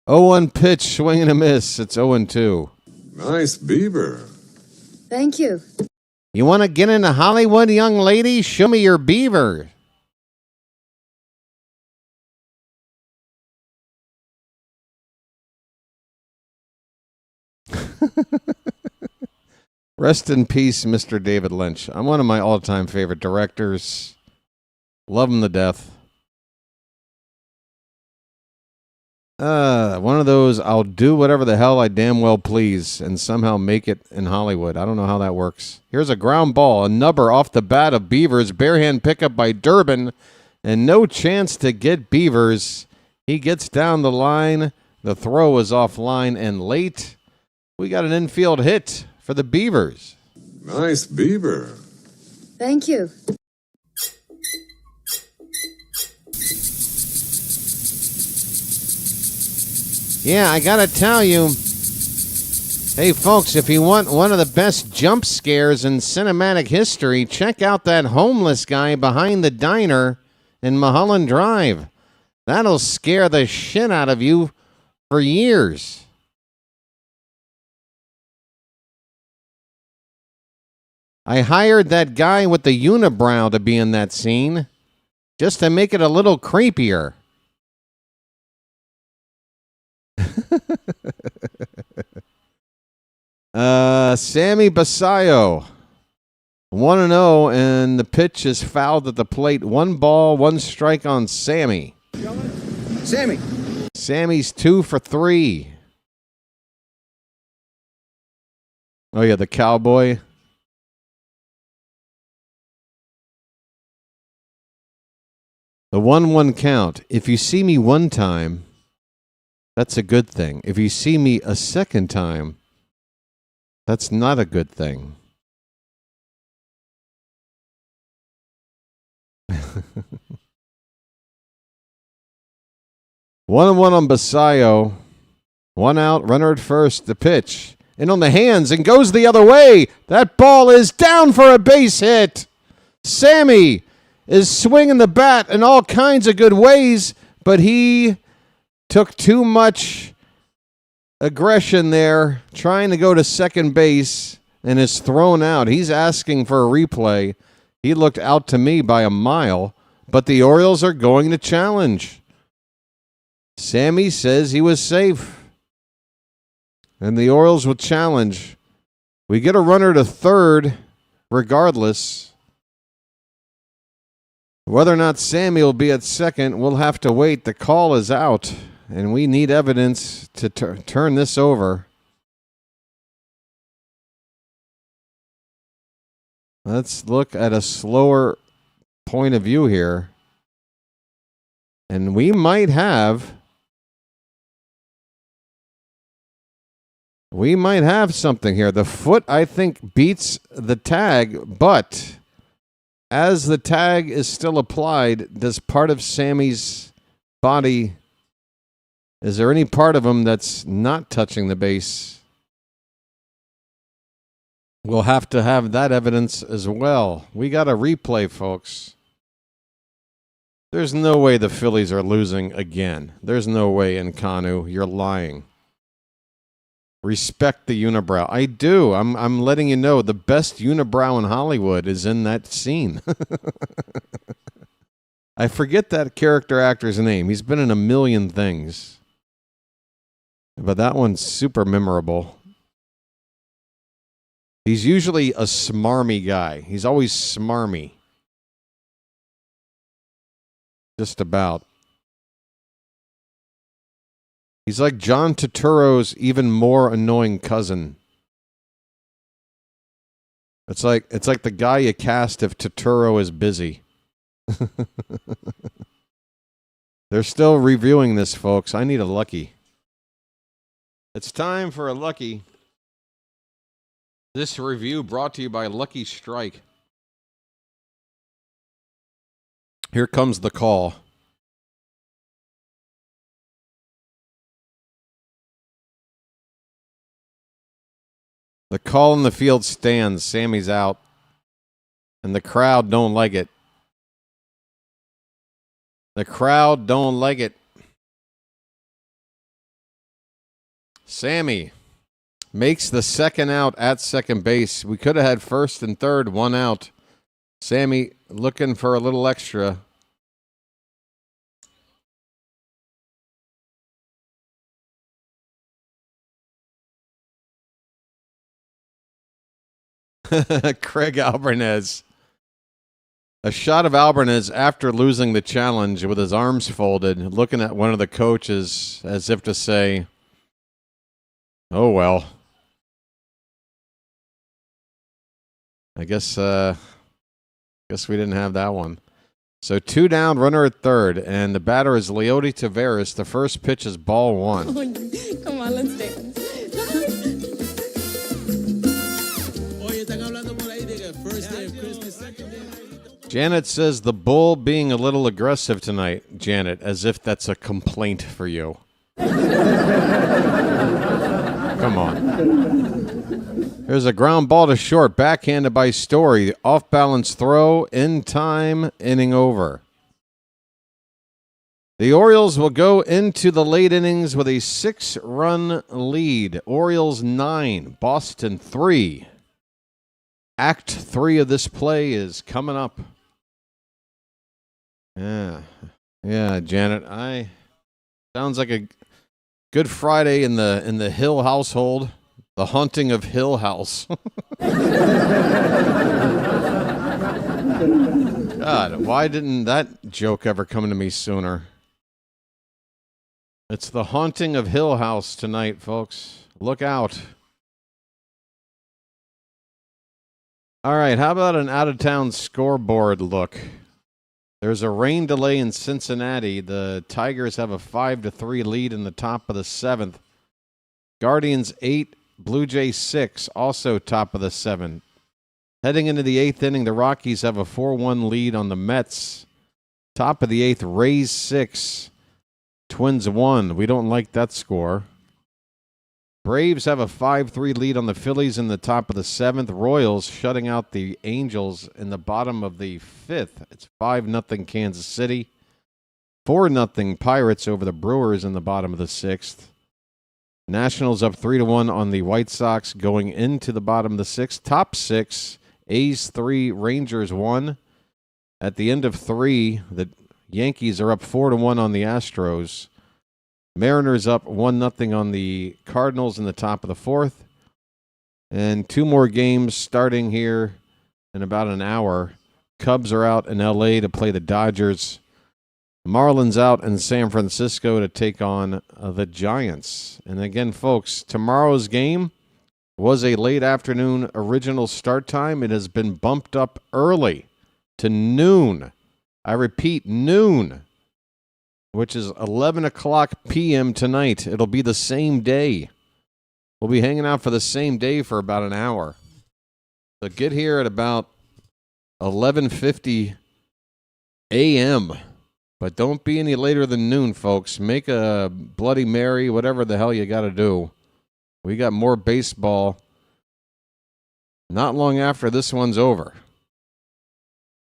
0-1 pitch, swing and a miss. It's 0-2. Nice beaver. Thank you. You want to get into Hollywood, young lady? Show me your beaver. Rest in peace, Mr. David Lynch. I'm one of my all-time favorite directors. Love him to death. One of those, I'll do whatever the hell I damn well please and somehow make it in Hollywood. I don't know how that works. Here's a ground ball, a nubber off the bat of Beavers, barehand pickup by Durbin, and no chance to get Beavers. He gets down the line. The throw is offline and late. We got an infield hit for the Beavers. Nice beaver. Thank you. Yeah, I gotta tell you, hey folks, if you want one of the best jump scares in cinematic history, check out that homeless guy behind the diner in Mulholland Drive. That'll scare the shit out of you for years. I hired that guy with the unibrow to be in that scene, just to make it a little creepier. Sammy Basayo, 1-0, and the pitch is fouled at the plate. 1 ball, 1 strike on Sammy. Sammy. Sammy's 2 for 3. Oh, yeah, the cowboy. The 1-1 count. If you see me one time, that's a good thing. If you see me a second time, that's not a good thing. 1-1 on Basayo. 1 out, runner at first. The pitch. In on the hands and goes the other way. That ball is down for a base hit. Sammy is swinging the bat in all kinds of good ways, but he took too much aggression there, trying to go to second base, and is thrown out. He's asking for a replay. He looked out to me by a mile, but the Orioles are going to challenge. Sammy says he was safe, and the Orioles will challenge. We get a runner to third regardless. Whether or not Sammy will be at second, we'll have to wait. The call is out, and we need evidence to turn this over. Let's look at a slower point of view here. And we might have something here. The foot, I think, beats the tag, but as the tag is still applied, does part of Sammy's body, is there any part of him that's not touching the base? We'll have to have that evidence as well. We got a replay, folks. There's no way the Phillies are losing again. There's no way, Nkanu. You're lying. Respect the unibrow. I do. I'm letting you know the best unibrow in Hollywood is in that scene. I forget that character actor's name. He's been in a million things. But that one's super memorable. He's usually a smarmy guy. He's always smarmy. Just about. He's like John Turturro's even more annoying cousin. It's like the guy you cast if Turturro is busy. They're still reviewing this, folks. I need a lucky. It's time for a lucky. This review brought to you by Lucky Strike. Here comes the call. The call in the field stands. Sammy's out. And the crowd don't like it. The crowd don't like it. Sammy makes the second out at second base. We could have had first and third, one out. Sammy looking for a little extra. Craig Alvarez. A shot of Alvarez after losing the challenge with his arms folded, looking at one of the coaches as if to say, oh, well. I guess we didn't have that one. So 2 down, runner at third, and the batter is Leody Taveras. The first pitch is ball 1. Come on, let's dance. Janet says the bull being a little aggressive tonight, Janet, as if that's a complaint for you. Come on. There's a ground ball to short, backhanded by Story. Off-balance throw, in time, inning over. The Orioles will go into the late innings with a 6-run lead. Orioles 9, Boston 3. Act 3 of this play is coming up. Yeah, Janet. Sounds like a good Friday in the Hill household. The Haunting of Hill House. God, why didn't that joke ever come to me sooner? It's the Haunting of Hill House tonight, folks. Look out. All right, how about an out-of-town scoreboard look? There's a rain delay in Cincinnati. The Tigers have a 5-3 lead in the top of the 7th. Guardians 8, Blue Jays 6, also top of the 7th. Heading into the 8th inning, the Rockies have a 4-1 lead on the Mets. Top of the 8th, Rays 6, Twins 1. We don't like that score. Braves have a 5-3 lead on the Phillies in the top of the 7th. Royals shutting out the Angels in the bottom of the 5th. It's 5-0 Kansas City. 4-0 Pirates over the Brewers in the bottom of the 6th. Nationals up 3-1 on the White Sox going into the bottom of the 6th. Top 6, A's 3, Rangers 1. At the end of 3, the Yankees are up 4-1 on the Astros. Mariners up 1-0 on the Cardinals in the top of the 4th. And 2 more games starting here in about an hour. Cubs are out in L.A. to play the Dodgers. Marlins out in San Francisco to take on the Giants. And again, folks, tomorrow's game was a late afternoon original start time. It has been bumped up early to noon. I repeat, noon, which is 11 o'clock p.m. tonight. It'll be the same day. We'll be hanging out for the same day for about an hour. So get here at about 11:50 a.m., but don't be any later than noon, folks. Make a Bloody Mary, whatever the hell you got to do. We got more baseball not long after this one's over.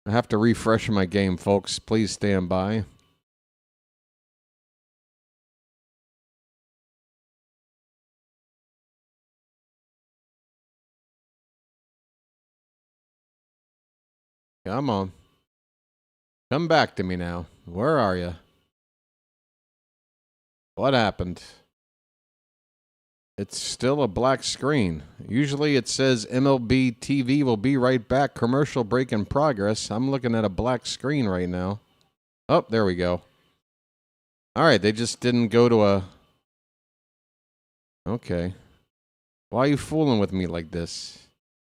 I have to refresh my game, folks. Please stand by. Come on. Come back to me now. Where are you? What happened? It's still a black screen. Usually it says MLB TV will be right back. Commercial break in progress. I'm looking at a black screen right now. Oh, there we go. All right, they just didn't go to a... Okay. Why are you fooling with me like this?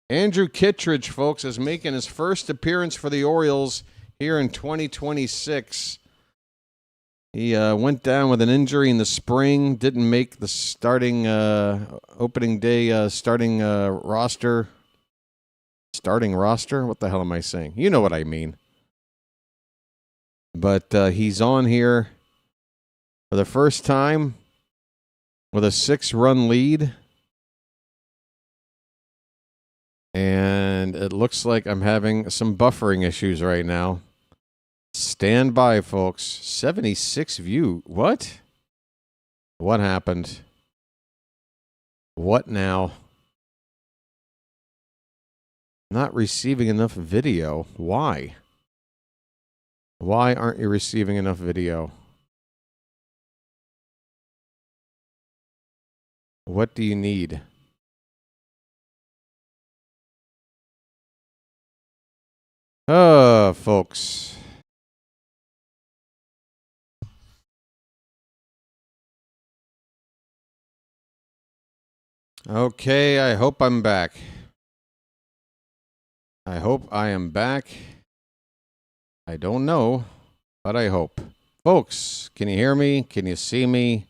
Andrew Kittredge, folks, is making his first appearance for the Orioles here in 2026. He went down with an injury in the spring, didn't make the starting opening day starting roster. Starting roster? What the hell am I saying? You know what I mean. But he's on here for the first time with a 6-run lead. And it looks like I'm having some buffering issues right now. Stand by, folks. 76 view. What? What happened? What now? Not receiving enough video. Why? Why aren't you receiving enough video? What do you need? Folks. Okay, I hope I'm back. I hope I am back. I don't know, but I hope. Folks, can you hear me? Can you see me?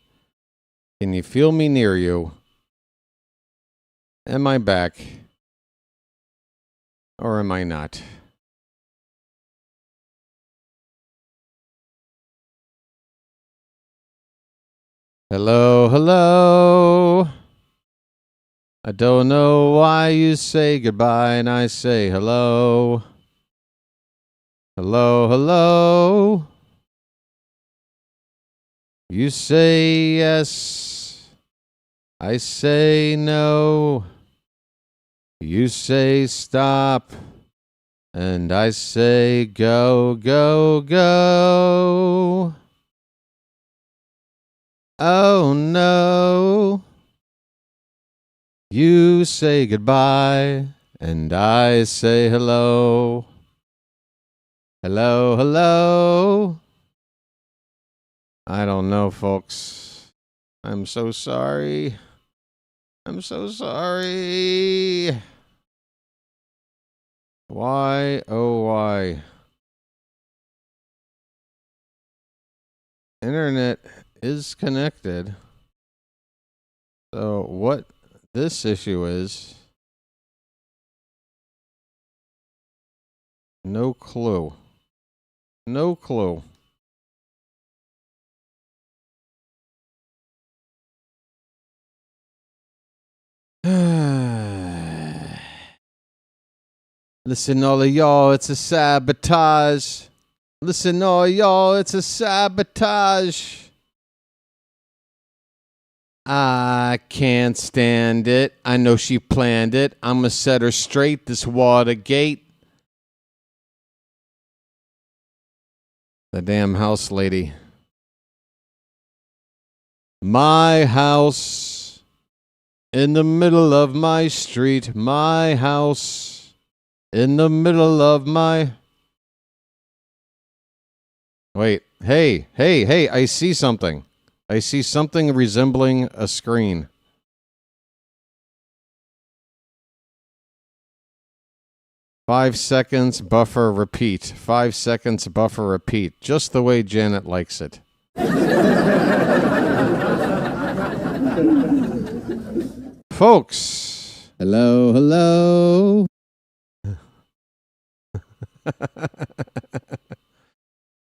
Can you feel me near you? Am I back? Or am I not? Hello, hello. I don't know why you say goodbye and I say hello. Hello, hello. You say yes. I say no. You say stop. And I say go, go, go. Oh no. You say goodbye, and I say hello. Hello, hello. I don't know, folks. I'm so sorry. I'm so sorry. Why, oh why? Internet is connected. So what this issue is, no clue. No clue. Listen, all of y'all, it's a sabotage. Listen, all y'all, it's a sabotage. I can't stand it. I know she planned it. I'm going to set her straight, this Watergate. The damn house lady. My house in the middle of my street. My house in the middle of my... Wait. Hey, I see something. I see something resembling a screen. Five seconds, buffer, repeat. 5 seconds, buffer, repeat. Just the way Janet likes it. Folks. Hello.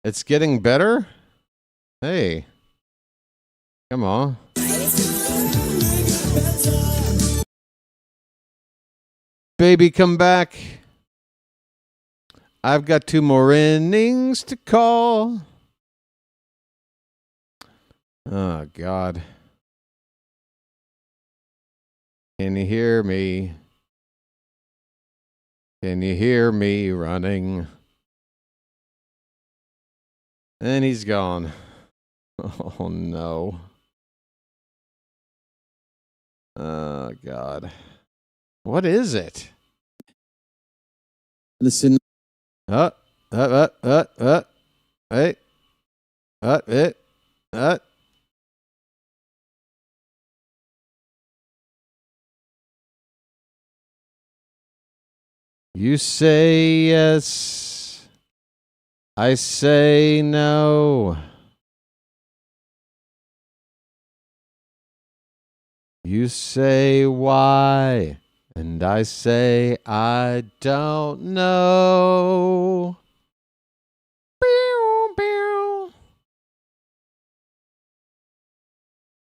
It's getting better? Hey. Come on. Baby, come back. I've got 2 more innings to call. Oh, God. Can you hear me? Can you hear me running? And he's gone. Oh, no. Oh, God. What is it? Listen. Hey. You say yes. I say no. You say why, and I say I don't know.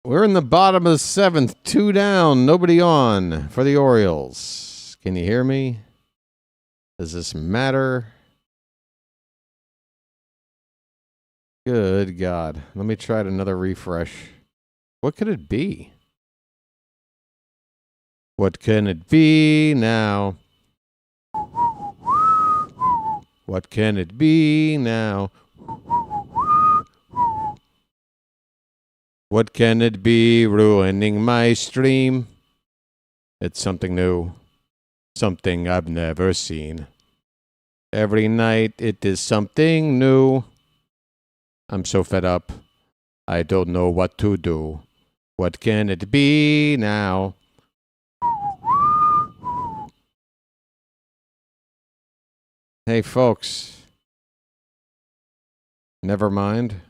We're in the bottom of the 7th, 2 down, nobody on for the Orioles. Can you hear me? Does this matter? Good God. Let me try another refresh. What could it be? What can it be now? What can it be now? What can it be ruining my stream? It's something new. Something I've never seen. Every night it is something new. I'm so fed up. I don't know what to do. What can it be now? Hey, folks. Never mind.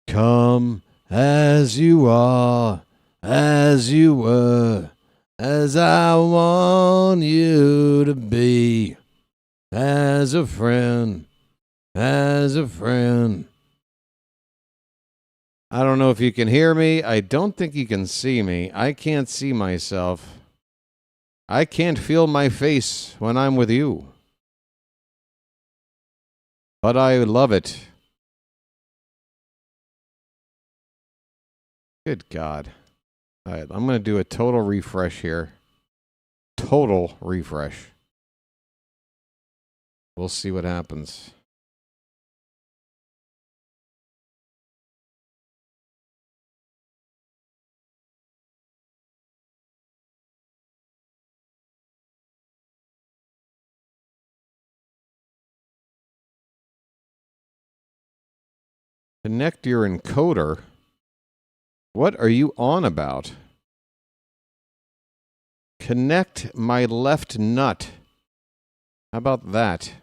Come as you are, as you were, as I want you to be, as a friend, as a friend. I don't know if you can hear me. I don't think you can see me. I can't see myself. I can't feel my face when I'm with you. But I love it. Good God. All right, I'm going to do a total refresh here. Total refresh. We'll see what happens. Connect your encoder. What are you on about? Connect my left nut. How about that?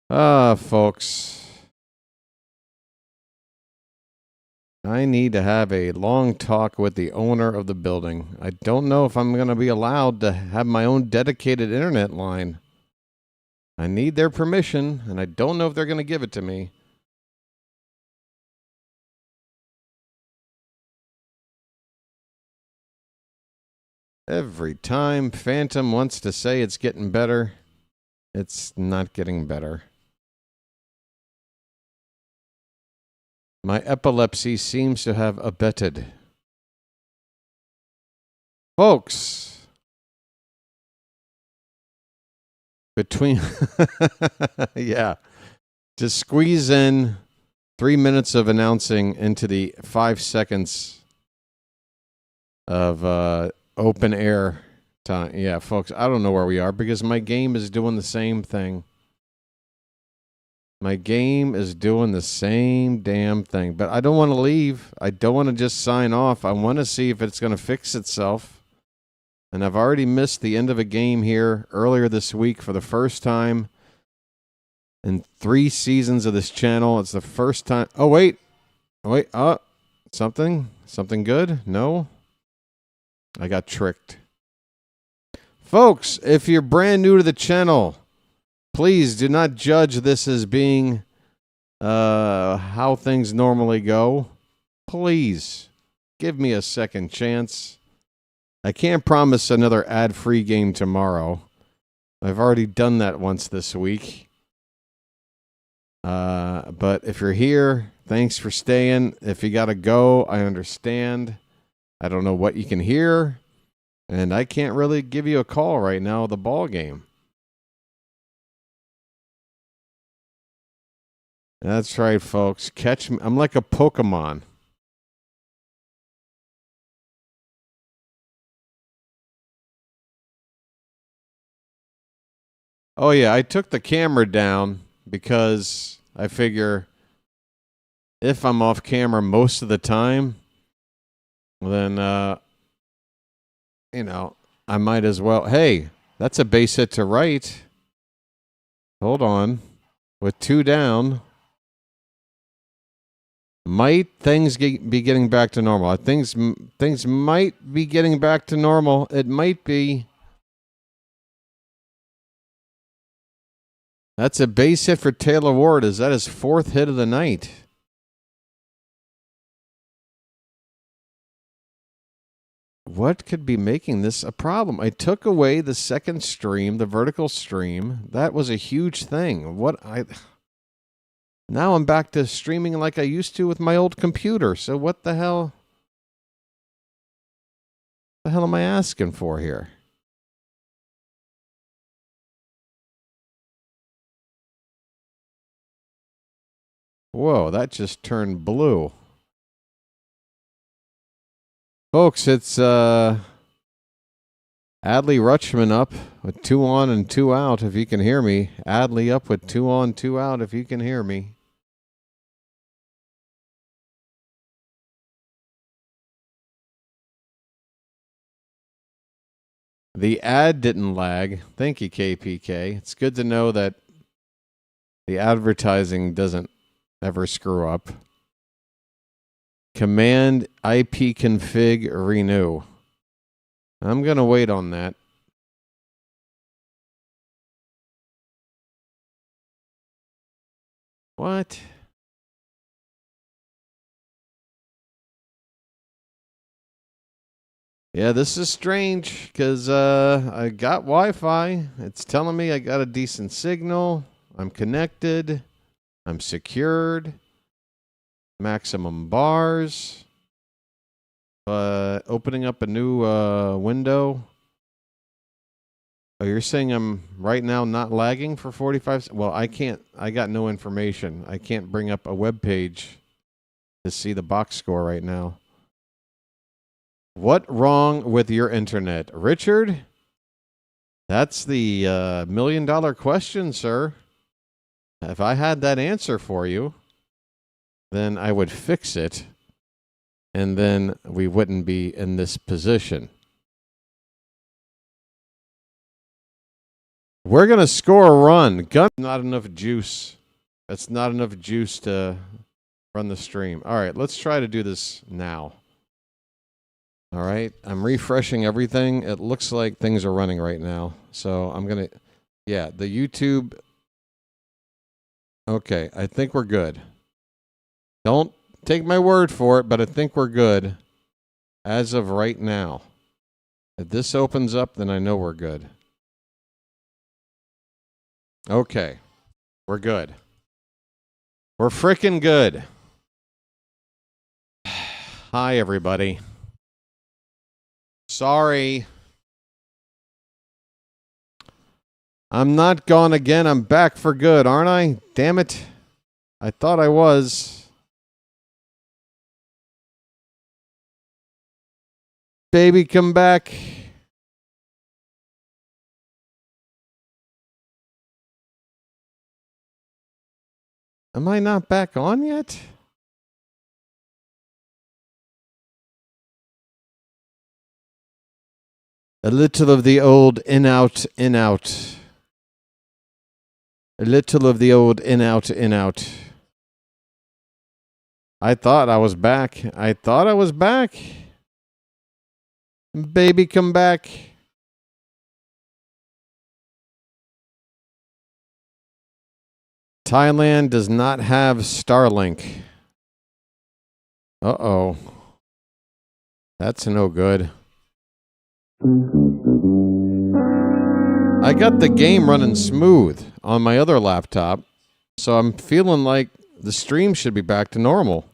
Folks. I need to have a long talk with the owner of the building. I don't know if I'm going to be allowed to have my own dedicated internet line. I need their permission, and I don't know if they're going to give it to me. Every time Phantom wants to say it's getting better, it's not getting better. My epilepsy seems to have abated. Folks, between, yeah, to squeeze in 3 minutes of announcing into the 5 seconds of open air time. Yeah, folks, I don't know where we are because my game is doing the same thing. My game is doing the same damn thing. But I don't want to leave. I don't want to just sign off. I want to see if it's going to fix itself. And I've already missed the end of a game here earlier this week for the first time in 3 seasons of this channel. It's the first time. Oh, wait. Something good? No? I got tricked. Folks, if you're brand new to the channel, please do not judge this as being how things normally go. Please give me a second chance. I can't promise another ad-free game tomorrow. I've already done that once this week. But if you're here, thanks for staying. If you got to go, I understand. I don't know what you can hear. And I can't really give you a call right now, the ball game. That's right, folks. Catch me. I'm like a Pokemon. Oh, yeah, I took the camera down because I figure if I'm off camera most of the time, then, I might as well. Hey, that's a base hit to right. Hold on. With 2 down. Might things be getting back to normal? Things might be getting back to normal. It might be. That's a base hit for Taylor Ward. Is that his 4th hit of the night? What could be making this a problem? I took away the second stream, the vertical stream. That was a huge thing. Now I'm back to streaming like I used to with my old computer. So what the hell? The hell am I asking for here? Whoa, that just turned blue. Folks, it's Adley Rutschman up with 2 on and 2 out, if you can hear me. Adley up with 2 on, 2 out, if you can hear me. The ad didn't lag. Thank you, KPK. It's good to know that the advertising doesn't ever screw up. Command IP config renew. I'm going to wait on that. What? Yeah, this is strange because I got Wi-Fi. It's telling me I got a decent signal. I'm connected. I'm secured. Maximum bars. Opening up a new window. Oh, you're saying I'm right now not lagging for 45 seconds? Well, I can't. I got no information. I can't bring up a web page to see the box score right now. What wrong with your internet? Richard? That's the $1 million question, sir. If I had that answer for you, then I would fix it, and then we wouldn't be in this position. We're going to score a run. Gun, not enough juice. That's not enough juice to run the stream. All right, let's try to do this now. All right, I'm refreshing everything. It looks like things are running right now. So I'm going to... Yeah, the YouTube. Okay, I think we're good. Don't take my word for it, but I think we're good as of right now. If this opens up, then I know we're good. Okay, we're good. We're freaking good. Hi, everybody. Sorry. I'm not gone again. I'm back for good, aren't I? Damn it. I thought I was. Baby, come back. Am I not back on yet? A little of the old in, out, in, out. A little of the old in, out, in, out. I thought I was back. I thought I was back. Baby, come back. Thailand does not have Starlink. Uh-oh. That's no good. I got the game running smooth on my other laptop, so I'm feeling like the stream should be back to normal.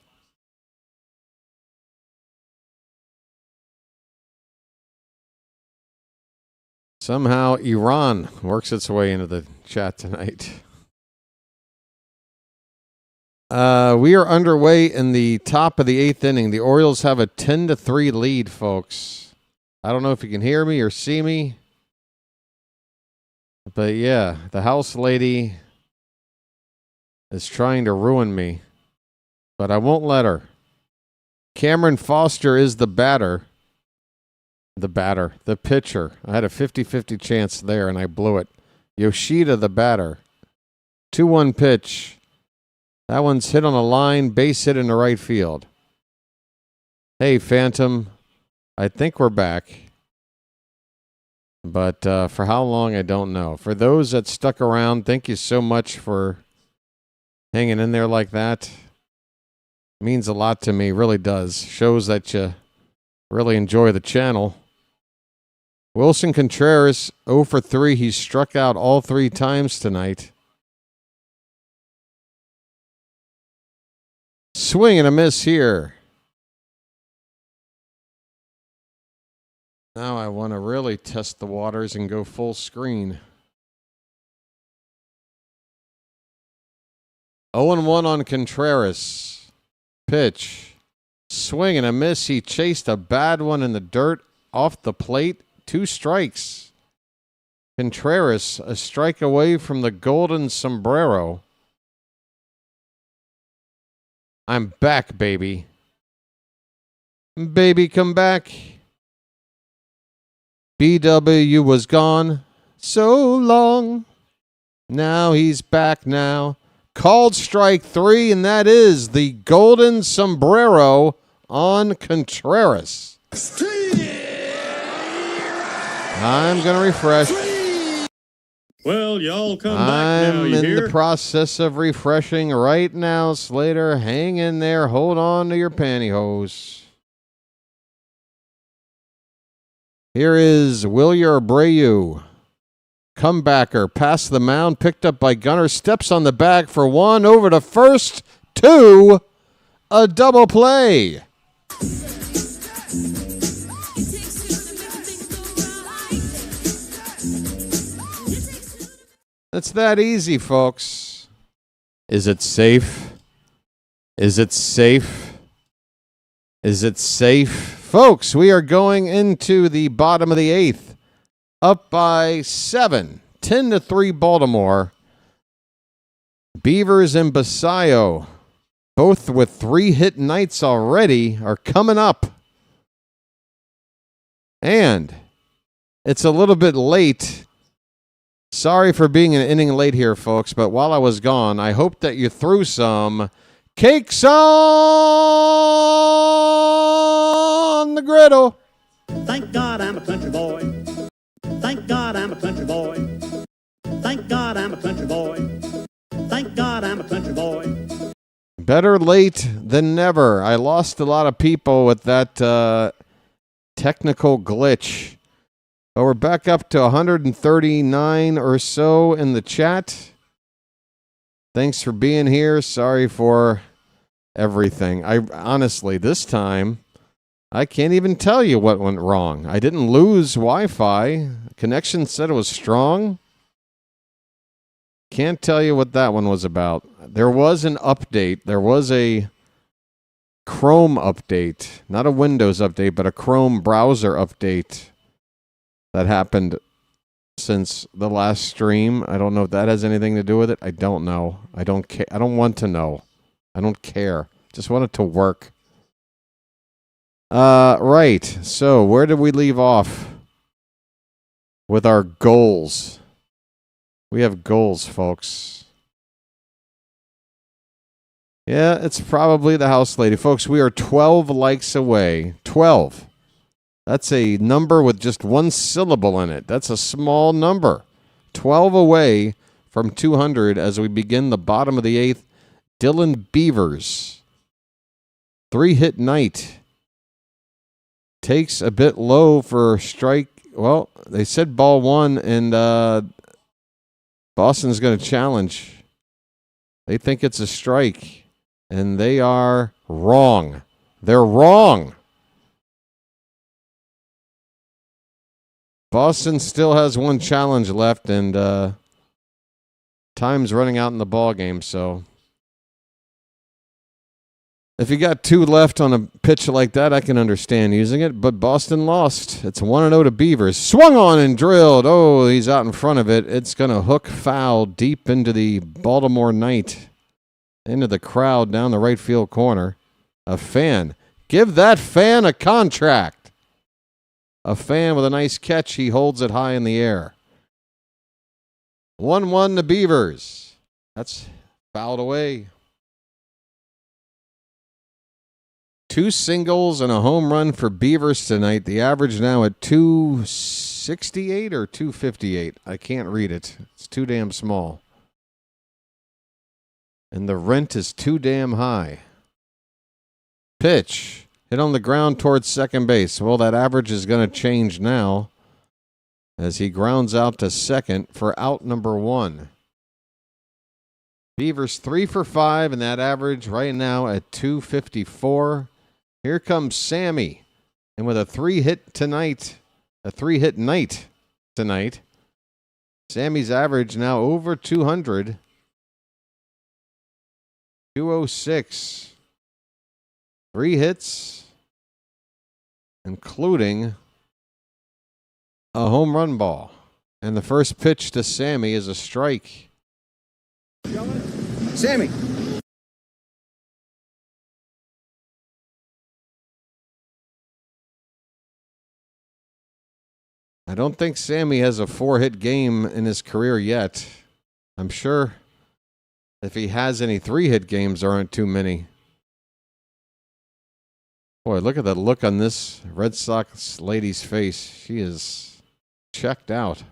Somehow Iran works its way into the chat tonight. We are underway in the top of the 8th inning. The Orioles have a 10-3 lead, folks. I don't know if you can hear me or see me. But yeah, the house lady is trying to ruin me. But I won't let her. Cameron Foster is the batter. The pitcher. I had a 50-50 chance there, and I blew it. Yoshida, the batter. 2-1 pitch. That one's hit on a line, base hit in the right field. Hey, Phantom. I think we're back. But for how long, I don't know. For those that stuck around, thank you so much for hanging in there like that. It means a lot to me, really does. Shows that you really enjoy the channel. Wilson Contreras, 0 for 3. He struck out all 3 times tonight. Swing and a miss here. Now I want to really test the waters and go full screen. 0-1 on Contreras. Pitch. Swing and a miss. He chased a bad one in the dirt off the plate. 2 strikes. Contreras, a strike away from the golden sombrero. I'm back, baby. Baby, come back. BW was gone so long. Now he's back now. Called strike 3, and that is the golden sombrero on Contreras. I'm going to refresh. Well, y'all come back now, I'm you in hear? the process of refreshing right now, Slater. Hang in there. Hold on to your pantyhose. Here is Wilyer Abreu. Comebacker. Past the mound. Picked up by Gunner. Steps on the bag for 1. Over to first. 2. A double play. It's that easy, folks. Is it safe? Is it safe? Is it safe? Folks, we are going into the bottom of the 8th. Up by 7. 10-3 Baltimore. Beavers and Basayo, both with 3 hit nights already, are coming up. And it's a little bit late. Sorry for being an inning late here, folks, but while I was gone, I hope that you threw some cakes on the griddle. Thank God I'm a country boy. Thank God I'm a country boy. Better late than never. I lost a lot of people with that technical glitch. But we're back up to 139 or so in the chat. Thanks for being here. Sorry for everything. I honestly, this time, I can't even tell you what went wrong. I didn't lose Wi-Fi. Connection said it was strong. Can't tell you what that one was about. There was an update. There was a Chrome update. Not a Windows update, but a Chrome browser update that happened since the last stream. I don't know if that has anything to do with it. I don't know. I don't care. I don't want to know. I don't care. Just want it to work. Right. So where did we leave off with our goals? We have goals, folks. Yeah, it's probably the house lady. Folks, we are 12 likes away. 12. That's a number with just one syllable in it. That's a small number. 12 away from 200 as we begin the bottom of the 8th. Dylan Beavers. 3-hit night. Takes a bit low for strike. Well, they said ball one, and Boston's going to challenge. They think it's a strike, and they are wrong. They're wrong. Boston still has one challenge left, and time's running out in the ball game. So if you got 2 left on a pitch like that, I can understand using it. But Boston lost. It's 1-0 to Beavers. Swung on and drilled. Oh, he's out in front of it. It's going to hook foul deep into the Baltimore night, into the crowd down the right field corner. A fan. Give that fan a contract. A fan with a nice catch. He holds it high in the air. 1-1 to Beavers. That's fouled away. 2 singles and a home run for Beavers tonight. The average now at 268 or 258. I can't read it. It's too damn small. And the rent is too damn high. Pitch. Hit on the ground towards second base. Well, that average is going to change now as he grounds out to second for out number 1. Beavers 3 for 5, and that average right now at 254. Here comes Sammy, and with a 3-hit night tonight, Sammy's average now over 200. 206. 3 hits, including a home run ball. And the first pitch to Sammy is a strike. Sammy. I don't think Sammy has a 4-hit game in his career yet. I'm sure if he has any 3-hit games, there aren't too many. Boy, look at the look on this Red Sox lady's face. She is checked out.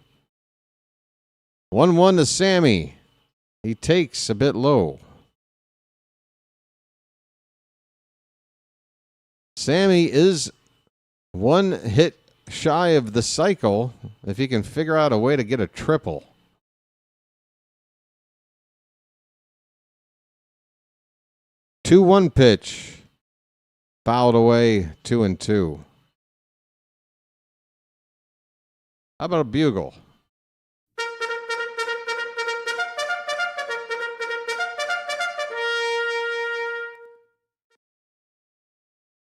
1-1 to Sammy. He takes a bit low. Sammy is 1 hit shy of the cycle if he can figure out a way to get a triple. Two 2-1 pitch. Fouled away 2-2. How about a bugle?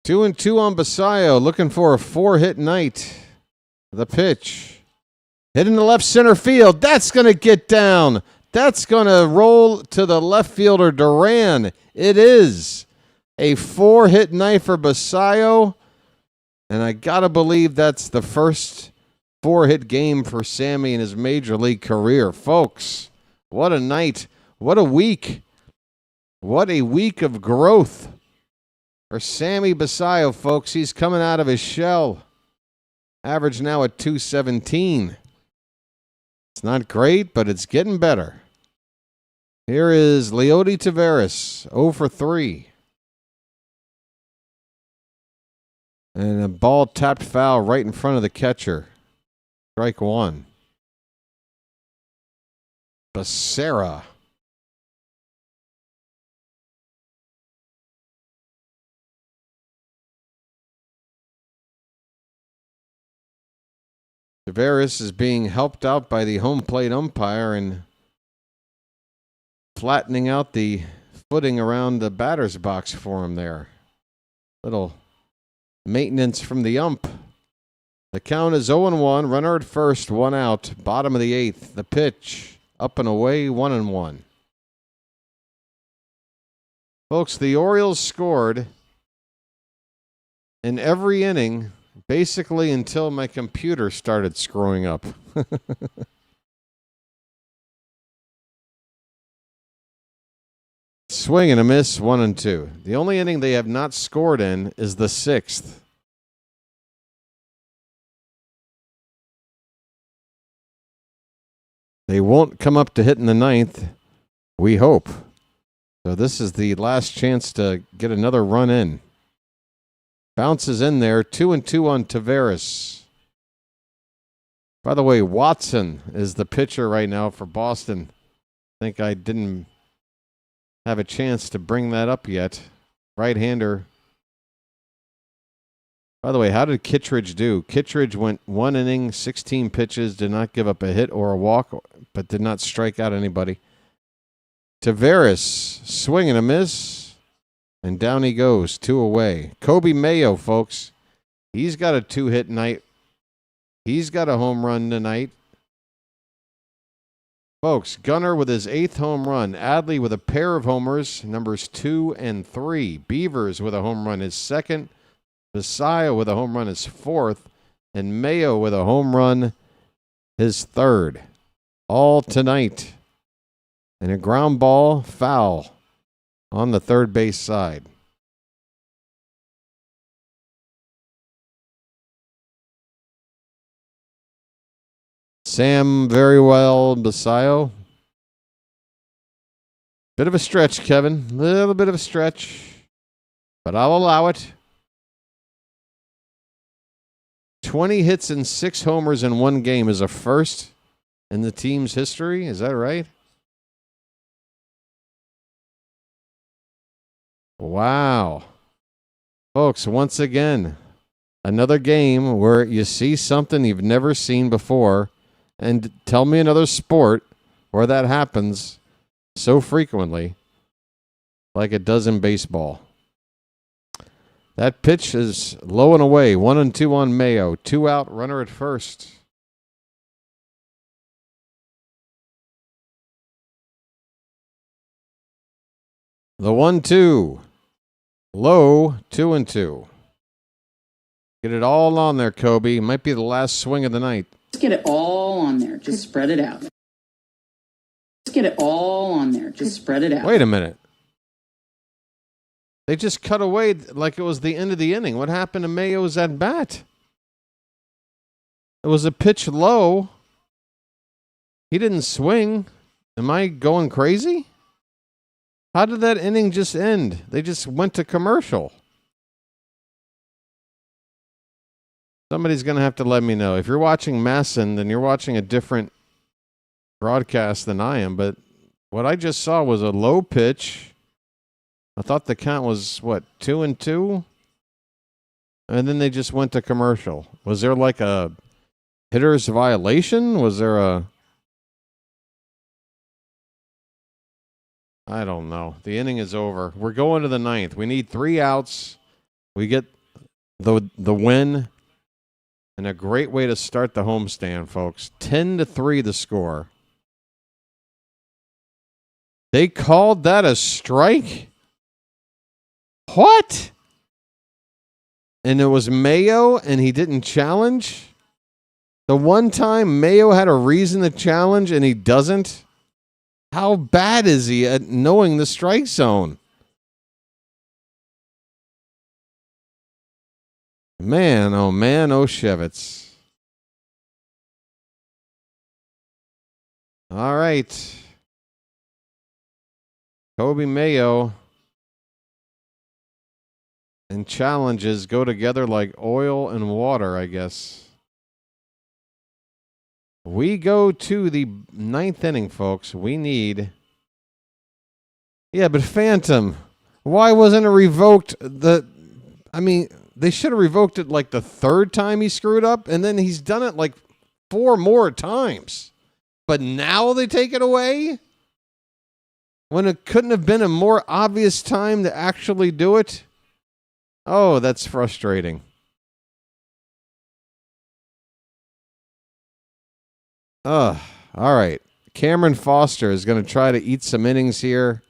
Two and 2 on Basayo, looking for a 4-hit night. The pitch. Hit in the left center field. That's going to get down. That's going to roll to the left fielder, Duran. It is a 4-hit night for Basayo. And I got to believe that's the first 4-hit game for Sammy in his major league career. Folks, what a night. What a week. What a week of growth for Sammy Basayo, folks. He's coming out of his shell. Average now at 217. It's not great, but it's getting better. Here is Leody Taveras, 0 for 3. And a ball tapped foul right in front of the catcher. Strike one. Becerra. Taveras is being helped out by the home plate umpire and flattening out the footing around the batter's box for him there. Little maintenance from the ump. The count is 0-1. Runner at first, 1 out. Bottom of the 8th. The pitch. Up and away, 1-1. Folks, the Orioles scored in every inning, basically until my computer started screwing up. Swing and a miss, 1-2. The only inning they have not scored in is the 6th. They won't come up to hit in the 9th, we hope. So this is the last chance to get another run in. Bounces in there, 2-2 on Taveras. By the way, Watson is the pitcher right now for Boston. I think I didn't have a chance to bring that up yet. Right-hander. By the way, how did Kittredge do? Kittredge went 1 inning, 16 pitches, did not give up a hit or a walk, but did not strike out anybody. Taveras, swing and a miss, and down he goes, 2 away. Kobe Mayo, folks, he's got a 2-hit night. He's got a home run tonight. Folks, Gunnar with his 8th home run. Adley with a pair of homers, numbers 2 and 3. Beavers with a home run, his 2nd. Messiah with a home run, his 4th. And Mayo with a home run, his 3rd. All tonight. And a ground ball foul on the third base side. Sam very well, Basayo. Bit of a stretch, Kevin. Little bit of a stretch. But I'll allow it. 20 hits and 6 homers in one game is a first in the team's history. Is that right? Wow. Folks, once again, another game where you see something you've never seen before. And tell me another sport where that happens so frequently like it does in baseball. That pitch is low and away. 1-2 on Mayo. 2 out, runner at first. The 1-2. Low, 2-2. Get it all on there, Kobe. Might be the last swing of the night. Just get it all on there. Just spread it out. Just get it all on there. Just spread it out. Wait a minute. They just cut away like it was the end of the inning. What happened to Mayo's at bat? It was a pitch low. He didn't swing. Am I going crazy? How did that inning just end? They just went to commercial. Somebody's going to have to let me know. If you're watching Masson, then you're watching a different broadcast than I am. But what I just saw was a low pitch. I thought the count was, 2-2? And then they just went to commercial. Was there like a hitter's violation? Was there a... I don't know. The inning is over. We're going to the 9th. We need 3 outs. We get the win. And a great way to start the homestand, folks. 10-3 the score. They called that a strike? What? And it was Mayo and he didn't challenge? The one time Mayo had a reason to challenge and he doesn't? How bad is he at knowing the strike zone? Man, oh Shevitz. All right. Kobe Mayo and challenges go together like oil and water, I guess. We go to the 9th inning, folks. We need... Yeah, but Phantom, why wasn't it revoked? They should have revoked it like the 3rd time he screwed up, and then he's done it like 4 more times. But now they take it away? When it couldn't have been a more obvious time to actually do it? Oh, that's frustrating. All right. Cameron Foster is going to try to eat some innings here.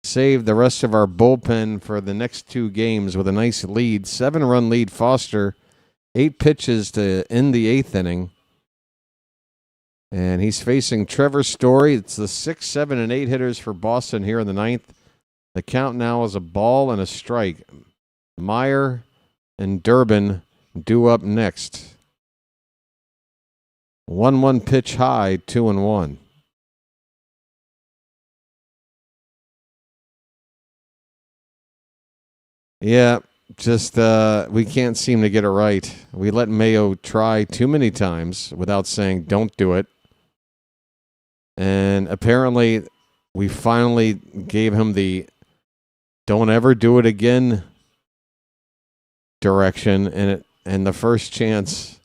Save the rest of our bullpen for the next 2 games with a nice lead. 7-run lead, Foster. 8 pitches to end the 8th inning. And he's facing Trevor Story. It's the 6, 7, and 8 hitters for Boston here in the 9th. The count now is a ball and a strike. Meyer and Durbin due up next. 1-1 pitch high, 2-1. Yeah, just we can't seem to get it right. We let Mayo try too many times without saying don't do it. And apparently we finally gave him the don't ever do it again direction, and the first chance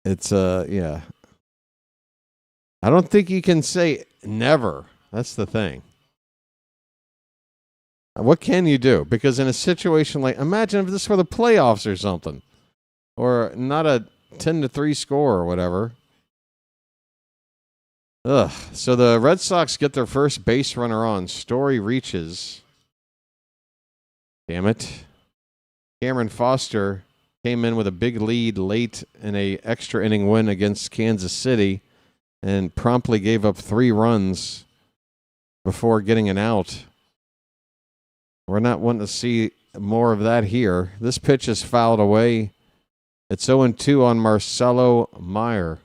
it's yeah. I don't think you can say never. That's the thing. What can you do? Because in a situation like, imagine if this were the playoffs or something, or not a 10-3 score or whatever. Ugh. So the Red Sox get their first base runner on. Story reaches. Damn it. Cameron Foster came in with a big lead late in a extra inning win against Kansas City and promptly gave up 3 runs before getting an out. We're not wanting to see more of that here. This pitch is fouled away. It's 0-2 on Marcelo Meyer.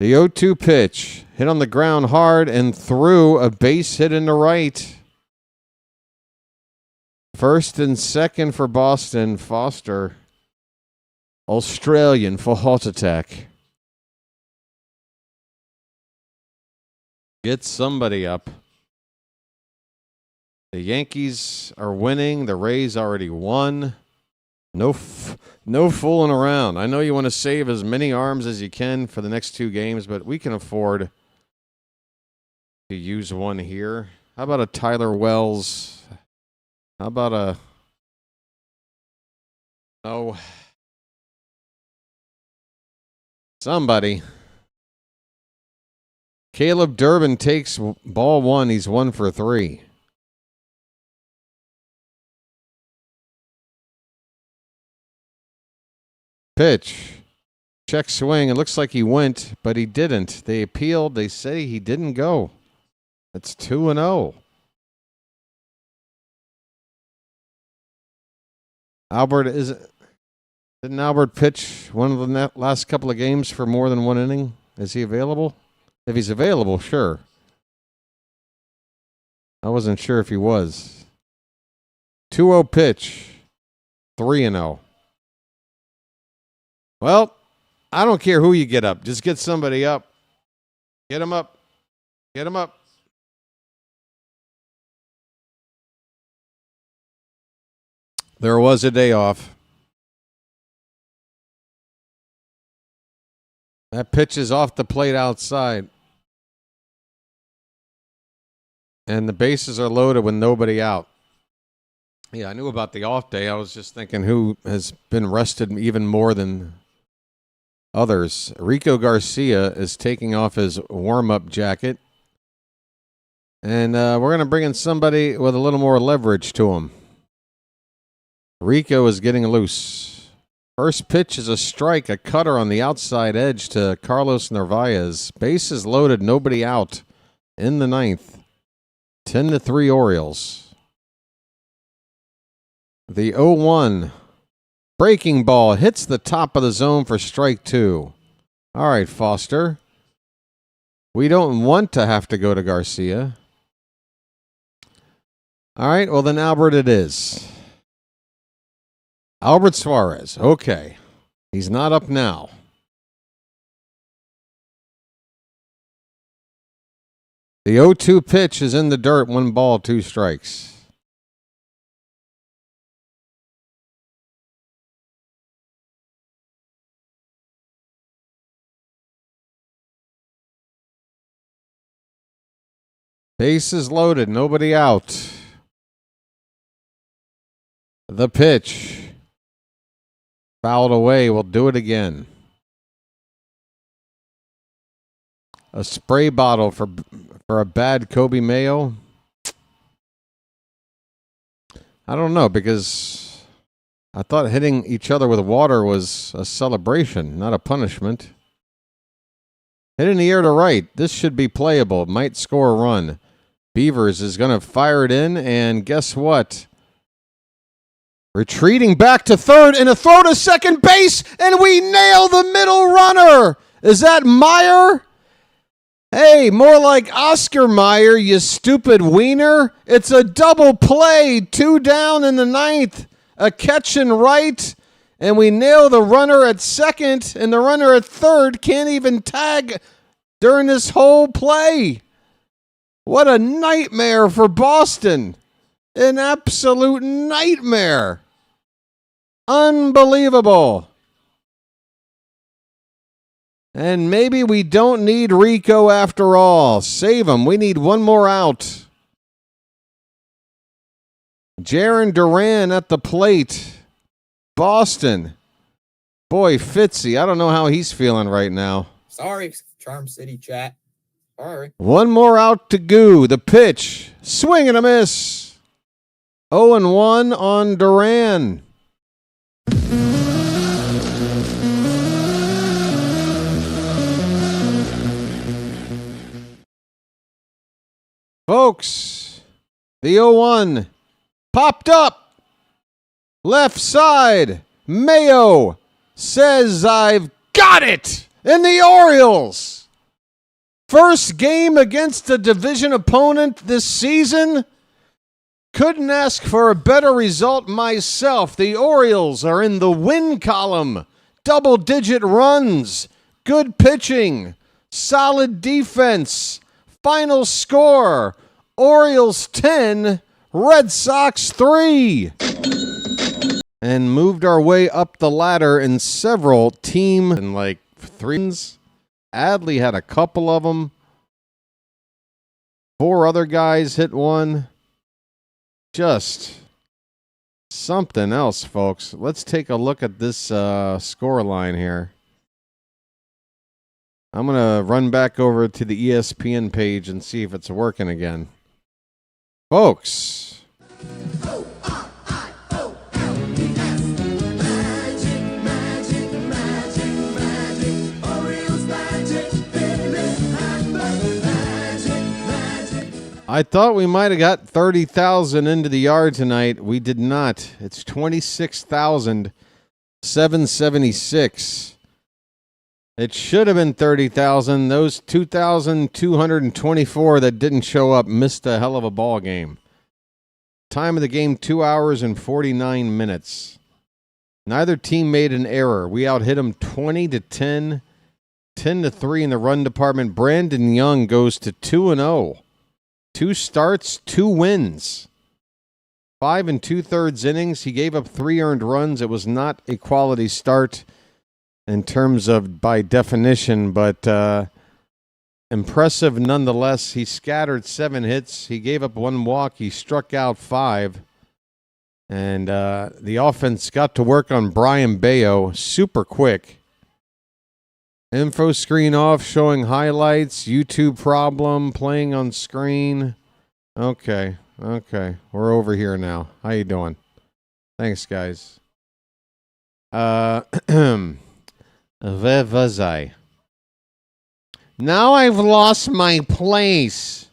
The 0-2 pitch hit on the ground hard and through a base hit in the right. First and second for Boston. Foster, Australian for heart attack. Get somebody up. The Yankees are winning. The Rays already won. No fooling around. I know you want to save as many arms as you can for the next 2 games, but we can afford to use one here. How about a Tyler Wells? How about a... Oh. Somebody. Caleb Durbin takes ball 1. He's 1 for 3. Pitch. Check swing. It looks like he went, but he didn't. They appealed. They say he didn't go. That's 2-0. Didn't Albert pitch one of the last couple of games for more than 1 inning? Is he available? If he's available, sure. I wasn't sure if he was. 2-0 pitch. 3-0. Well, I don't care who you get up. Just get somebody up. Get him up. Get him up. There was a day off. That pitch is off the plate outside. And the bases are loaded with nobody out. Yeah, I knew about the off day. I was just thinking who has been rested even more than others. Rico Garcia is taking off his warm-up jacket. And we're going to bring in somebody with a little more leverage to him. Rico is getting loose. First pitch is a strike, a cutter on the outside edge to Carlos Narvaez. Bases loaded, nobody out in the 9th. 10-3 Orioles. The 0-1 breaking ball hits the top of the zone for strike 2. All right, Foster. We don't want to have to go to Garcia. All right, well then Albert it is. Albert Suarez. Okay. He's not up now. The 0-2 pitch is in the dirt. 1 ball, 2 strikes. Bases loaded. Nobody out. The pitch. Fouled away. We'll do it again. A spray bottle for a bad Kobe Mayo. I don't know, because I thought hitting each other with water was a celebration, not a punishment. Hit in the air to right. This should be playable. Might score a run. Beavers is going to fire it in, and guess what? Retreating back to third and a throw to second base, and we nail the middle runner. Is that Meyer? Hey, more like Oscar Meyer, you stupid wiener. It's a double play, 2 down in the 9th, a catch and right, and we nail the runner at second, and the runner at third can't even tag during this whole play. What a nightmare for Boston. An absolute nightmare. Unbelievable. And maybe we don't need Rico after all. Save him. We need 1 more out. Jarren Duran at the plate. Boston. Boy, Fitzy, I don't know how he's feeling right now. Sorry, Charm City chat. Sorry. 1 more out to go. The pitch. Swing and a miss. 0-1 on Duran. Folks, the 0-1 popped up. Left side. Mayo says, I've got it. And the Orioles. First game against a division opponent this season. Couldn't ask for a better result myself. The Orioles are in the win column. Double-digit runs. Good pitching. Solid defense. Final score, Orioles 10, Red Sox 3. And moved our way up the ladder in several team and like 3s. Adley had a couple of them. 4 other guys hit 1. Just something else, folks. Let's take a look at this score line here. I'm going to run back over to the ESPN page and see if it's working again. Folks. I thought we might have got 30,000 into the yard tonight. We did not. It's 26,776. It should have been 30,000. Those 2,224 that didn't show up missed a hell of a ball game. Time of the game, 2 hours and 49 minutes. Neither team made an error. We out-hit them 20-10, 10-3 in the run department. Brandon Young goes to 2-0. 2 starts, 2 wins. 5 2/3 innings. He gave up 3 earned runs. It was not a quality start in terms of by definition, but impressive nonetheless. He scattered 7 hits. He gave up 1 walk. He struck out 5. And the offense got to work on Brayan Bello super quick. Info screen off, showing highlights. YouTube problem, playing on screen. Okay. We're over here now. How you doing? Thanks, guys. Where was I? Now I've lost my place.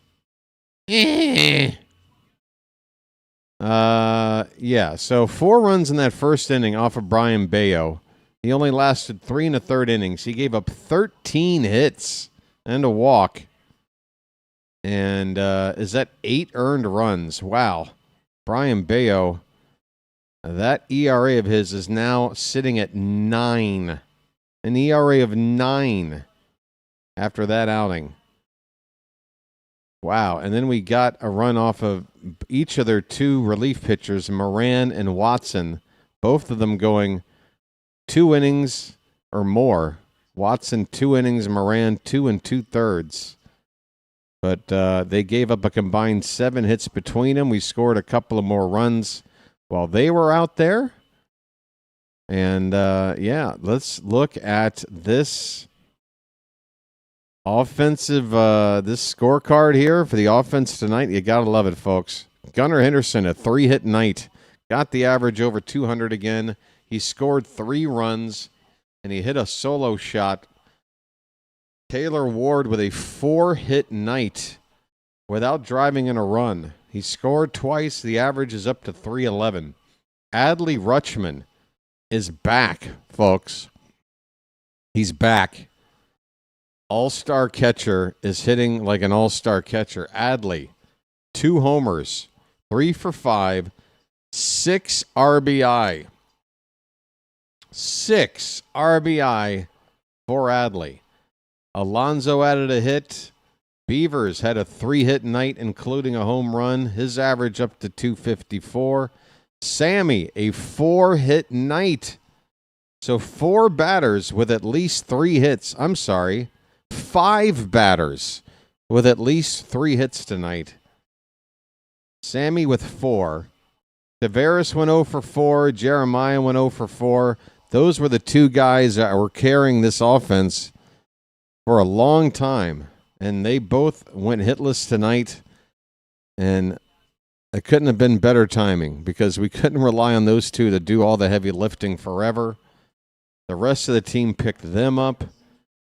Yeah, so 4 runs in that first inning off of Bello. He only lasted 3 1/3 innings. He gave up 13 hits and a walk. And is that 8 earned runs? Wow. Bello, that ERA of his is now sitting at 9. An ERA of 9 after that outing. Wow. And then we got a run off of each of their 2 relief pitchers, Moran and Watson, both of them going 2 innings or more. Watson 2 innings, Moran 2 2/3. But they gave up a combined 7 hits between them. We scored a couple of more runs while they were out there. And, yeah, let's look at this offensive, this scorecard here for the offense tonight. You got to love it, folks. Gunnar Henderson, a 3-hit night. Got the average over 200 again. He scored 3 runs, and he hit a solo shot. Taylor Ward with a 4-hit night without driving in a run. He scored twice. The average is up to 311. Adley Rutschman is back, folks. He's back. All-star catcher is hitting like an all-star catcher. Adley, 2 homers, 3 for 5, 6 RBI. 6 RBI for Adley. Alonso added a hit. Beavers had a 3-hit night, including a home run. His average up to 254. Sammy, a 4-hit night. So 4 batters with at least 3 hits. I'm sorry, 5 batters with at least 3 hits tonight. Sammy with 4. Tavares went 0 for 4. Jeremiah went 0 for 4. Those were the 2 guys that were carrying this offense for a long time, and they both went hitless tonight, and it couldn't have been better timing because we couldn't rely on those 2 to do all the heavy lifting forever. The rest of the team picked them up,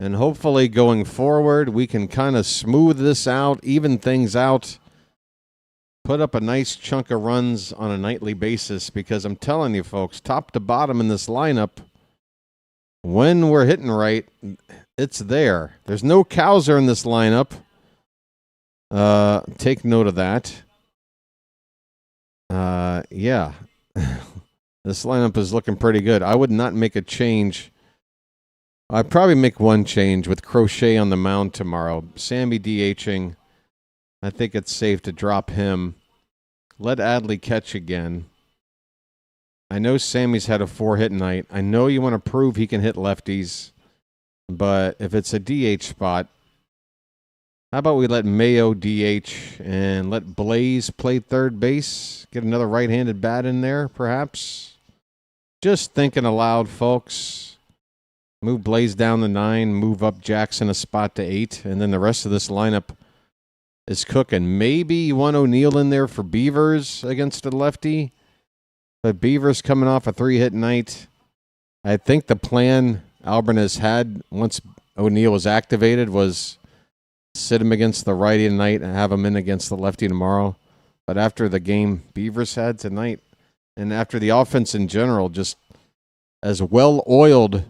and hopefully going forward, we can kind of smooth this out, even things out, put up a nice chunk of runs on a nightly basis, because I'm telling you, folks, top to bottom in this lineup, when we're hitting right, it's there. There's no Cowser in this lineup. Take note of that. Yeah. This lineup is looking pretty good. I would not make a change. I'd probably make one change with Crochet on the mound tomorrow. Sammy DHing. I think it's safe to drop him. Let Adley catch again. I know Sammy's had a 4-hit night. I know you want to prove he can hit lefties. But if it's a DH spot, how about we let Mayo DH and let Blaze play third base? Get another right-handed bat in there, perhaps? Just thinking aloud, folks. Move Blaze down to 9, move up Jackson a spot to 8, and then the rest of this lineup is cooking. Maybe you want O'Neill in there for Beavers against a lefty, but Beavers coming off a 3-hit night. I think the plan Albert has had once O'Neill was activated was sit him against the righty tonight and have him in against the lefty tomorrow. But after the game Beavers had tonight, and after the offense in general, just as well-oiled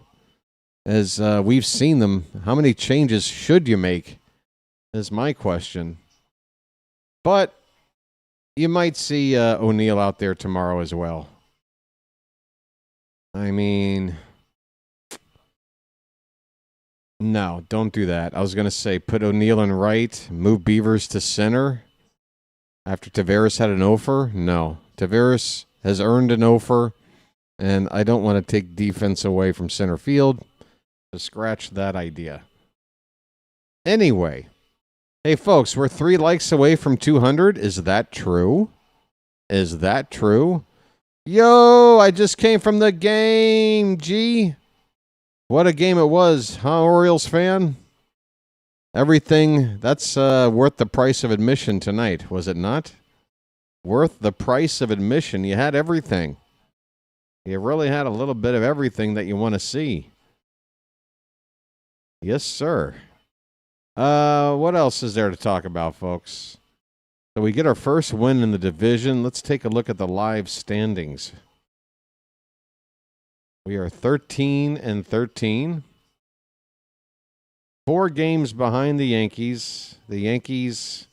as we've seen them, how many changes should you make is my question. But you might see O'Neill out there tomorrow as well. I mean, no, don't do that. I was going to say put O'Neill in right, move Beavers to center after Tavares had an offer. No, Tavares has earned an offer, and I don't want to take defense away from center field. So scratch that idea. Anyway, hey, folks, we're 3 likes away from 200. Is that true? Is that true? Yo, I just came from the game, G. What a game it was, huh, Orioles fan? Everything, that's worth the price of admission tonight, was it not? Worth the price of admission. You had everything. You really had a little bit of everything that you want to see. Yes, sir. What else is there to talk about, folks? So we get our first win in the division. Let's take a look at the live standings. We are 13-13. 4 games behind the Yankees. The Yankees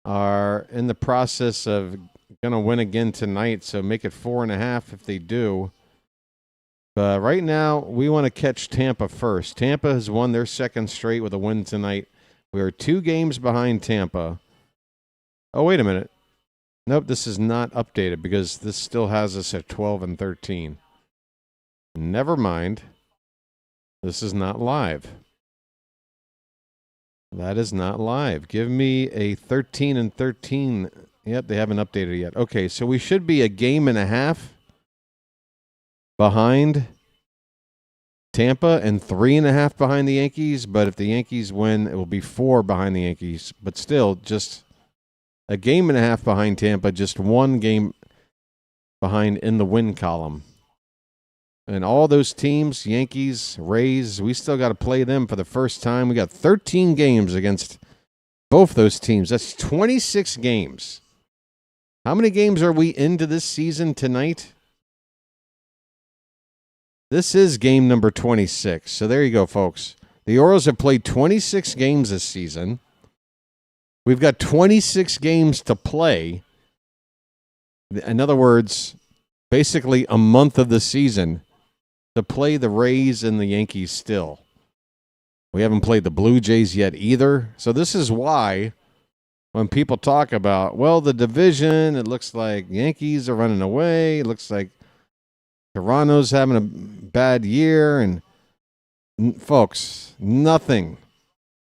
are in the process of going to win again tonight, so make it 4.5 if they do. But right now, we want to catch Tampa first. Tampa has won their second straight with a win tonight. We are 2 games behind Tampa. Oh, wait a minute. Nope, this is not updated because this still has us at 12-13. Never mind. This is not live. That is not live. Give me a 13-13. Yep, they haven't updated yet. Okay, so we should be a game and a half behind Tampa and 3.5 behind the Yankees. But if the Yankees win, it will be 4 behind the Yankees. But still, just a game and a half behind Tampa, just 1 game behind in the win column. And all those teams, Yankees, Rays, we still got to play them for the first time. We got 13 games against both those teams. That's 26 games. How many games are we into this season tonight? This is game number 26. So there you go, folks. The Orioles have played 26 games this season. We've got 26 games to play. In other words, basically a month of the season to play the Rays and the Yankees still. We haven't played the Blue Jays yet either. So this is why when people talk about, well, the division, it looks like Yankees are running away. It looks like Toronto's having a bad year. And folks, nothing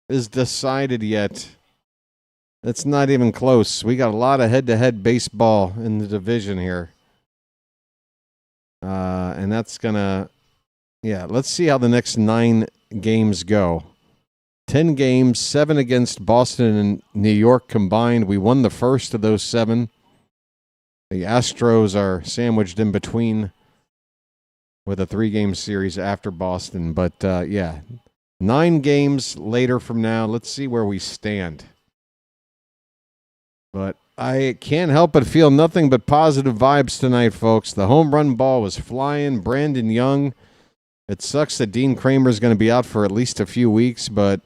is decided yet. It's not even close. We got a lot of head-to-head baseball in the division here. And that's going to, let's see how the next 9 games go. 10 games, 7 against Boston and New York combined. We won the first of those 7. The Astros are sandwiched in between with a 3-game series after Boston. But, 9 games later from now, let's see where we stand. But I can't help but feel nothing but positive vibes tonight, folks. The home run ball was flying. Brandon Young. It sucks that Dean Kremer is going to be out for at least a few weeks, but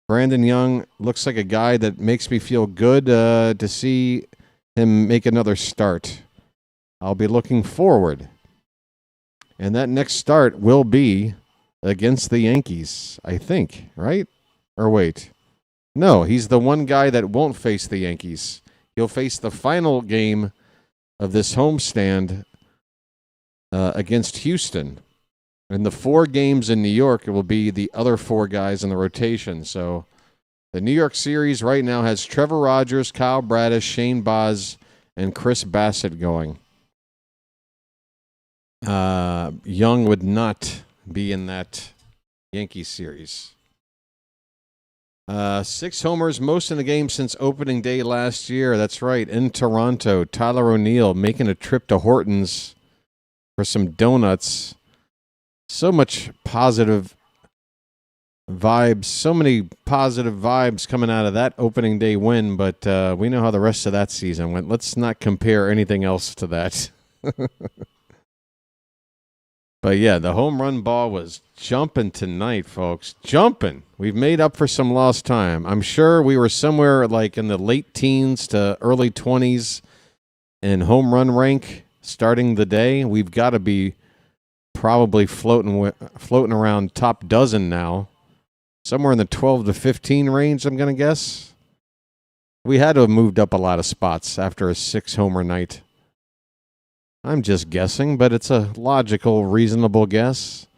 Brandon Young looks like a guy that makes me feel good to see him make another start. I'll be looking forward. And that next start will be against the Yankees, I think, right? Or wait. No, he's the one guy that won't face the Yankees. He'll face the final game of this homestand against Houston. And the 4 games in New York, it will be the other 4 guys in the rotation. So the New York series right now has Trevor Rogers, Kyle Bradish, Shane Baz, and Chris Bassett going. Young would not be in that Yankees series. 6 homers, most in the game since opening day last year. That's right, in Toronto. Tyler O'Neill making a trip to Hortons for some donuts. So much positive vibes, so many positive vibes coming out of that opening day win, but we know how the rest of that season went. Let's not compare anything else to that. But yeah, the home run ball was jumping tonight, folks. Jumping. We've made up for some lost time. I'm sure we were somewhere like in the late teens to early 20s in home run rank starting the day. We've got to be probably floating around top dozen now. Somewhere in the 12 to 15 range, I'm going to guess. We had to have moved up a lot of spots after a 6-homer night. I'm just guessing, but it's a logical, reasonable guess.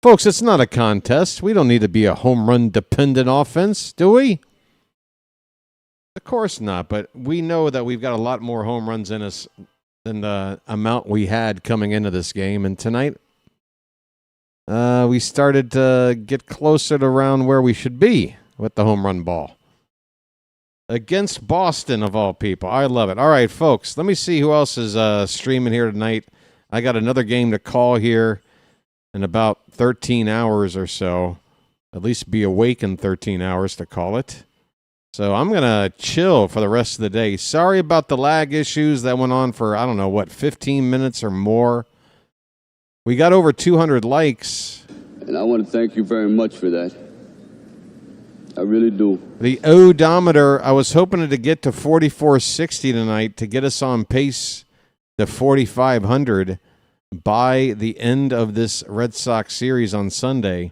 Folks, it's not a contest. We don't need to be a home run dependent offense, do we? Of course not, but we know that we've got a lot more home runs in us than the amount we had coming into this game. And tonight, we started to get closer to around where we should be with the home run ball. Against Boston, of all people. I love it. All right, folks, let me see who else is streaming here tonight. I got another game to call here in about 13 hours or so. At least be awake in 13 hours to call it. So I'm going to chill for the rest of the day. Sorry about the lag issues that went on for, 15 minutes or more. We got over 200 likes. And I want to thank you very much for that. I really do. The odometer, I was hoping to get to 4460 tonight to get us on pace to 4500 by the end of this Red Sox series on Sunday.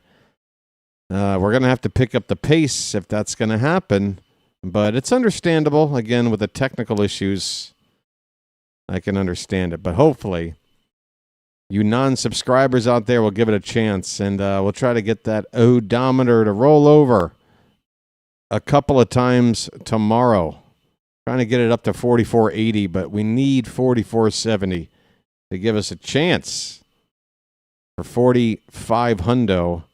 We're going to have to pick up the pace if that's going to happen. But it's understandable. Again, with the technical issues, I can understand it. But hopefully, you non-subscribers out there will give it a chance. And we'll try to get that odometer to roll over a couple of times tomorrow. Trying to get it up to 4480, but we need 4470 to give us a chance for 4500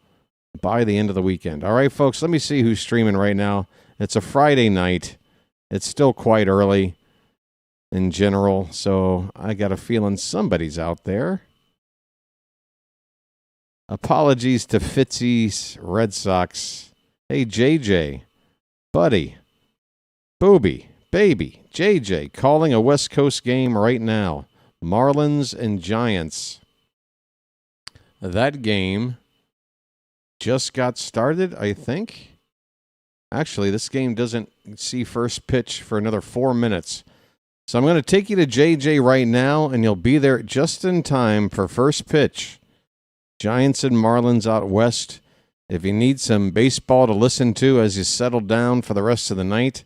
by the end of the weekend. All right, folks, let me see who's streaming right now. It's a Friday night. It's still quite early in general, so I got a feeling somebody's out there. Apologies to Fitzy's Red Sox. Hey, JJ, buddy, Booby, baby, JJ, calling a West Coast game right now. Marlins and Giants. That game just got started, I think. Actually, this game doesn't see first pitch for another 4 minutes. So I'm going to take you to JJ right now, and you'll be there just in time for first pitch. Giants and Marlins out west. If you need some baseball to listen to as you settle down for the rest of the night,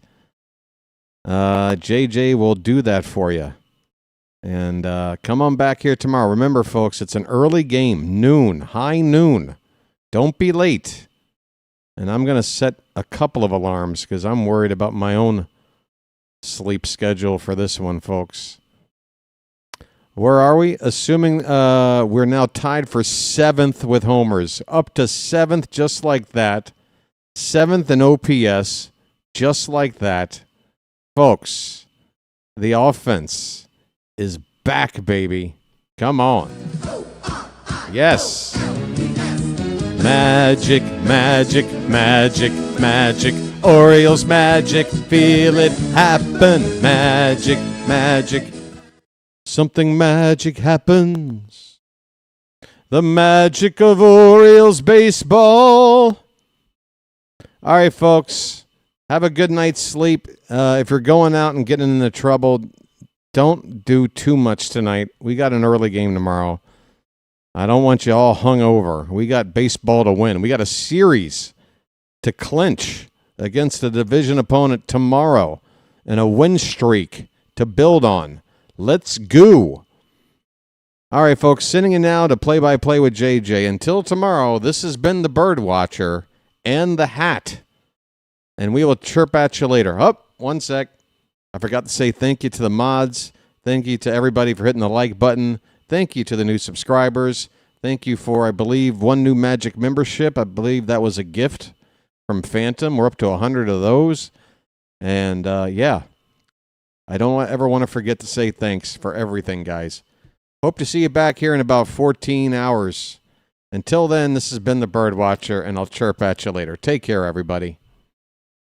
JJ will do that for you. And come on back here tomorrow. Remember, folks, it's an early game, noon, high noon. Don't be late. And I'm going to set a couple of alarms because I'm worried about my own sleep schedule for this one, folks. Where are we? Assuming we're now tied for 7th with homers. Up to 7th just like that. 7th in OPS just like that. Folks, the offense is back, baby. Come on. Yes. Magic, magic, magic, magic. Orioles magic. Feel it happen. Magic, magic. Something magic happens. The magic of Orioles baseball. All right, folks. Have a good night's sleep. If you're going out and getting into trouble, don't do too much tonight. We got an early game tomorrow. I don't want you all hung over. We got baseball to win. We got a series to clinch against a division opponent tomorrow and a win streak to build on. Let's go. All right, folks, sending you now to play-by-play with JJ. Until tomorrow, this has been the BirdWatcher and the Hat. And we will chirp at you later. Oh, one sec. I forgot to say thank you to the mods. Thank you to everybody for hitting the like button. Thank you to the new subscribers. Thank you for, I believe, one new Magic membership. I believe that was a gift from Phantom. We're up to 100 of those. And, yeah, I don't ever want to forget to say thanks for everything, guys. Hope to see you back here in about 14 hours. Until then, this has been the BirdWatcher, and I'll chirp at you later. Take care, everybody.